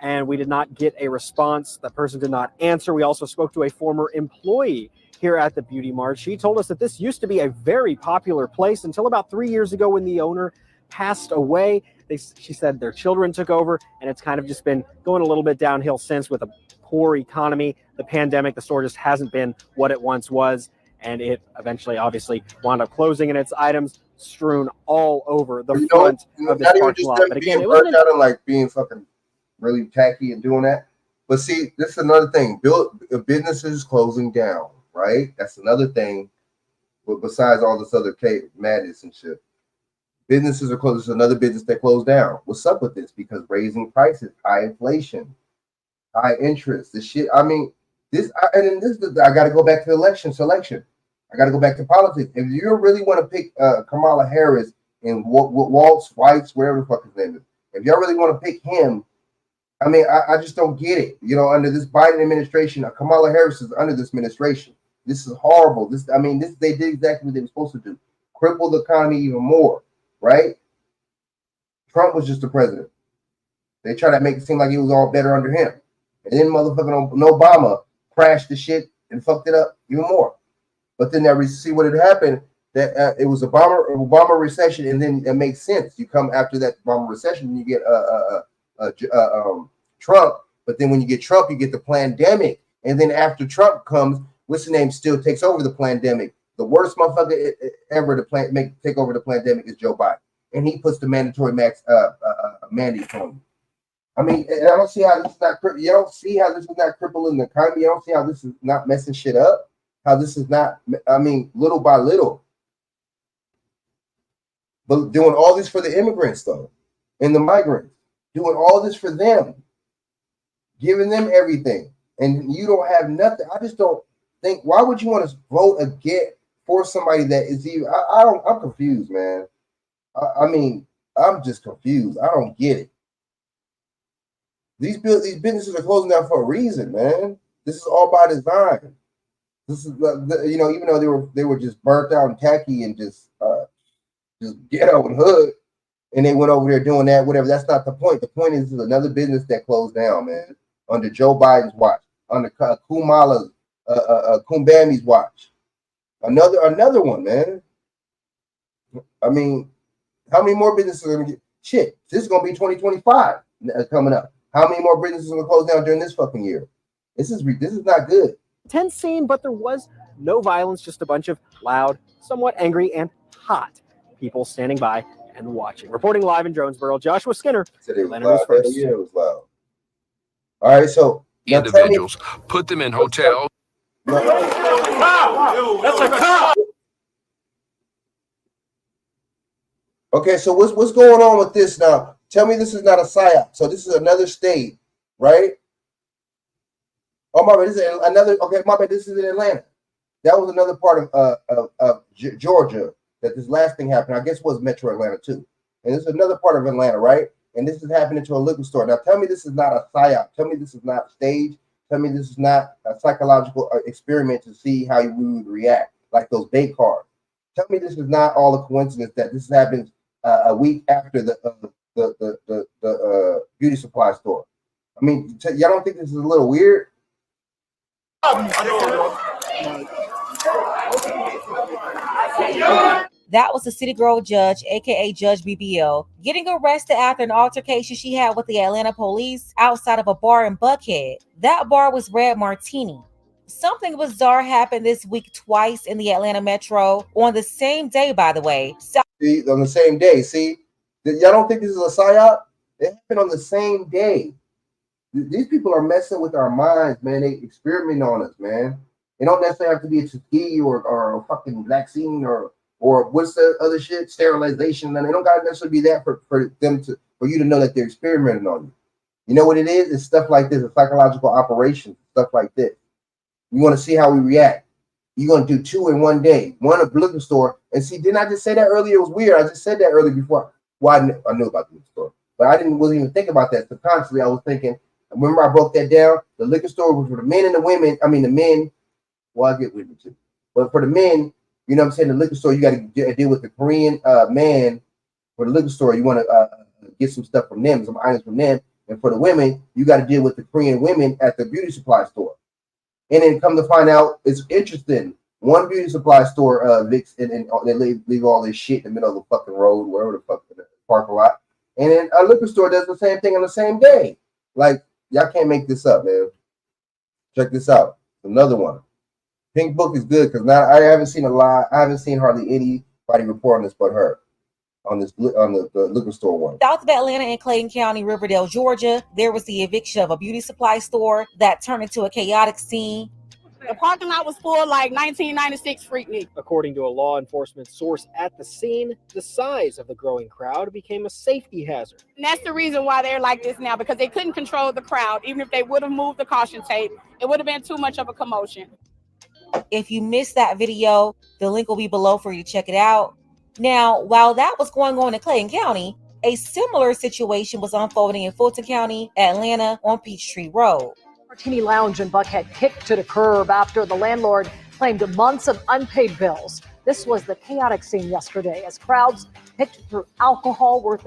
and we did not get a response. The person did not answer. We also spoke to a former employee here at the Beauty Mart. She told us that this used to be a very popular place until about 3 years ago when the owner passed away. She said their children took over, and it's kind of just been going a little bit downhill since, with a poor economy, the pandemic. The store just hasn't been what it once was, and it eventually obviously wound up closing, and its items strewn all over the front of this parking lot. But again, it wasn't out and like being fucking really tacky and doing that. But see, this is another thing. Businesses closing down, right? That's another thing. But besides all this other madness and shit, businesses are closed. This is another business that closed down. What's up with this? Because raising prices, high inflation, high interest, this shit. I mean, I got to go back to the selection. I got to go back to politics. If you really want to pick Kamala Harris and Walz, whatever the fuck his name is, if y'all really want to pick him, I mean, I just don't get it. You know, under this Biden administration, Kamala Harris is under this administration. This is horrible. They did exactly what they were supposed to do. Cripple the economy even more, right? Trump was just the president. They try to make it seem like it was all better under him. And then motherfucking Obama crashed the shit and fucked it up even more. But then see what had happened, that it was Obama recession, and then it makes sense. You come after that Obama recession, you get Trump, but then when you get Trump, you get the pandemic, and then after Trump comes, what's the name still takes over the pandemic. The worst motherfucker ever to take over the pandemic is Joe Biden, and he puts the mandatory mandate on you. I mean, I don't see how this is not. You don't see how this is not crippling the economy. You don't see how this is not messing shit up. How this is not. I mean, little by little. But doing all this for the immigrants, though, and the migrants, doing all this for them, giving them everything, and you don't have nothing. I just don't think. Why would you want to vote again for somebody that is even? I'm confused, man. I mean, I'm just confused. I don't get it. These businesses are closing down for a reason, man. This is all by design. This is even though they were just burnt out and tacky and just ghetto and hood, and they went over there doing that, whatever. That's not the point. The point is another business that closed down, man, under Joe Biden's watch, under Kumbami's watch. Another one, man. I mean, how many more businesses are gonna get shit? This is gonna be 2025 coming up. How many more businesses are gonna close down during this fucking year? This is not good. Tense scene, but there was no violence, just a bunch of loud, somewhat angry, and hot people standing by and watching. Reporting live in Jonesboro, Joshua Skinner. Atlanta News First. Yeah, it was loud. All right, so individuals put them in hotels. That's a cop. Okay, so what's going on with this now? Tell me this is not a psyop. So this is another state, right? Oh my bad, this is another. Okay, my bad. This is in Atlanta. That was another part of Georgia that this last thing happened. I guess it was Metro Atlanta too. And this is another part of Atlanta, right? And this is happening to a liquor store. Now tell me this is not a psyop. Tell me this is not staged. Tell me this is not a psychological experiment to see how we would react, like those bait cars. Tell me this is not all a coincidence that this happens a week after the beauty supply store. I mean, y'all don't think this is a little weird? That was the City Girl judge, aka Judge BBL, getting arrested after an altercation she had with the Atlanta police outside of a bar in Buckhead. That bar was Red Martini. Something bizarre happened this week twice in the Atlanta Metro on the same day, by the way. On the same day, see? Y'all don't think this is a psyop? It happened on the same day. These people are messing with our minds, man. They experiment on us, man. It don't necessarily have to be a Tuskegee or a fucking vaccine or what's the other shit, sterilization. And it don't gotta necessarily be that for you to know that they're experimenting on you. You know what it is? It's stuff like this, a psychological operation, stuff like this. You want to see how we react. You're gonna do 2 in one day, one at the liquor store. And see, didn't I just say that earlier? It was weird. I just said that earlier before. Well, I knew about the liquor store, but I wasn't even thinking about that. Subconsciously, I was thinking. Remember, I broke that down. The liquor store was for the men and the women. I mean, the men. Well, I get women too, but for the men, you know what I'm saying. The liquor store, you got to deal with the Korean man. For the liquor store, you want to get some stuff from them, some items from them, And for the women, you got to deal with the Korean women at the beauty supply store. And then come to find out, it's interesting. One beauty supply store, Vicks, and they leave all this shit in the middle of the fucking road, wherever the fuck, the parking lot. And then a liquor store does the same thing on the same day. Like, y'all can't make this up, man. Check this out. Another one. Pink Book is good because now I haven't seen a lot. I haven't seen hardly anybody report on this but her. On the liquor store one. South of Atlanta in Clayton County, Riverdale, Georgia, there was the eviction of a beauty supply store that turned into a chaotic scene. The parking lot was full like 1996 Freaknik. According to a law enforcement source at the scene, the size of the growing crowd became a safety hazard. And that's the reason why they're like this now, because they couldn't control the crowd. Even if they would have moved the caution tape, it would have been too much of a commotion. If you missed that video, the link will be below for you to check it out. Now, while that was going on in Clayton County, a similar situation was unfolding in Fulton County, Atlanta, on Peachtree Road. Martini Lounge in Buckhead kicked to the curb after the landlord claimed months of unpaid bills. This was the chaotic scene yesterday as crowds picked through alcohol worth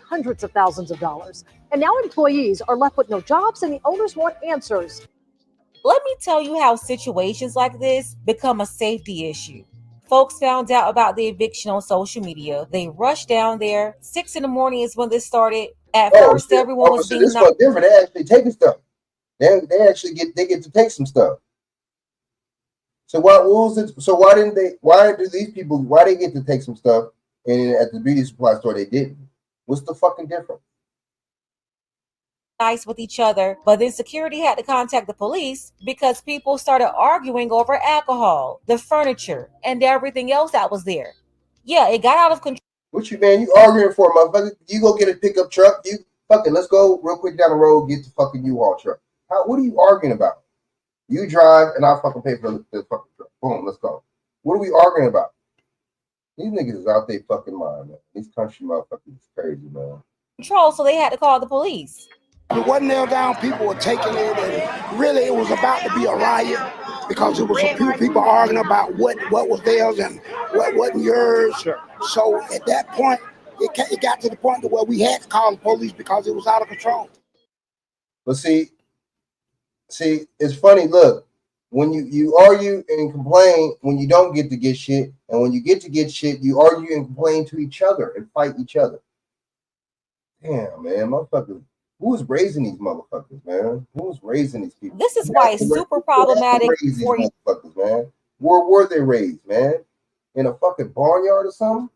hundreds of thousands of dollars. And now employees are left with no jobs and the owners want answers. Let me tell you how situations like this become a safety issue. Folks found out about the eviction on social media. They rushed down there. 6 in the morning is when this started. At first, everyone was being this one different. They actually taking stuff. They actually get to take some stuff. So why didn't they? Why do these people? Why they get to take some stuff and at the beauty supply store they didn't? What's the fucking difference? Nice with each other, but then security had to contact the police because people started arguing over alcohol, the furniture, and everything else that was there. Yeah, it got out of control. What you, man? You arguing for, motherfucker? You go get a pickup truck. You fucking let's go real quick down the road, get the fucking U-Haul truck. What are you arguing about? You drive and I'll fucking pay for the fucking truck. Boom, let's go. What are we arguing about? These niggas is out their fucking mind, man. These country motherfuckers is crazy, man. Control, so they had to call the police. It wasn't nailed down. People were taking it, and really it was about to be a riot because it was a few people arguing about what was theirs and what wasn't yours. Sure. So at that point, it got to the point where we had to call the police because it was out of control. But see, it's funny. Look, when you argue and complain when you don't get to get shit, and when you get to get shit, you argue and complain to each other and fight each other. Damn, man, motherfuckers. Who's raising these motherfuckers, man? Who's raising these people? This is why it's super problematic for you. Motherfuckers, man. Where were they raised, man? In a fucking barnyard or something?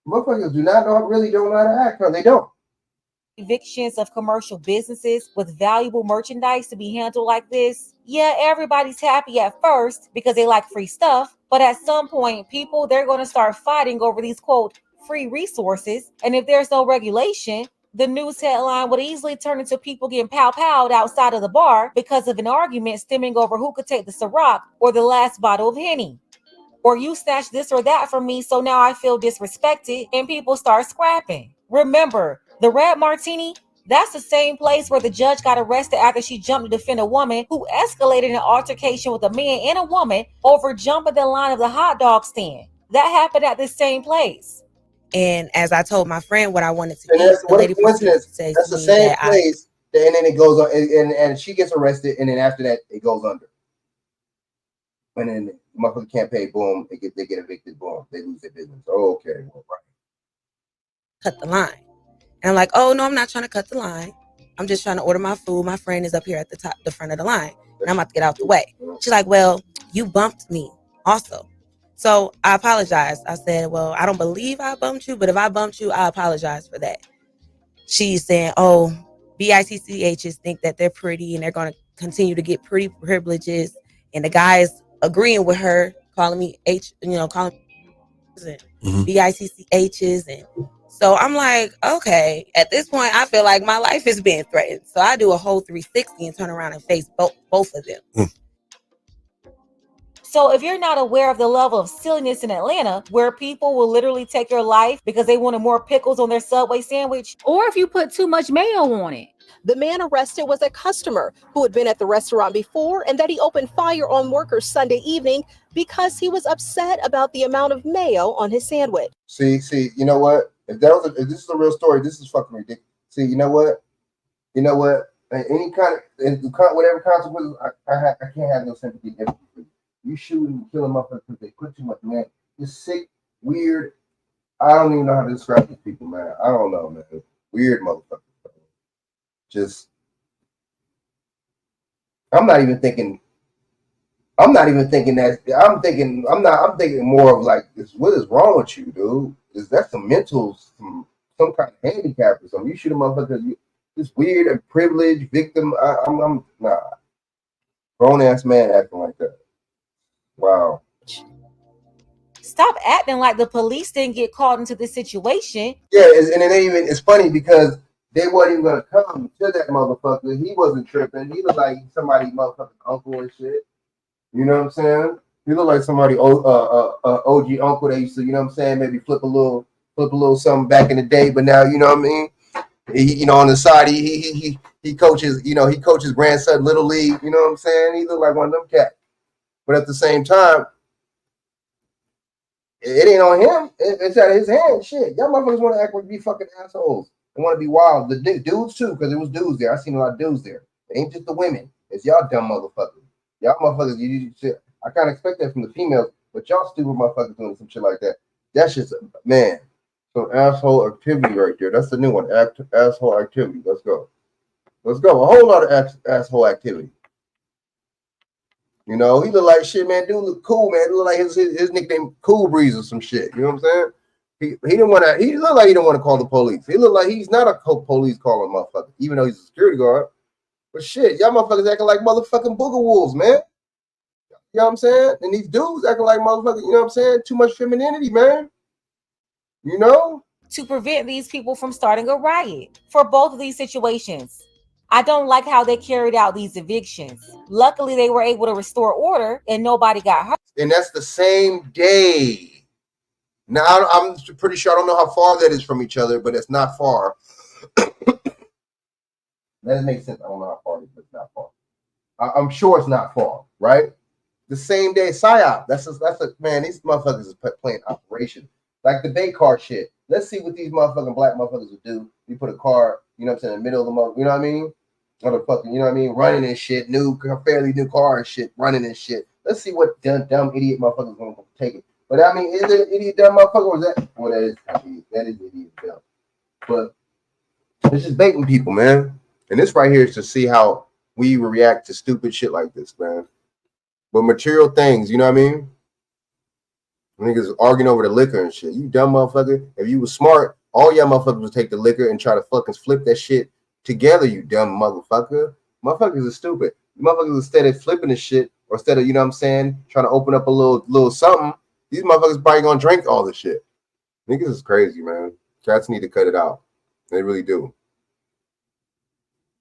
Motherfuckers don't know how to act, or they don't. Evictions of commercial businesses with valuable merchandise to be handled like this. Yeah, everybody's happy at first because they like free stuff, but at some point, they're going to start fighting over these, quote, free resources. And if there's no regulation, the news headline would easily turn into people getting pow-powed outside of the bar because of an argument stemming over who could take the Ciroc or the last bottle of Henny. Or you snatched this or that from me, so now I feel disrespected, and people start scrapping. Remember, the Red Martini, that's the same place where the judge got arrested after she jumped to defend a woman who escalated an altercation with a man and a woman over jumping the line of the hot dog stand. That happened at this same place. And as I told my friend what I wanted to eat, the lady that's the same place, and then it goes on, and she gets arrested, and then after that, it goes under. And then the motherfucker can't pay, boom, they get evicted, boom, they lose their business. Oh, okay, well, right. Cut the line. And I'm like, oh, no, I'm not trying to cut the line. I'm just trying to order my food. My friend is up here at the front of the line, and I'm about to get out the way. She's like, well, you bumped me also. So I apologized. I said, well, I don't believe I bumped you, but if I bumped you, I apologize for that. She's saying, oh, BICCHs think that they're pretty and they're going to continue to get pretty privileges. And the guy's agreeing with her, calling me BICCHs. And so I'm like, okay, at this point, I feel like my life is being threatened. So I do a whole 360 and turn around and face both of them. So if you're not aware of the level of silliness in Atlanta, where people will literally take your life because they wanted more pickles on their Subway sandwich, or if you put too much mayo on it. The man arrested was a customer who had been at the restaurant before and that he opened fire on workers Sunday evening because he was upset about the amount of mayo on his sandwich. See, you know what? If this is a real story, this is fucking ridiculous. See, you know what? You know what? Any kind of whatever consequences, I can't have no sympathy. You shoot and kill a motherfucker because they put too much, man. It's sick, weird. I don't even know how to describe these people, man. I don't know, man. Weird motherfuckers. Just, I'm not even thinking that. I'm thinking more of like, what is wrong with you, dude? Is that some mental, some kind of handicap or something? You shoot a motherfucker, this weird and privileged victim. I'm nah. Grown ass man acting like that. Wow. Stop acting like the police didn't get caught into this situation. Yeah, and it ain't even. It's funny because they wasn't even gonna come to that motherfucker. He wasn't tripping. He looked like somebody motherfucking uncle and shit. You know what I'm saying? He looked like somebody OG uncle that used to, you know what I'm saying, maybe flip a little something back in the day, but now, you know what I mean? He, you know, on the side, he coaches, you know, he coaches grandson Little League, you know what I'm saying? He looked like one of them cats. But at the same time, it ain't on him. It's out of his hand. Shit. Y'all motherfuckers want to act like be fucking assholes. They want to be wild. The dudes too, because it was dudes there. I seen a lot of dudes there. It ain't just the women. It's y'all dumb motherfuckers. Y'all motherfuckers, you shit. I can't expect that from the females, but y'all stupid motherfuckers doing some shit like that. That's just, man, some asshole activity right there. That's the new one. Asshole activity. Let's go. Let's go. A whole lot of asshole activity. You know, he look like shit, man. Dude look cool, man. He look like his nickname Cool Breeze or some shit. You know what I'm saying? He didn't want to. He looked like he didn't want to call the police. He looked like he's not a police calling motherfucker, even though he's a security guard. But shit, y'all motherfuckers acting like motherfucking booger wolves, man. You know what I'm saying? And these dudes acting like motherfuckers. You know what I'm saying? Too much femininity, man. You know? To prevent these people from starting a riot for both of these situations. I don't like how they carried out these evictions. Luckily, they were able to restore order and nobody got hurt. And that's the same day. Now, I'm pretty sure, I don't know how far that is from each other, but it's not far. That makes sense. I don't know how far it is, but it's not far. I'm sure it's not far, right? The same day, PSYOP. That's a man, these motherfuckers is playing operation. Like the Bay car shit. Let's see what these motherfucking black motherfuckers would do. You put a car, you know what I'm saying, in the middle of the month, you know what I mean? Motherfucking, you know what I mean? Running and shit, fairly new car and shit, running and shit. Let's see what dumb idiot motherfuckers gonna take it. But I mean, is it an idiot dumb motherfucker or is that? Well, that is idiot dumb. But it's just baiting people, man. And this right here is to see how we react to stupid shit like this, man. But material things, you know what I mean? Niggas arguing over the liquor and shit. You dumb motherfucker. If you was smart, all y'all motherfuckers would take the liquor and try to fucking flip that shit together, you dumb motherfucker. Motherfuckers are stupid. Motherfuckers, instead of flipping the shit, or instead of, you know what I'm saying, trying to open up a little something, these motherfuckers probably gonna drink all the shit. Niggas is crazy, man. Cats need to cut it out. They really do.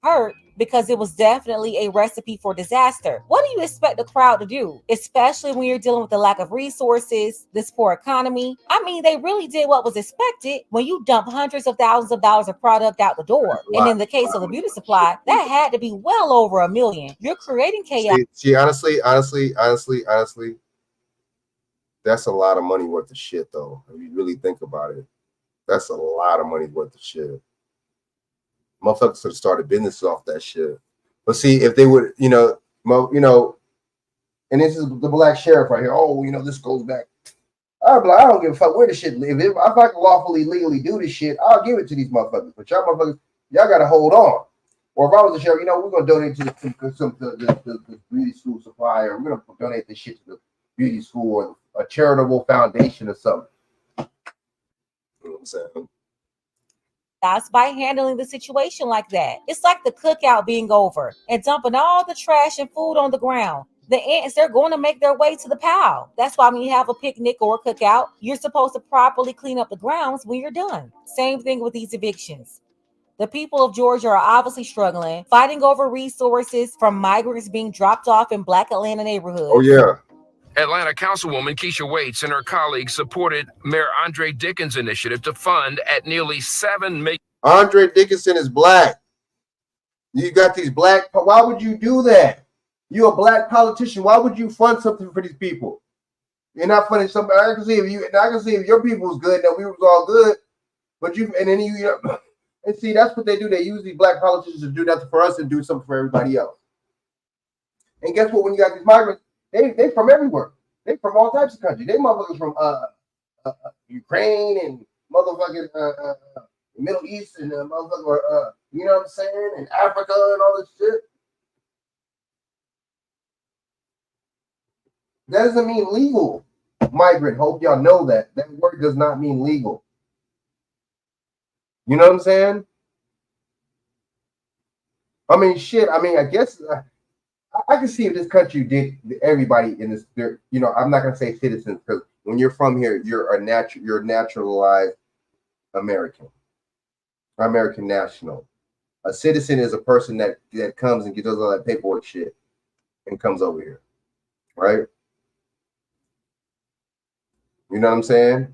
Hurt because it was definitely a recipe for disaster. What do you expect the crowd to do, especially when you're dealing with the lack of resources, this poor economy? I mean, they really did what was expected when you dump hundreds of thousands of dollars of product out the door. And in the case of the beauty supply, that had to be well over $1 million. You're creating chaos. See, honestly, that's a lot of money worth of shit, though. If you really think about it, that's a lot of money worth of shit. Motherfuckers could have started businesses off that shit. But see, if they would, you know, and this is the black sheriff right here. Oh, you know, this goes back. I don't give a fuck where the shit live. If I can lawfully, legally do this shit, I'll give it to these motherfuckers. But y'all motherfuckers, y'all got to hold on. Or if I was a sheriff, you know, we're going to donate to the beauty school supply, or we're going to donate this shit to the beauty school or a charitable foundation or something. You know what I'm saying? That's by handling the situation like that. It's like the cookout being over and dumping all the trash and food on the ground. The ants, they're going to make their way to the pile. That's why when you have a picnic or a cookout, you're supposed to properly clean up the grounds when you're done. Same thing with these evictions. The people of Georgia are obviously struggling, fighting over resources from migrants being dropped off in Black Atlanta neighborhoods. Oh, yeah. Atlanta Councilwoman Keisha Waits and her colleagues supported Mayor Andre Dickens' initiative to fund at nearly $7 million. Andre Dickinson is black. You got these black. Why would you do that? You're a black politician. Why would you fund something for these people? You're not funding somebody. I can see if your people was good, that we was all good. But you, and then you know, And see, that's what they do. They use these black politicians to do nothing for us and do something for everybody else. And guess what? When you got these migrants, they from everywhere. They from all types of countries. They motherfuckers from Ukraine and motherfucking Middle East and motherfucker, you know what I'm saying, and Africa and all this shit. That doesn't mean legal. Migrant. Hope y'all know that. That word does not mean legal. You know what I'm saying? I mean, shit. I mean, I guess I can see if this country did everybody in this. You know, I'm not gonna say citizens because when you're from here, you're a naturalized American national. A citizen is a person that comes and does all that paperwork shit and comes over here, right? You know what I'm saying?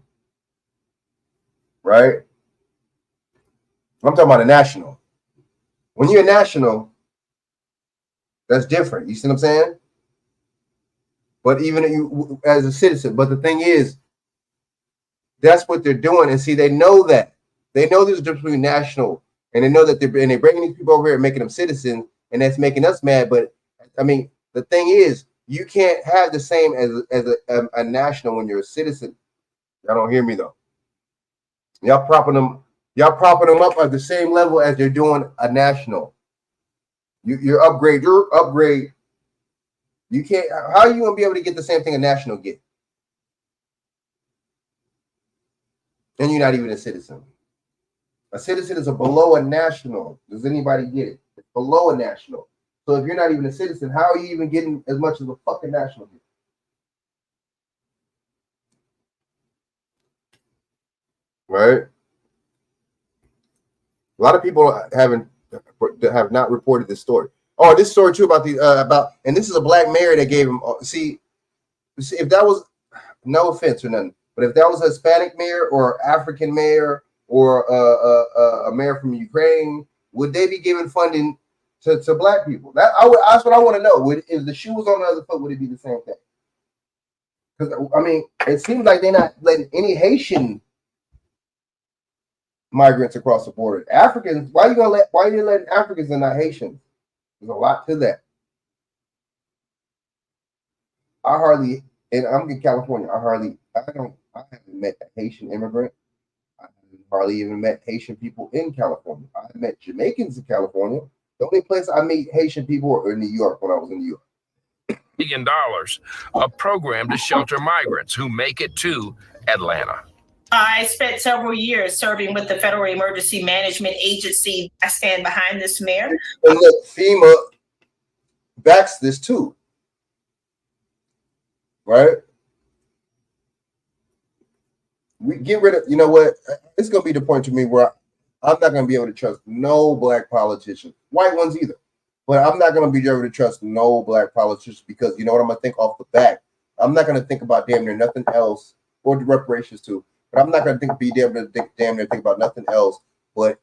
Right? I'm talking about a national. When you're a national, that's different. You see what I'm saying? But even you as a citizen, but the thing is, that's what they're doing. And see, they know that. They know there's a difference between national, and they know that they're bringing these people over here and making them citizens, and that's making us mad. But I mean, the thing is, you can't have the same as a national when you're a citizen. Y'all don't hear me though. Y'all propping them up at the same level as they're doing a national. Your upgrade. You can't. How are you gonna be able to get the same thing a national get? And you're not even a citizen. A citizen is below a national. Does anybody get it? It's below a national. So if you're not even a citizen, how are you even getting as much as a fucking national get? Right? A lot of people have not reported this story. Oh, this story too about and this is a black mayor that gave him. See, if that was, no offense or nothing, but if that was a Hispanic mayor or African mayor or a mayor from Ukraine, would they be giving funding to black people? That's what I want to know. If the shoe was on the other foot, would it be the same thing? Because I mean, it seems like they're not letting any Haitian migrants across the border. Africans, why are you letting Africans and not Haitians? There's a lot to that. And I'm in California. I haven't met a Haitian immigrant. I haven't hardly even met Haitian people in California. I met Jamaicans in California. The only place I meet Haitian people were in New York when I was in New York. $1 million, a program to shelter migrants who make it to Atlanta. I spent several years serving with the Federal Emergency Management Agency. I stand behind this mayor. And look, FEMA backs this too, right? We get rid of, you know what? It's going to be the point to me where I'm not going to be able to trust no black politician, white ones either. But I'm not going to be able to trust no black politicians because you know what I'm going to think off the bat? I'm not going to think about damn near nothing else or the reparations too. But I'm not going to be damn near think about nothing else. But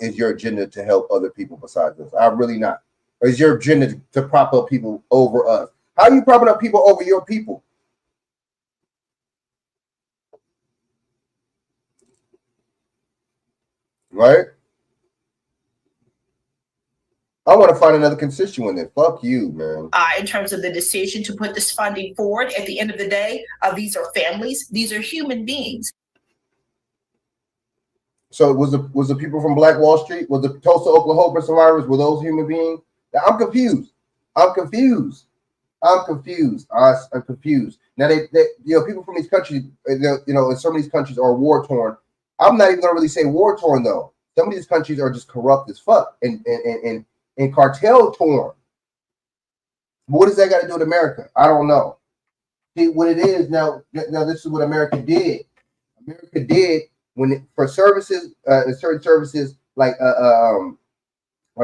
is your agenda to help other people besides us? I'm really not. Or is your agenda to prop up people over us? How are you propping up people over your people? Right? I want to find another constituent then. Fuck you, man. In terms of the decision to put this funding forward, at the end of the day, these are families. These are human beings. So was the people from Black Wall Street, was the Tulsa, Oklahoma survivors, were those human beings? I'm confused. I'm confused. Now they you know, people from these countries, you know, in some of these countries are war torn. I'm not even gonna really say war torn though. Some of these countries are just corrupt as fuck and cartel torn. What does that got to do with America? I don't know. See what it is now. This is what America did. America did for services, certain services like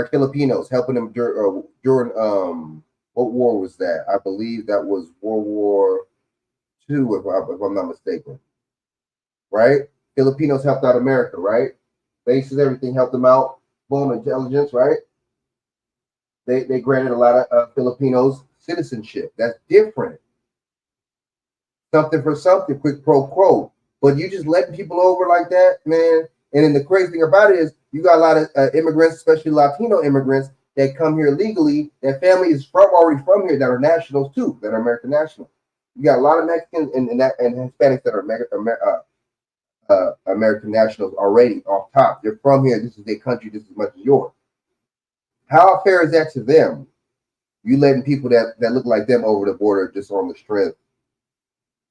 Filipinos, helping them during what war was that? I believe that was World War II, if I'm not mistaken. Right? Filipinos helped out America, right? Bases, everything helped them out. Boom, intelligence, right? They granted a lot of Filipinos citizenship. That's different. Something for something, quid pro quo. But you just letting people over like that, man. And then the crazy thing about it is You got a lot of immigrants, especially Latino immigrants, that come here legally. Their family is already from here that are nationals too, that are American nationals. You got a lot of Mexicans and Hispanics that are American nationals already off top. They're from here. This is their country just as much as yours. How fair is that to them? You letting people that look like them over the border just on the strength,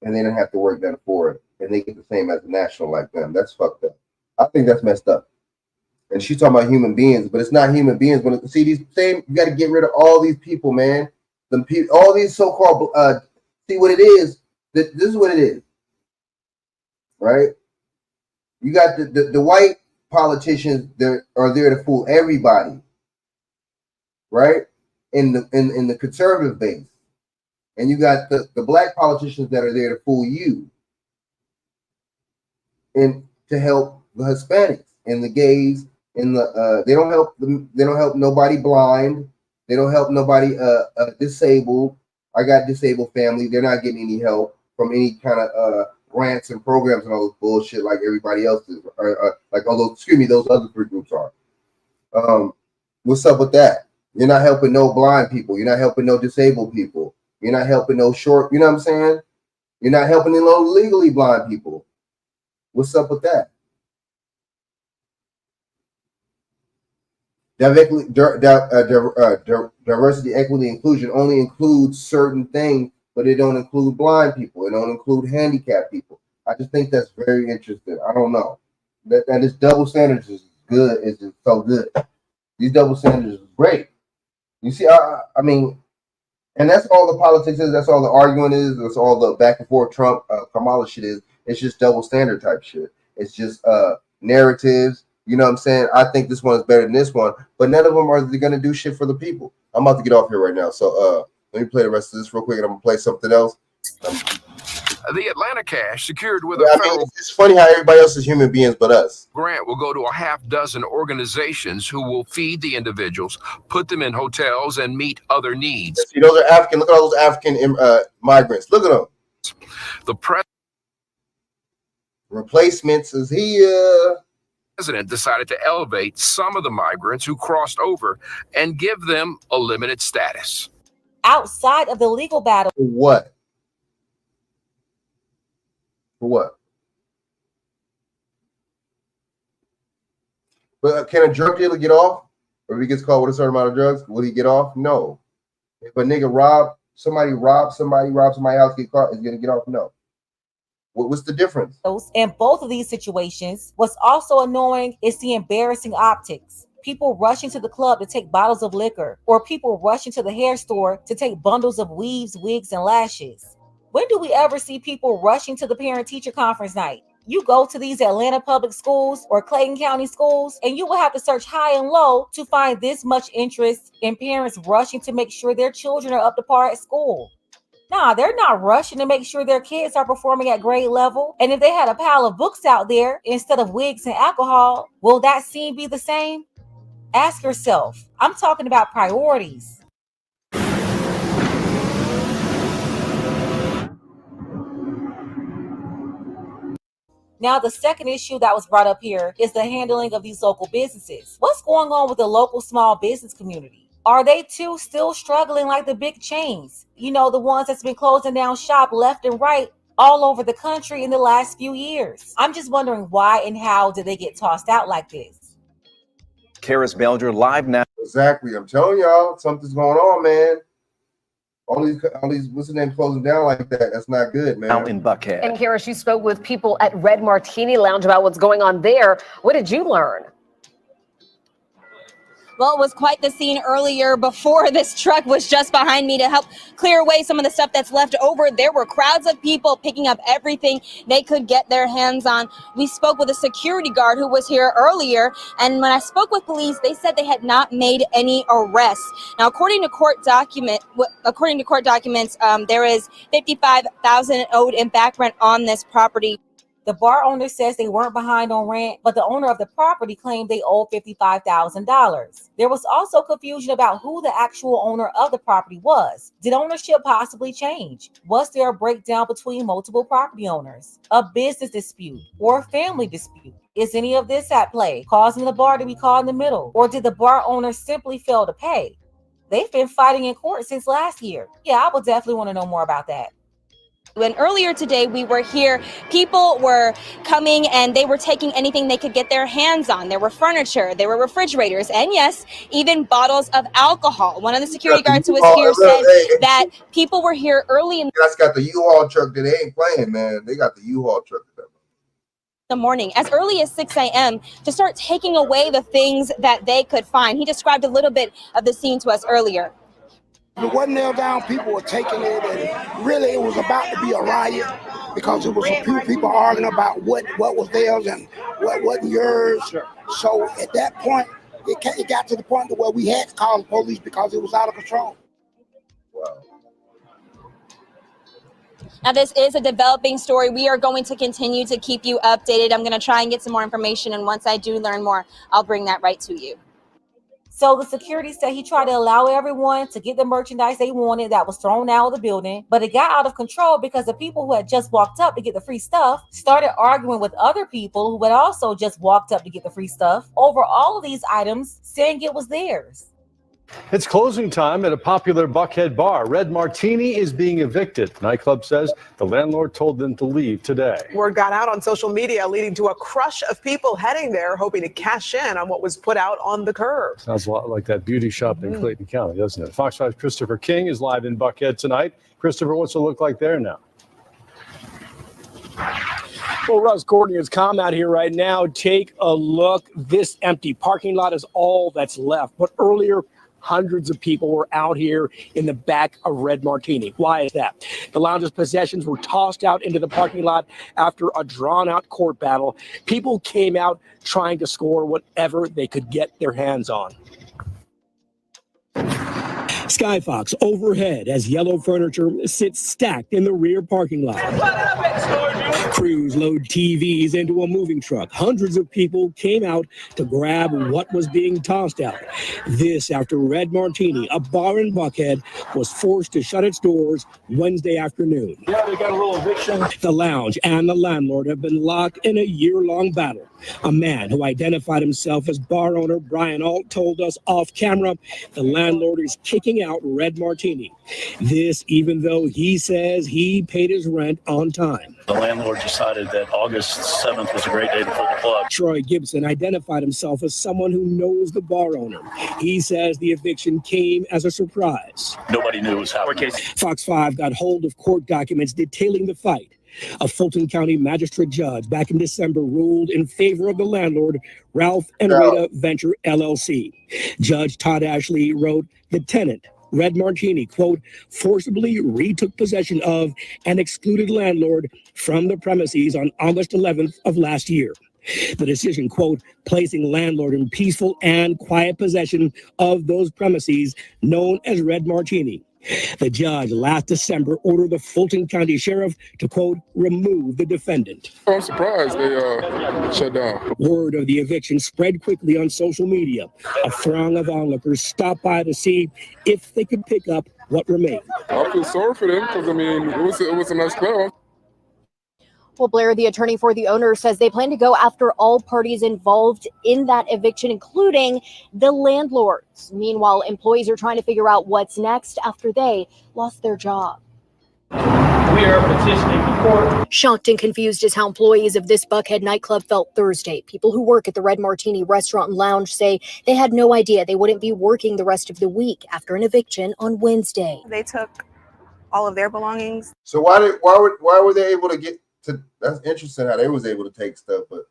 and they don't have to work that for it, and they get the same as a national like them. That's fucked up. I think that's messed up. And she's talking about human beings, but it's not human beings. But see, these same, you got to get rid of all these people, man. All these so-called. See what it is. This is what it is, right? You got the white politicians that are there to fool everybody, right? In the conservative base, and you got the black politicians that are there to fool you, and to help the Hispanics and the gays. They don't help nobody blind. They don't help nobody disabled. I got disabled family. They're not getting any help from any kind of grants and programs and all this bullshit like everybody else is. Those other three groups are. What's up with that? You're not helping no blind people. You're not helping no disabled people. You're not helping no short. You know what I'm saying? You're not helping no legally blind people. What's up with that? Diversity, equity, inclusion only includes certain things, but it don't include blind people. It don't include handicapped people. I just think that's very interesting. I don't know. That this double standards is good. It's just so good. These double standards is great. You see, I mean, and that's all the politics is. That's all the arguing is. That's all the back and forth Trump, Kamala shit is. It's just double standard type shit. It's just narratives. You know what I'm saying? I think this one is better than this one, but none of them are going to do shit for the people. I'm about to get off here right now. So let me play the rest of this real quick, and I'm going to play something else. The Atlanta cash secured with a federal. It's funny how everybody else is human beings but us. Grant will go to a half dozen organizations who will feed the individuals, put them in hotels, and meet other needs. See, those are African. Look at all those African migrants. Look at them. The replacements is here. President decided to elevate some of the migrants who crossed over and give them a limited status. Outside of the legal battle. For what? For what? But can a drug dealer get off? Or if he gets caught with a certain amount of drugs, will he get off? No. If a nigga rob somebody house, get caught, is gonna get off? No. What's the difference? In both of these situations, what's also annoying is the embarrassing optics. People rushing to the club to take bottles of liquor, or people rushing to the hair store to take bundles of weaves, wigs, and lashes. When do we ever see people rushing to the parent-teacher conference night? You go to these Atlanta public schools or Clayton County schools, and you will have to search high and low to find this much interest in parents rushing to make sure their children are up to par at school. Nah, they're not rushing to make sure their kids are performing at grade level. And if they had a pile of books out there instead of wigs and alcohol, will that scene be the same? Ask yourself. I'm talking about priorities. Now, the second issue that was brought up here is the handling of these local businesses. What's going on with the local small business community? Are they too still struggling like the big chains? You know, the ones that's been closing down shop left and right all over the country in the last few years. I'm just wondering why and how did they get tossed out like this? Karis Belger live now. Exactly. I'm telling y'all, something's going on, man. All these, what's the name, closing down like that? That's not good, man. Out in Buckhead. And Karis, you spoke with people at Red Martini Lounge about what's going on there. What did you learn? Well, it was quite the scene earlier before this truck was just behind me to help clear away some of the stuff that's left over. There were crowds of people picking up everything they could get their hands on. We spoke with a security guard who was here earlier, and when I spoke with police, they said they had not made any arrests. Now, according to court documents, there is $55,000 owed in back rent on this property. The bar owner says they weren't behind on rent, but the owner of the property claimed they owed $55,000. There was also confusion about who the actual owner of the property was. Did ownership possibly change? Was there a breakdown between multiple property owners, a business dispute, or a family dispute? Is any of this at play, causing the bar to be caught in the middle? Or did the bar owner simply fail to pay? They've been fighting in court since last year. Yeah, I would definitely want to know more about that. When earlier today we were here, people were coming and they were taking anything they could get their hands on. There were furniture, there were refrigerators, and yes, even bottles of alcohol. One of the security guards who was here said that people were here early in That's got the U-Haul truck that they ain't playing, man. They got the U-Haul truck. the morning, as early as 6 a.m. to start taking away the things that they could find. He described a little bit of the scene to us earlier. If it wasn't nailed down, people were taking it, and really it was about to be a riot because it was a few people arguing about what was theirs and what wasn't yours. So at that point, it got to the point where we had to call the police because it was out of control. Now, this is a developing story. We are going to continue to keep you updated. I'm going to try and get some more information, and once I do learn more, I'll bring that right to you. So the security said he tried to allow everyone to get the merchandise they wanted that was thrown out of the building, but it got out of control because the people who had just walked up to get the free stuff started arguing with other people who had also just walked up to get the free stuff over all of these items, saying it was theirs. It's closing time at a popular Buckhead bar. Red Martini is being evicted. The nightclub says the landlord told them to leave today. Word got out on social media, leading to a crush of people heading there, hoping to cash in on what was put out on the curb. Sounds a lot like that beauty shop in Clayton County, doesn't it? Fox 5's Christopher King is live in Buckhead tonight. Christopher, what's it look like there now? Well, Russ, Courtney, it's calm out here right now. Take a look. This empty parking lot is all that's left. But earlier, hundreds of people were out here in the back of Red Martini. Why is that? The lounge's possessions were tossed out into the parking lot after a drawn-out court battle. People came out trying to score whatever they could get their hands on. Skyfox overhead as yellow furniture sits stacked in the rear parking lot. Crews load TVs into a moving truck. Hundreds of people came out to grab what was being tossed out. This after Red Martini, a bar in Buckhead, was forced to shut its doors Wednesday afternoon. Yeah, they got a little eviction. The lounge and the landlord have been locked in a year-long battle. A man who identified himself as bar owner Brian Alt told us off camera the landlord is kicking out Red Martini. This even though he says he paid his rent on time. The landlord decided that August 7th was a great day to pull the plug. Troy Gibson identified himself as someone who knows the bar owner. He says the eviction came as a surprise. Nobody knew it was happening. Fox 5 got hold of court documents detailing the fight. A Fulton County magistrate judge back in December ruled in favor of the landlord, Ralph and Rita Venture LLC. Judge Todd Ashley wrote, the tenant, Red Martini, quote, forcibly retook possession of and excluded landlord from the premises on August 11th of last year. The decision, quote, placing landlord in peaceful and quiet possession of those premises known as Red Martini. The judge last December ordered the Fulton County Sheriff to, quote, remove the defendant. I'm surprised they shut down. Word of the eviction spread quickly on social media. A throng of onlookers stopped by to see if they could pick up what remained. I feel sorry for them because, I mean, it was a nice club. Well, Blair, the attorney for the owner, says they plan to go after all parties involved in that eviction, including the landlords. Meanwhile, employees are trying to figure out what's next after they lost their job. We are petitioning the court. Shocked and confused is how employees of this Buckhead nightclub felt Thursday. People who work at the Red Martini restaurant and lounge say they had no idea they wouldn't be working the rest of the week after an eviction on Wednesday. They took all of their belongings. So why were they able to get to? That's interesting how they was able to take stuff, but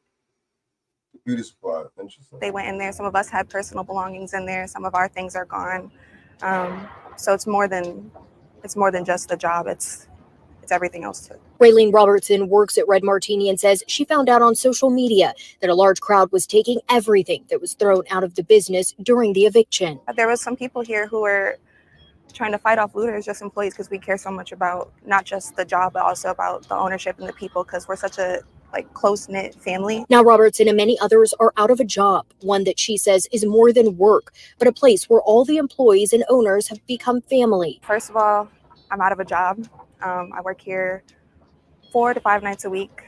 the beauty supply, interesting. They went in there. Some of us had personal belongings in there. Some of our things are gone. So it's more than just the job. It's everything else too. Raylene Robertson works at Red Martini and says she found out on social media that a large crowd was taking everything that was thrown out of the business during the eviction. There was some people here who were trying to fight off looters, just employees, because we care so much about not just the job, but also about the ownership and the people, because we're such a close-knit family. Now Robertson and many others are out of a job, one that she says is more than work, but a place where all the employees and owners have become family. First of all, I'm out of a job. I work here 4 to 5 nights a week.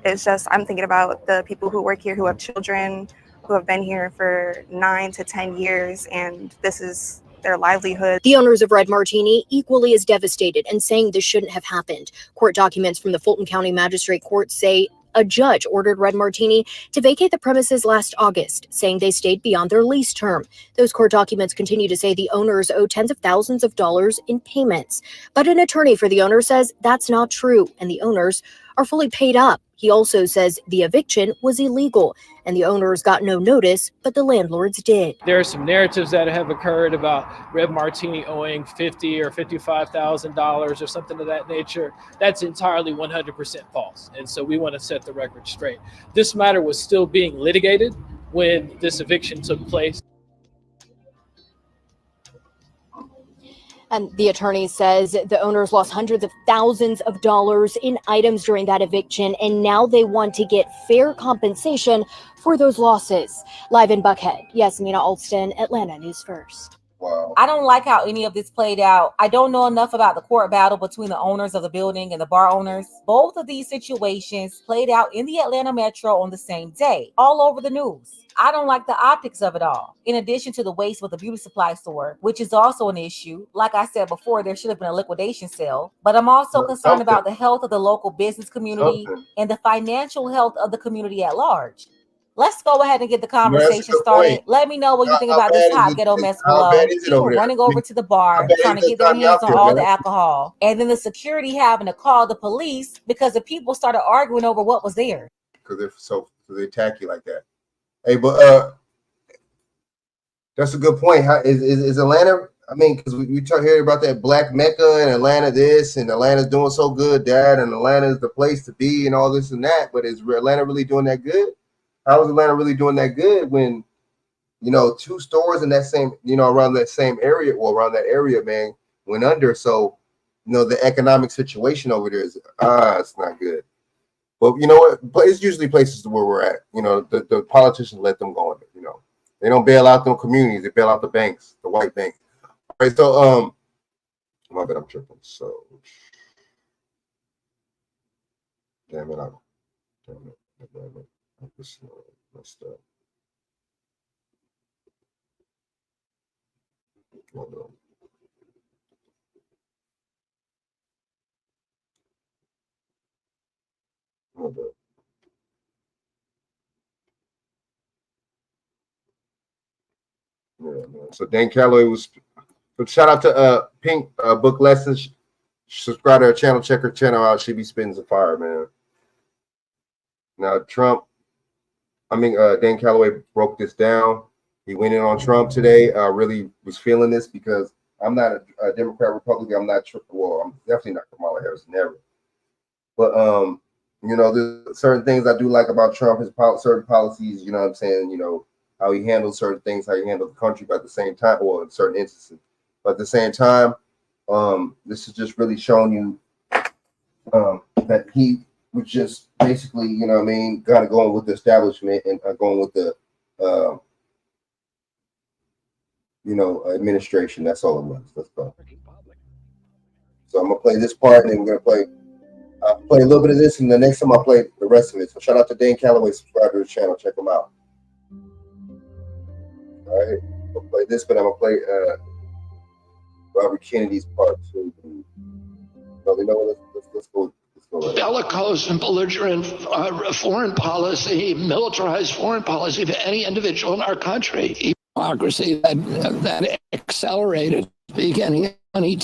it's just, I'm thinking about the people who work here, who have children, who have been here for 9 to 10 years, and this is their livelihood. The owners of Red Martini equally as devastated and saying this shouldn't have happened. Court documents from the Fulton County Magistrate Court say a judge ordered Red Martini to vacate the premises last August, saying they stayed beyond their lease term. Those court documents continue to say the owners owe tens of thousands of dollars in payments. But an attorney for the owner says that's not true, and the owners are fully paid up. He also says the eviction was illegal, and the owners got no notice, but the landlords did. There are some narratives that have occurred about Red Martini owing $50,000 or $55,000 or something of that nature. That's entirely 100% false, and so we want to set the record straight. This matter was still being litigated when this eviction took place. And the attorney says the owners lost hundreds of thousands of dollars in items during that eviction, and now they want to get fair compensation for those losses. Live in Buckhead, Yasmina Alston, Atlanta News First. Wow. I don't like how any of this played out. I don't know enough about the court battle between the owners of the building and the bar owners. Both of these situations played out in the Atlanta Metro on the same day, all over the news. I don't like the optics of it all. In addition to the waste with the beauty supply store, which is also an issue. Like I said before, there should have been a liquidation sale. But I'm also concerned about the health of the local business community and the financial health of the community at large. Let's go ahead and get the conversation started. Let me know what you think about this hot ghetto mess below. People running over to the bar, trying to get their hands on all the alcohol. And then the security having to call the police because the people started arguing over what was there. Because they attack you like that. Hey, but that's a good point. How is Atlanta? I mean, because we talk here about that Black Mecca and Atlanta this and Atlanta's doing so good, Dad, and Atlanta is the place to be and all this and that. But is Atlanta really doing that good? How is Atlanta really doing that good when, you know, 2 stores in that same, you know, around that same area or around that area, man, went under. So, you know, the economic situation over there is it's not good. But you know what? It's usually places where we're at. You know, the politicians let them go in there. You know, they don't bail out them communities; they bail out the banks, the white banks. All right, so my bad, I'm tripping. So, damn it, I just messed up. Hold on. Hold up. Yeah, man. So Dan Calloway was. But shout out to Pink Book Lessons. Subscribe to her channel. Check her channel out. She be spitting some fire, man. Now Dan Calloway broke this down. He went in on Trump today. Really was feeling this because I'm not a Democrat, Republican. I'm definitely not Kamala Harris, never. But you know, there's certain things I do like about Trump, his certain policies, you know what I'm saying, you know, how he handles certain things, how he handles the country, but at the same time, well, in certain instances. But at the same time, this is just really showing you that he was just basically, you know what I mean, kind of going with the establishment and going with the, you know, administration. That's all it was. Let's go. So I'm going to play this part, and then we're going to play a little bit of this, and the next time I'll play the rest of it. So shout out to Dan Calloway, subscribe to his channel, check him out. All right, I'll play this, but I'm gonna play Robert Kennedy's part too. So you know what? Let's go. Bellicose and belligerent foreign policy, militarized foreign policy of any individual in our country. Democracy that accelerated beginning in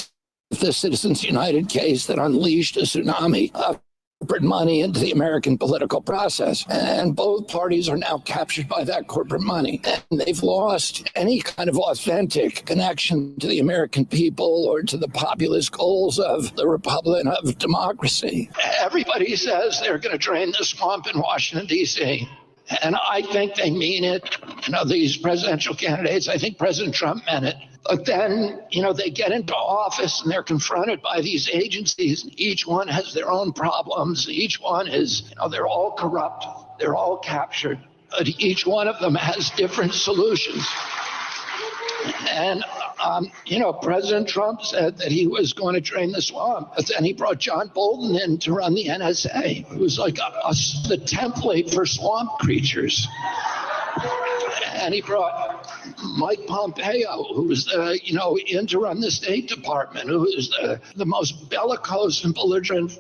the Citizens United case that unleashed a tsunami of corporate money into the American political process. And both parties are now captured by that corporate money. And they've lost any kind of authentic connection to the American people or to the populist goals of the Republic of democracy. Everybody says they're going to drain the swamp in Washington, D.C. And I think they mean it. You know, these presidential candidates, I think President Trump meant it. But then, you know, they get into office and they're confronted by these agencies. Each one has their own problems. Each one is, you know, they're all corrupt. They're all captured. But each one of them has different solutions. And President Trump said that he was going to drain the swamp, but then he brought John Bolton in to run the NSA. It was like the template for swamp creatures. And he brought Mike Pompeo, who was, in to run the State Department, who is the most bellicose and belligerent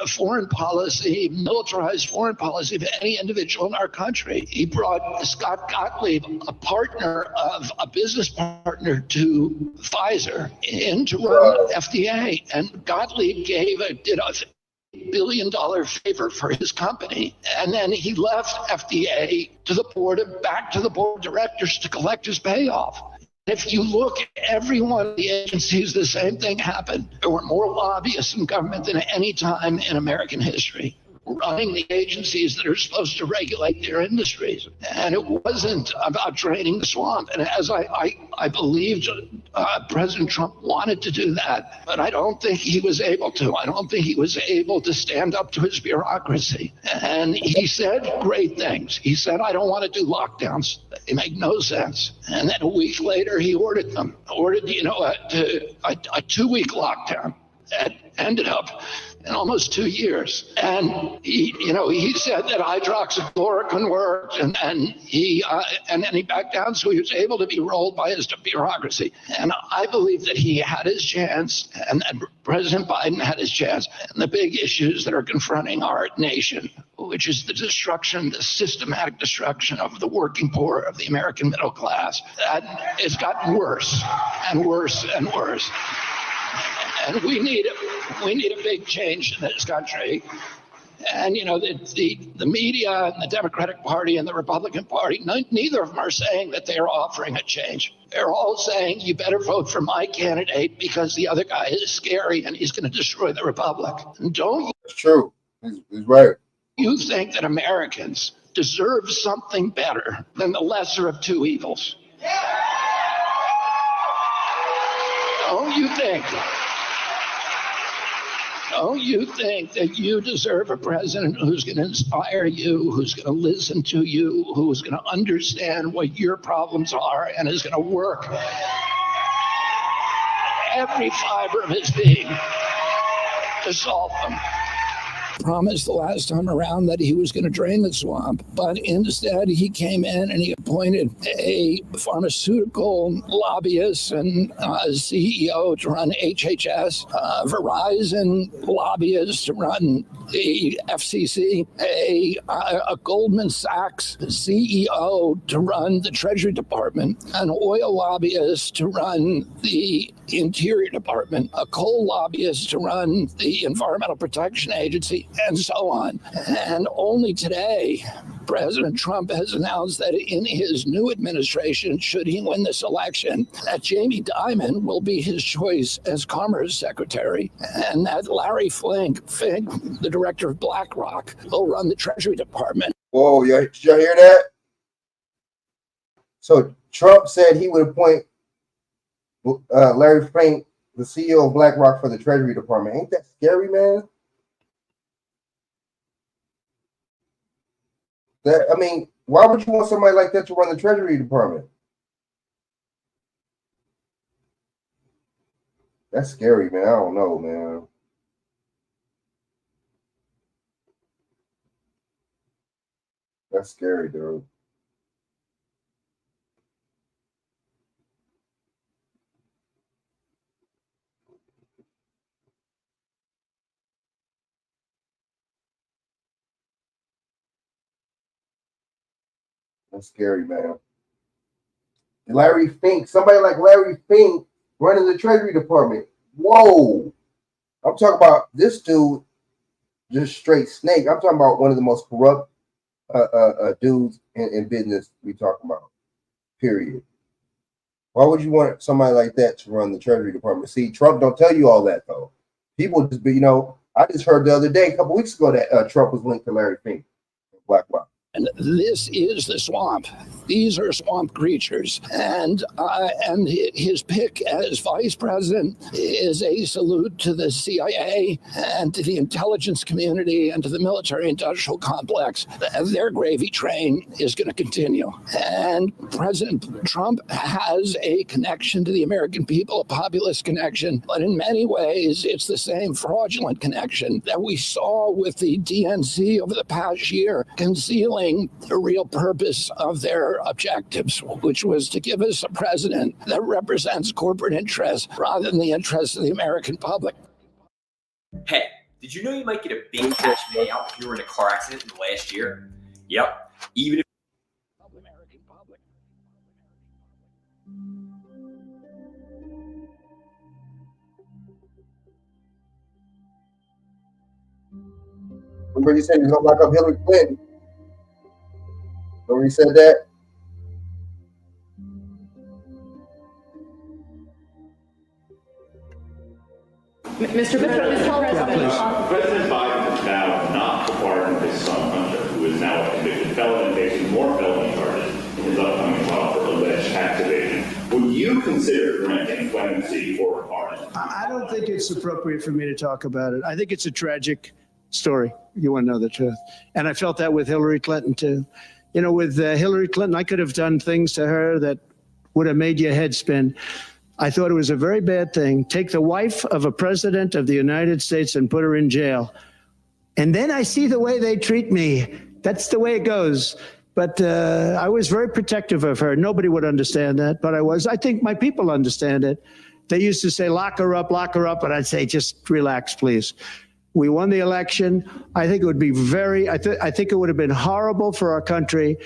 foreign policy, militarized foreign policy of any individual in our country. He brought Scott Gottlieb, a business partner to Pfizer, in to run FDA. And Gottlieb did a $1 billion favor for his company, and then he left FDA back to the board of directors to collect his payoff. If you look at every one of the agencies, the same thing happened. There were more lobbyists in government than any time in American history, running the agencies that are supposed to regulate their industries. And it wasn't about draining the swamp. And as I believed President Trump wanted to do that, but I don't think he was able to. I don't think he was able to stand up to his bureaucracy. And he said great things. He said, I don't want to do lockdowns. They make no sense. And then a week later, he ordered a 2-week lockdown that ended up in almost 2 years. And he said that hydroxychloroquine worked, and then he backed down, so he was able to be rolled by his bureaucracy. And I believe that he had his chance, and that President Biden had his chance. And the big issues that are confronting our nation, which is the systematic destruction of the working poor, of the American middle class, that has gotten worse and worse and worse. And we need a big change in this country. And the media and the Democratic Party and the Republican Party, neither of them are saying that they are offering a change. They're all saying, you better vote for my candidate because the other guy is scary and he's going to destroy the republic. And It's true. He's right. You think that Americans deserve something better than the lesser of two evils? Don't you think that you deserve a president who's going to inspire you, who's going to listen to you, who's going to understand what your problems are, and is going to work every fiber of his being to solve them? Promised the last time around that he was going to drain the swamp, but instead he came in and he appointed a pharmaceutical lobbyist and CEO to run HHS, Verizon lobbyist to run the FCC, a Goldman Sachs CEO to run the Treasury Department, an oil lobbyist to run the Interior Department, a coal lobbyist to run the Environmental Protection Agency, and so on. And only today, President Trump has announced that in his new administration, should he win this election, that Jamie Dimon will be his choice as Commerce Secretary, and that Larry Fink, the director of BlackRock, will run the Treasury Department. Whoa, did y'all hear that? So Trump said he would appoint Larry Fink, the CEO of BlackRock, for the Treasury Department. Ain't that scary, man? Why would you want somebody like that to run the Treasury Department? That's scary, man. I don't know, man. That's scary, dude. That's scary, man. Larry Fink, somebody like Larry Fink running the Treasury Department. Whoa. I'm talking about this dude, just straight snake. I'm talking about one of the most corrupt dudes in business we talking about, period. Why would you want somebody like that to run the Treasury Department? See, Trump don't tell you all that, though. People just be, I just heard the other day, a couple weeks ago, that Trump was linked to Larry Fink, BlackRock. And this is the swamp. These are swamp creatures. And his pick as vice president is a salute to the CIA and to the intelligence community and to the military-industrial complex. Their gravy train is going to continue. And President Trump has a connection to the American people, a populist connection. But in many ways, it's the same fraudulent connection that we saw with the DNC over the past year, concealing the real purpose of their objectives, which was to give us a president that represents corporate interests rather than the interests of the American public. Hey, did you know you might get a big cash payout if you were in a car accident in the last year? Yep. Even if Remember you said you're gonna lock up Hillary Clinton. Remember you said that? Mr. President Biden has vowed not to pardon his son Hunter, who is now a convicted felon and facing more felony charges in his upcoming trial for alleged tax evasion. Would you consider granting clemency for pardon? I don't think it's appropriate for me to talk about it. I think it's a tragic story. You want to know the truth. And I felt that with Hillary Clinton, too. You know, with Hillary Clinton, I could have done things to her that would have made your head spin. I thought it was a very bad thing. Take the wife of a president of the United States and put her in jail. And then I see the way they treat me. That's the way it goes. But I was very protective of her. Nobody would understand that, but I was. I think my people understand it. They used to say, lock her up, and I'd say, just relax, please. We won the election. I think it would be I think it would have been horrible for our country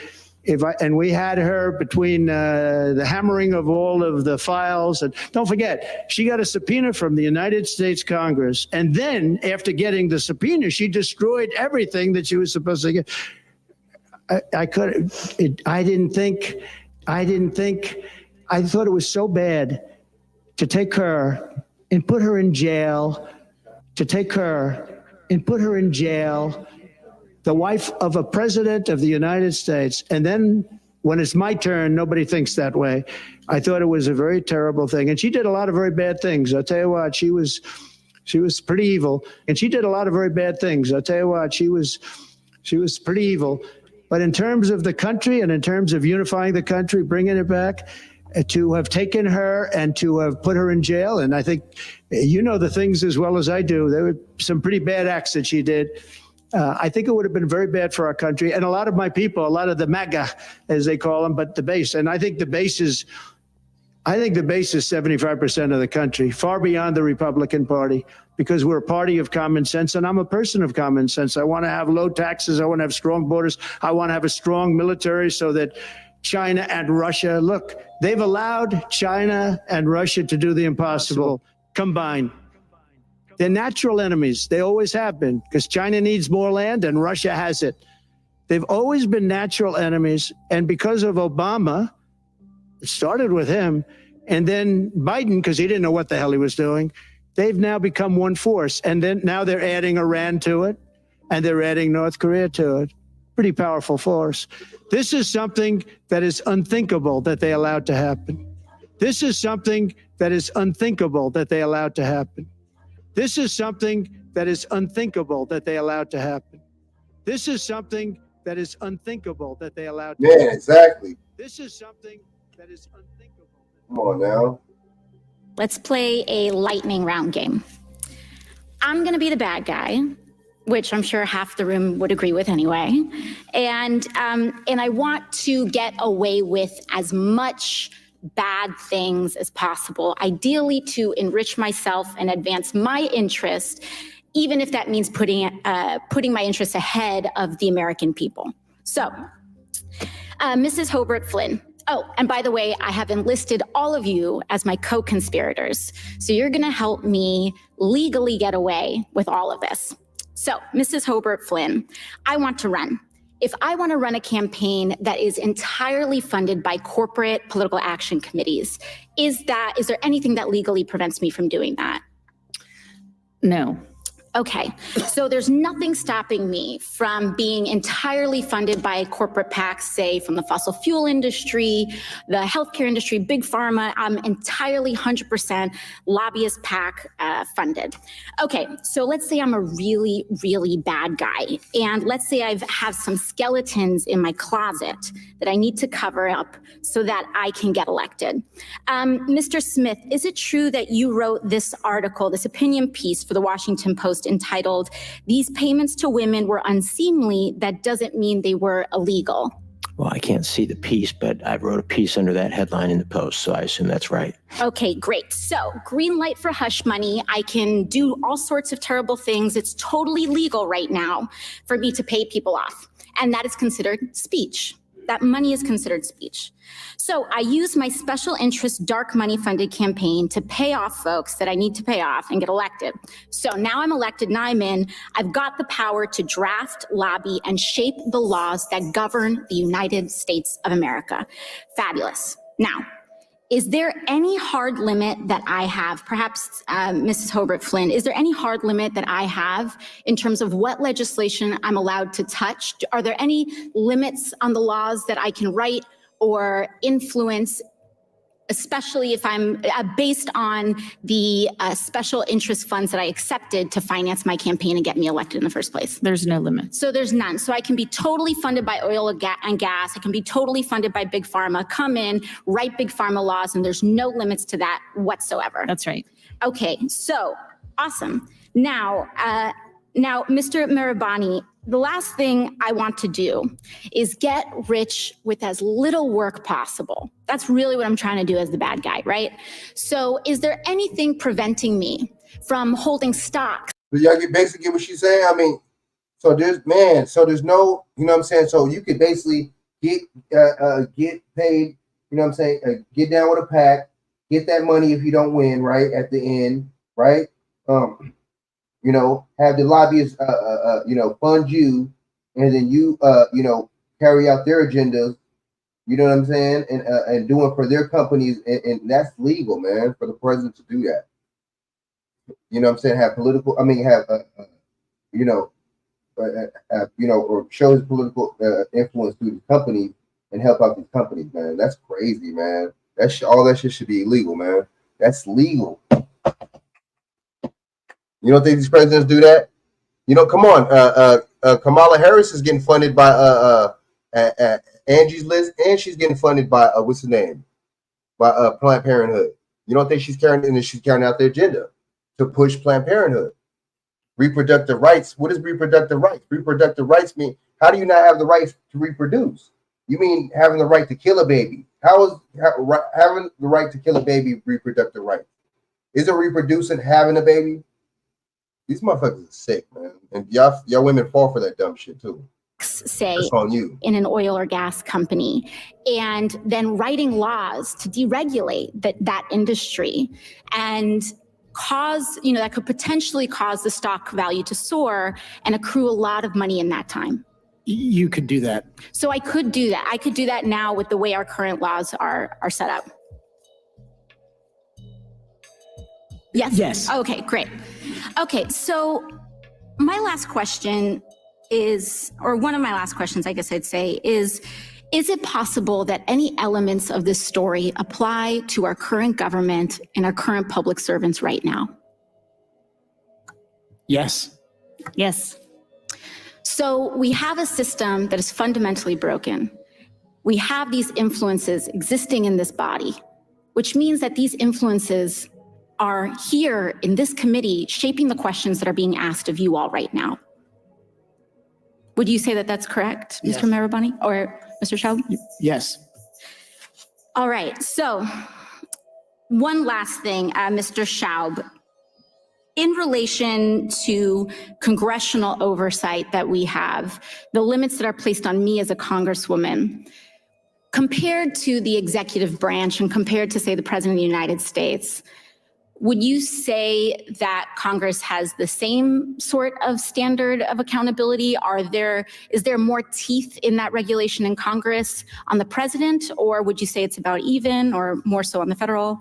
and we had her between the hammering of all of the files. And don't forget, she got a subpoena from the United States Congress. And then after getting the subpoena, she destroyed everything that she was supposed to get. I thought it was so bad to take her and put her in jail, the wife of a president of the United States. And then when it's my turn, nobody thinks that way. I thought it was a very terrible thing. And she did a lot of very bad things. I'll tell you what, she was pretty evil. And she did a lot of very bad things. I'll tell you what, she was pretty evil. But in terms of the country and in terms of unifying the country, bringing it back, to have taken her and to have put her in jail, and I think you know the things as well as I do. There were some pretty bad acts that she did. I think it would have been very bad for our country. And a lot of my people, a lot of the MAGA, as they call them, but the base, and I think the base is 75% of the country, far beyond the Republican Party, because we're a party of common sense, and I'm a person of common sense. I want to have low taxes. I want to have strong borders. I want to have a strong military so that China and Russia, look, they've allowed China and Russia to do the impossible combined. They're natural enemies. They always have been, because China needs more land and Russia has it. They've always been natural enemies. And because of Obama, it started with him, and then Biden, because he didn't know what the hell he was doing, they've now become one force. And then now they're adding Iran to it, and they're adding North Korea to it. Pretty powerful force. This is something that is unthinkable that they allowed to happen. This is something that is unthinkable that they allowed to happen. This is something that is unthinkable that they allowed to happen. This is something that is unthinkable that they allowed to happen. Yeah, exactly. This is something that is unthinkable. Come on now. Let's play a lightning round game. I'm going to be the bad guy, which I'm sure half the room would agree with anyway. And I want to get away with as much bad things as possible, ideally to enrich myself and advance my interest, even if that means putting my interests ahead of the American people. So, Mrs. Hobart Flynn. Oh, and by the way, I have enlisted all of you as my co-conspirators. So you're going to help me legally get away with all of this. So, Mrs. Hobart Flynn, I want to run. If I want to run a campaign that is entirely funded by corporate political action committees, is there anything that legally prevents me from doing that? No. Okay, so there's nothing stopping me from being entirely funded by corporate PACs, say from the fossil fuel industry, the healthcare industry, big pharma. I'm entirely 100% lobbyist PAC funded. Okay, so let's say I'm a really, really bad guy. And let's say I have some skeletons in my closet that I need to cover up so that I can get elected. Mr. Smith, is it true that you wrote this article, this opinion piece for the Washington Post entitled, "These payments to women were unseemly, that doesn't mean they were illegal"? Well, I can't see the piece, but I wrote a piece under that headline in the Post, so I assume that's right. Okay, great. So green light for hush money. I can do all sorts of terrible things. It's totally legal right now for me to pay people off. And that is considered speech. That money is considered speech. So I use my special interest dark money funded campaign to pay off folks that I need to pay off and get elected. So now I'm elected, now I'm in. I've got the power to draft, lobby, and shape the laws that govern the United States of America. Fabulous. Now, is there any hard limit that I have, perhaps Mrs. Hobart Flynn, is there any hard limit that I have in terms of what legislation I'm allowed to touch? Are there any limits on the laws that I can write or influence, especially if I'm based on the special interest funds that I accepted to finance my campaign and get me elected in the first place? There's no limit. So there's none. So I can be totally funded by oil and gas. I can be totally funded by big pharma, come in, write big pharma laws, and there's no limits to that whatsoever. That's right. Okay, so awesome. Now, Mr. Mirabani, the last thing I want to do is get rich with as little work possible. That's really what I'm trying to do as the bad guy, right? So is there anything preventing me from holding stock? But y'all get basically what she's saying. I mean, so there's no, you know what I'm saying? So you could basically get paid, you know what I'm saying? Get down with a PAC, get that money if you don't win, right? At the end, right? You know, have the lobbyists, you know, fund you, and then you, you know, carry out their agendas. You know what I'm saying, and doing for their companies, and that's legal, man, for the president to do that. You know what I'm saying? Have political, I mean, have, you know, or show his political influence through the company and help out these companies, man. That's crazy, man. All that shit should be illegal, man. That's legal. You don't think these presidents do that? You know, come on. Kamala Harris is getting funded by Angie's List, and she's getting funded by what's the name? By Planned Parenthood. You don't think she's carrying out their agenda to push Planned Parenthood? Reproductive rights. What is reproductive rights? Reproductive rights mean, how do you not have the right to reproduce? You mean having the right to kill a baby? How is having the right to kill a baby reproductive rights? Isn't reproducing having a baby? These motherfuckers are sick, man. And y'all women fall for that dumb shit too. Say that's on you. In an oil or gas company, and then writing laws to deregulate that industry and cause, you know, that could potentially cause the stock value to soar and accrue a lot of money in that time. You could do that. So I could do that. I could do that now with the way our current laws are set up. Yes. Yes. Okay, great. Okay, so my last question is, or one of my last questions, I guess I'd say, is it possible that any elements of this story apply to our current government and our current public servants right now? Yes. Yes. So we have a system that is fundamentally broken. We have these influences existing in this body, which means that these influences are here in this committee shaping the questions that are being asked of you all right now. Would you say that that's correct, Yes. Mr. Mirabani or Mr. Schaub? Yes. All right, so one last thing, Mr. Schaub. In relation to congressional oversight that we have, the limits that are placed on me as a congresswoman, compared to the executive branch and compared to, say, the President of the United States, would you say that Congress has the same sort of standard of accountability? Is there more teeth in that regulation in Congress on the president, or would you say it's about even or more so on the federal?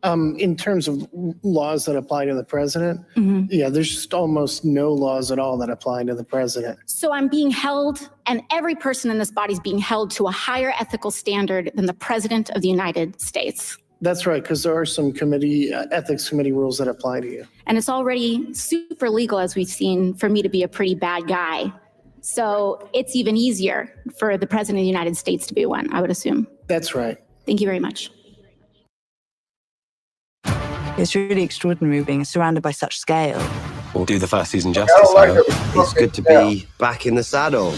In terms of laws that apply to the president, yeah, there's just almost no laws at all that apply to the president. So I'm being held, and every person in this body is being held to a higher ethical standard than the president of the United States. That's right, because there are some ethics committee rules that apply to you. And it's already super legal, as we've seen, for me to be a pretty bad guy. So it's even easier for the president of the United States to be one, I would assume. That's right. Thank you very much. It's really extraordinary being surrounded by such scale. We'll do the first season justice. It's good to be back in the saddle.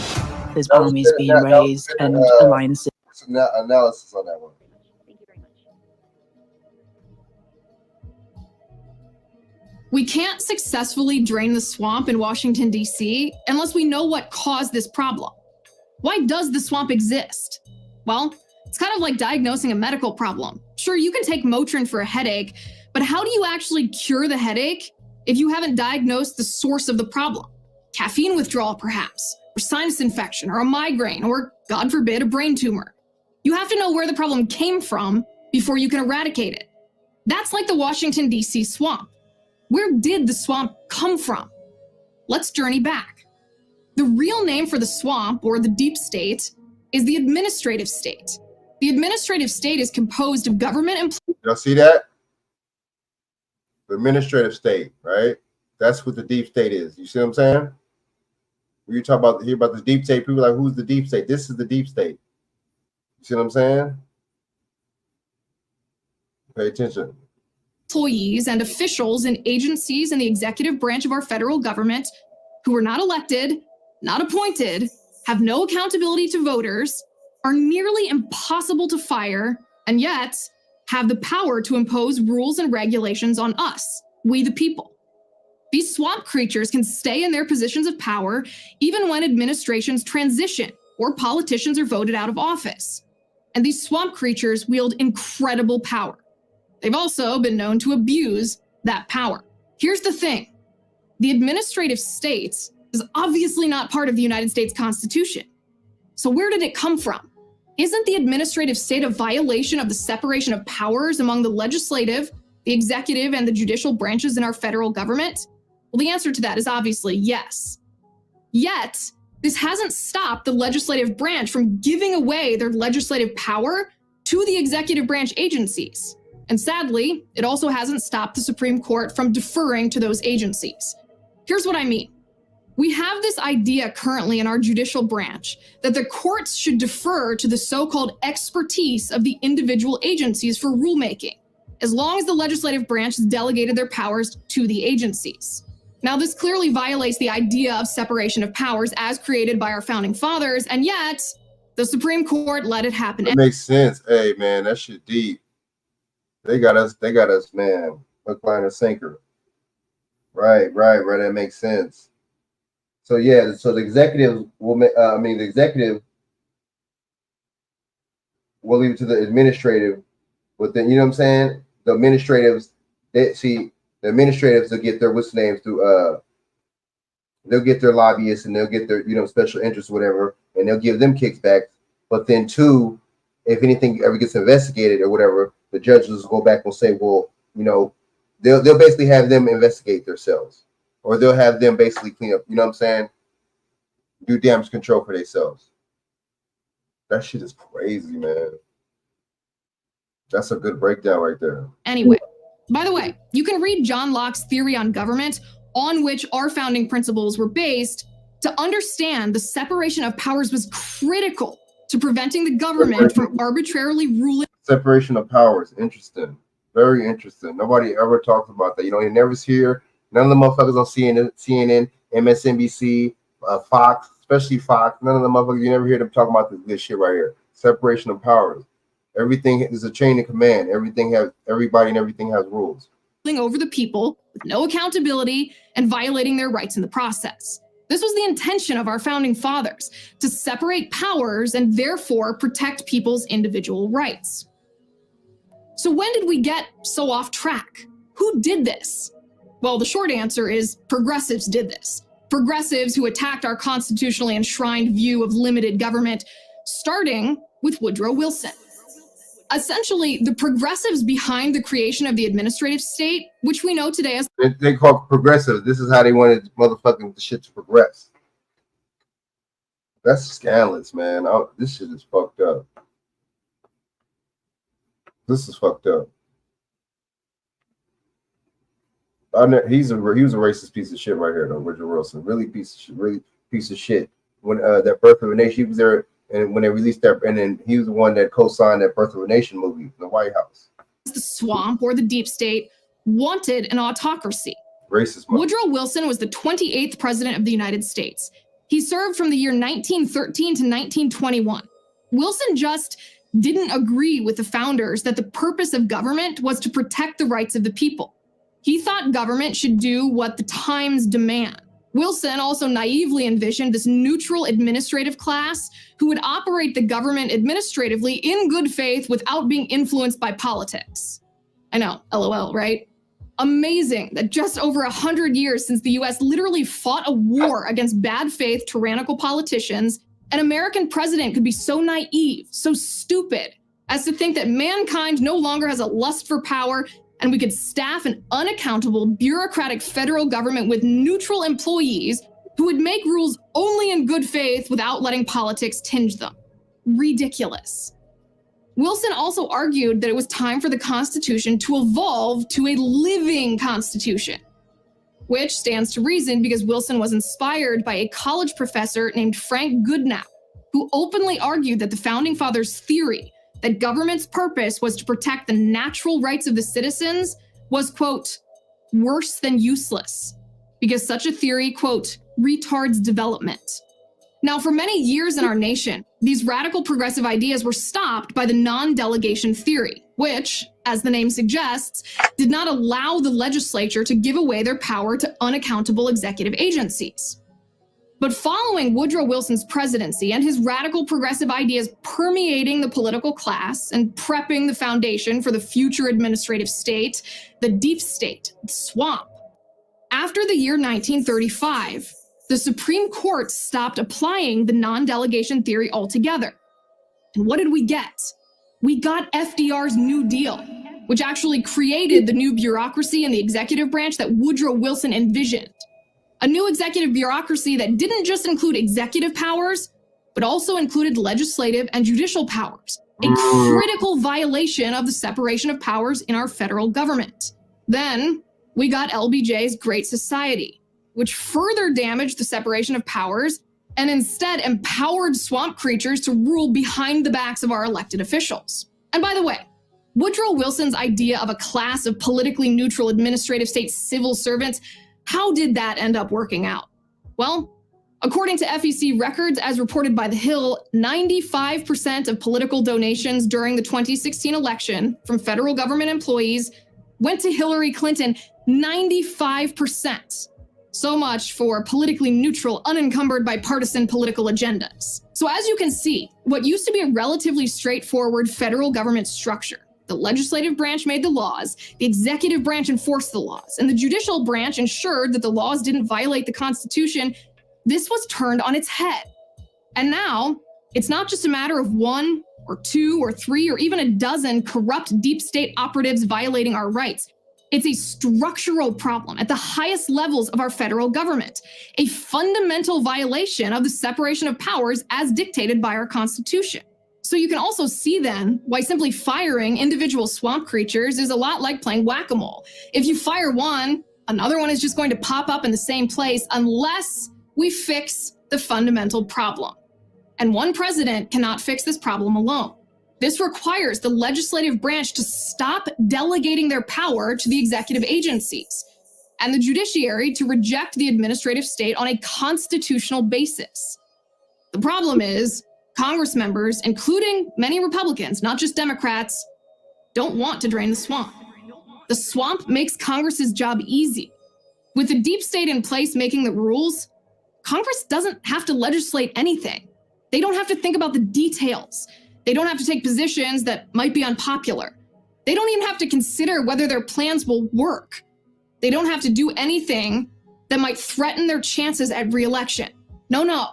There's armies being raised and alliances. Analysis on that one. We can't successfully drain the swamp in Washington, D.C. unless we know what caused this problem. Why does the swamp exist? Well, it's kind of like diagnosing a medical problem. Sure, you can take Motrin for a headache, but how do you actually cure the headache if you haven't diagnosed the source of the problem? Caffeine withdrawal, perhaps, or sinus infection, or a migraine, or, God forbid, a brain tumor. You have to know where the problem came from before you can eradicate it. That's like the Washington, D.C. swamp. Where did the swamp come from? Let's journey back. The real name for the swamp, or the deep state, is the administrative state. The administrative state is composed of government employees. Y'all see that? The administrative state, right? That's what the deep state is. You see what I'm saying? When you talk about hear about the deep state, people are like, who's the deep state? This is the deep state. You see what I'm saying? Pay attention. Employees and officials in agencies in the executive branch of our federal government who are not elected, not appointed, have no accountability to voters, are nearly impossible to fire, and yet have the power to impose rules and regulations on us, we the people. These swamp creatures can stay in their positions of power even when administrations transition or politicians are voted out of office. And these swamp creatures wield incredible power. They've also been known to abuse that power. Here's the thing. The administrative state is obviously not part of the United States Constitution. So where did it come from? Isn't the administrative state a violation of the separation of powers among the legislative, the executive, and the judicial branches in our federal government? Well, the answer to that is obviously yes. Yet, this hasn't stopped the legislative branch from giving away their legislative power to the executive branch agencies. And sadly, it also hasn't stopped the Supreme Court from deferring to those agencies. Here's what I mean. We have this idea currently in our judicial branch that the courts should defer to the so-called expertise of the individual agencies for rulemaking, as long as the legislative branch has delegated their powers to the agencies. Now, this clearly violates the idea of separation of powers as created by our founding fathers, and yet the Supreme Court let it happen. It makes sense. Hey, man, that shit deep. They got us, man. Hook, line, and sinker. Right. That makes sense. So yeah, so the executive will the executive will leave it to the administrative, but then you know what I'm saying? The administratives, the administratives will get their what's names through they'll get their lobbyists and they'll get their special interests or whatever, and they'll give them kickbacks. But then too, if anything ever gets investigated or whatever, the judges will go back and say, well, they'll basically have them investigate themselves, or they'll have them basically clean up. You know what I'm saying? Do damage control for themselves. That shit is crazy, man. That's a good breakdown right there. Anyway, by the way, you can read John Locke's theory on government, on which our founding principles were based, to understand the separation of powers was critical to preventing the government from arbitrarily ruling. Separation of powers. Interesting. Very interesting. Nobody ever talks about that. You never hear none of the motherfuckers on CNN, MSNBC, Fox, especially Fox. None of the motherfuckers, you never hear them talking about this shit right here. Separation of powers. Everything is a chain of command. Everybody and everything has rules. Over the people with no accountability and violating their rights in the process. This was the intention of our founding fathers, to separate powers and therefore protect people's individual rights. So when did we get so off track? Who did this? Well, the short answer is progressives did this. Progressives who attacked our constitutionally enshrined view of limited government, starting with Woodrow Wilson. Essentially, the progressives behind the creation of the administrative state, which we know today as They call it progressive. This is how they wanted motherfucking the shit to progress. That's scandalous, man. This shit is fucked up. This is fucked up. He was a racist piece of shit right here, though. Woodrow Wilson, really piece of shit, really piece of shit. When that Birth of a Nation, he was there, and when they released that, and then he was the one that co-signed that Birth of a Nation movie in the White House. the swamp or the deep state wanted an autocracy. Racist. Woodrow Wilson was the 28th president of the United States. He served from the year 1913 to 1921. Wilson just didn't agree with the founders that the purpose of government was to protect the rights of the people. He thought government should do what the times demand. Wilson also naively envisioned this neutral administrative class who would operate the government administratively in good faith without being influenced by politics. I know, LOL, right? Amazing that just over 100 years since the US literally fought a war against bad faith tyrannical politicians, an American president could be so naive, so stupid, as to think that mankind no longer has a lust for power and we could staff an unaccountable bureaucratic federal government with neutral employees who would make rules only in good faith without letting politics tinge them. Ridiculous. Wilson also argued that it was time for the Constitution to evolve to a living Constitution, which stands to reason because Wilson was inspired by a college professor named Frank Goodenow, who openly argued that the Founding Fathers' theory that government's purpose was to protect the natural rights of the citizens was, quote, worse than useless, because such a theory, quote, retards development. Now, for many years in our nation, these radical progressive ideas were stopped by the non-delegation theory, which, as the name suggests, did not allow the legislature to give away their power to unaccountable executive agencies. But following Woodrow Wilson's presidency and his radical progressive ideas permeating the political class and prepping the foundation for the future administrative state, the deep state, the swamp, after the year 1935, the Supreme Court stopped applying the non-delegation theory altogether. And what did we get? We got FDR's New Deal, which actually created the new bureaucracy in the executive branch that Woodrow Wilson envisioned. A new executive bureaucracy that didn't just include executive powers, but also included legislative and judicial powers, a critical violation of the separation of powers in our federal government. Then we got LBJ's Great Society, which further damaged the separation of powers and instead empowered swamp creatures to rule behind the backs of our elected officials. And by the way, Woodrow Wilson's idea of a class of politically neutral administrative state civil servants, how did that end up working out? Well, according to FEC records as reported by The Hill, 95% of political donations during the 2016 election from federal government employees went to Hillary Clinton, 95%. So much for politically neutral, unencumbered by partisan political agendas. So as you can see, what used to be a relatively straightforward federal government structure, the legislative branch made the laws, the executive branch enforced the laws, and the judicial branch ensured that the laws didn't violate the Constitution, this was turned on its head. And now, it's not just a matter of 1 or 2 or 3 or even a dozen corrupt deep state operatives violating our rights. It's a structural problem at the highest levels of our federal government, a fundamental violation of the separation of powers as dictated by our Constitution. So you can also see then why simply firing individual swamp creatures is a lot like playing whack-a-mole. If you fire one, another one is just going to pop up in the same place unless we fix the fundamental problem. And one president cannot fix this problem alone. This requires the legislative branch to stop delegating their power to the executive agencies and the judiciary to reject the administrative state on a constitutional basis. The problem is, Congress members, including many Republicans, not just Democrats, don't want to drain the swamp. The swamp makes Congress's job easy. With the deep state in place making the rules, Congress doesn't have to legislate anything. They don't have to think about the details. They don't have to take positions that might be unpopular. They don't even have to consider whether their plans will work. They don't have to do anything that might threaten their chances at re-election. No.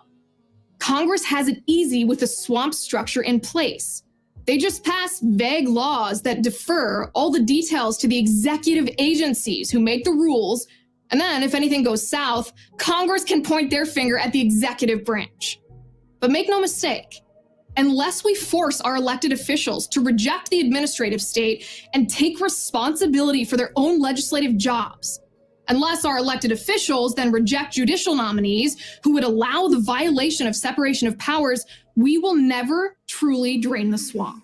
Congress has it easy with the swamp structure in place. They just pass vague laws that defer all the details to the executive agencies who make the rules. And then if anything goes south, Congress can point their finger at the executive branch. But make no mistake, unless we force our elected officials to reject the administrative state and take responsibility for their own legislative jobs, unless our elected officials then reject judicial nominees who would allow the violation of separation of powers, we will never truly drain the swamp.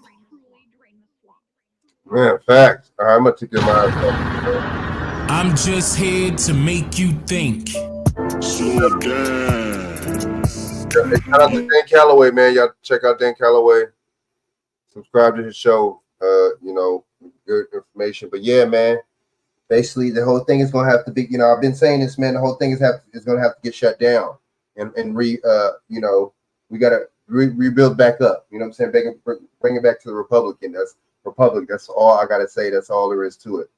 Man, facts. All right, I'm gonna take your mind. I'm just here to make you think. Slow down. Shout out to Dan Calloway, man. Y'all check out Dan Calloway. Subscribe to his show. You know, good information. But yeah, man. Basically, the whole thing is gonna have to be. You know, I've been saying this, man. The whole thing is gonna have to get shut down, and you know, we gotta rebuild back up. You know what I'm saying? Bring it back to the Republican. That's Republic. That's all I gotta say. That's all there is to it.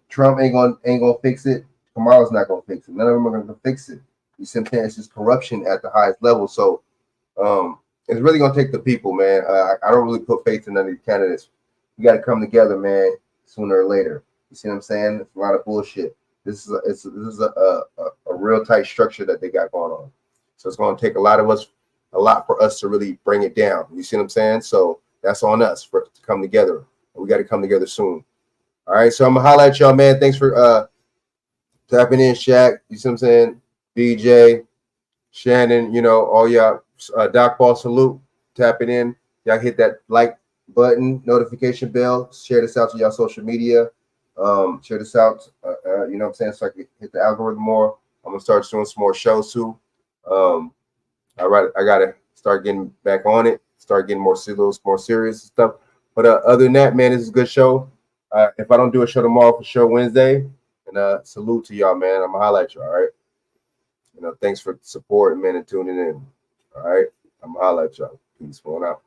Trump ain't gonna fix it. Kamala's not gonna fix it. None of them are gonna fix it. You see what I'm saying? It's just corruption at the highest level. So it's really gonna take the people, man. I don't really put faith in none of these candidates. We got to come together, man, sooner or later. You see what I'm saying? It's a lot of bullshit. This is a real tight structure that they got going on. So it's gonna take a lot for us to really bring it down. You see what I'm saying? So that's on us to come together. We got to come together soon. All right, so I'm gonna highlight y'all, man. Thanks for tapping in, Shaq. You see what I'm saying? BJ, Shannon, you know, all y'all, Doc Paul, salute, tapping in. Y'all hit that like button, notification bell, share this out to y'all social media. Share this out, you know what I'm saying, so I can hit the algorithm more. I'm gonna start doing some more shows too. All right, I gotta start getting back on it, start getting more serious stuff. But other than that, man, this is a good show. If I don't do a show tomorrow, for sure Wednesday. And salute to y'all, man. I'm gonna highlight you. All right. You know, thanks for the support, man, and tuning in. All right. I'm gonna highlight y'all. Peace. Going out.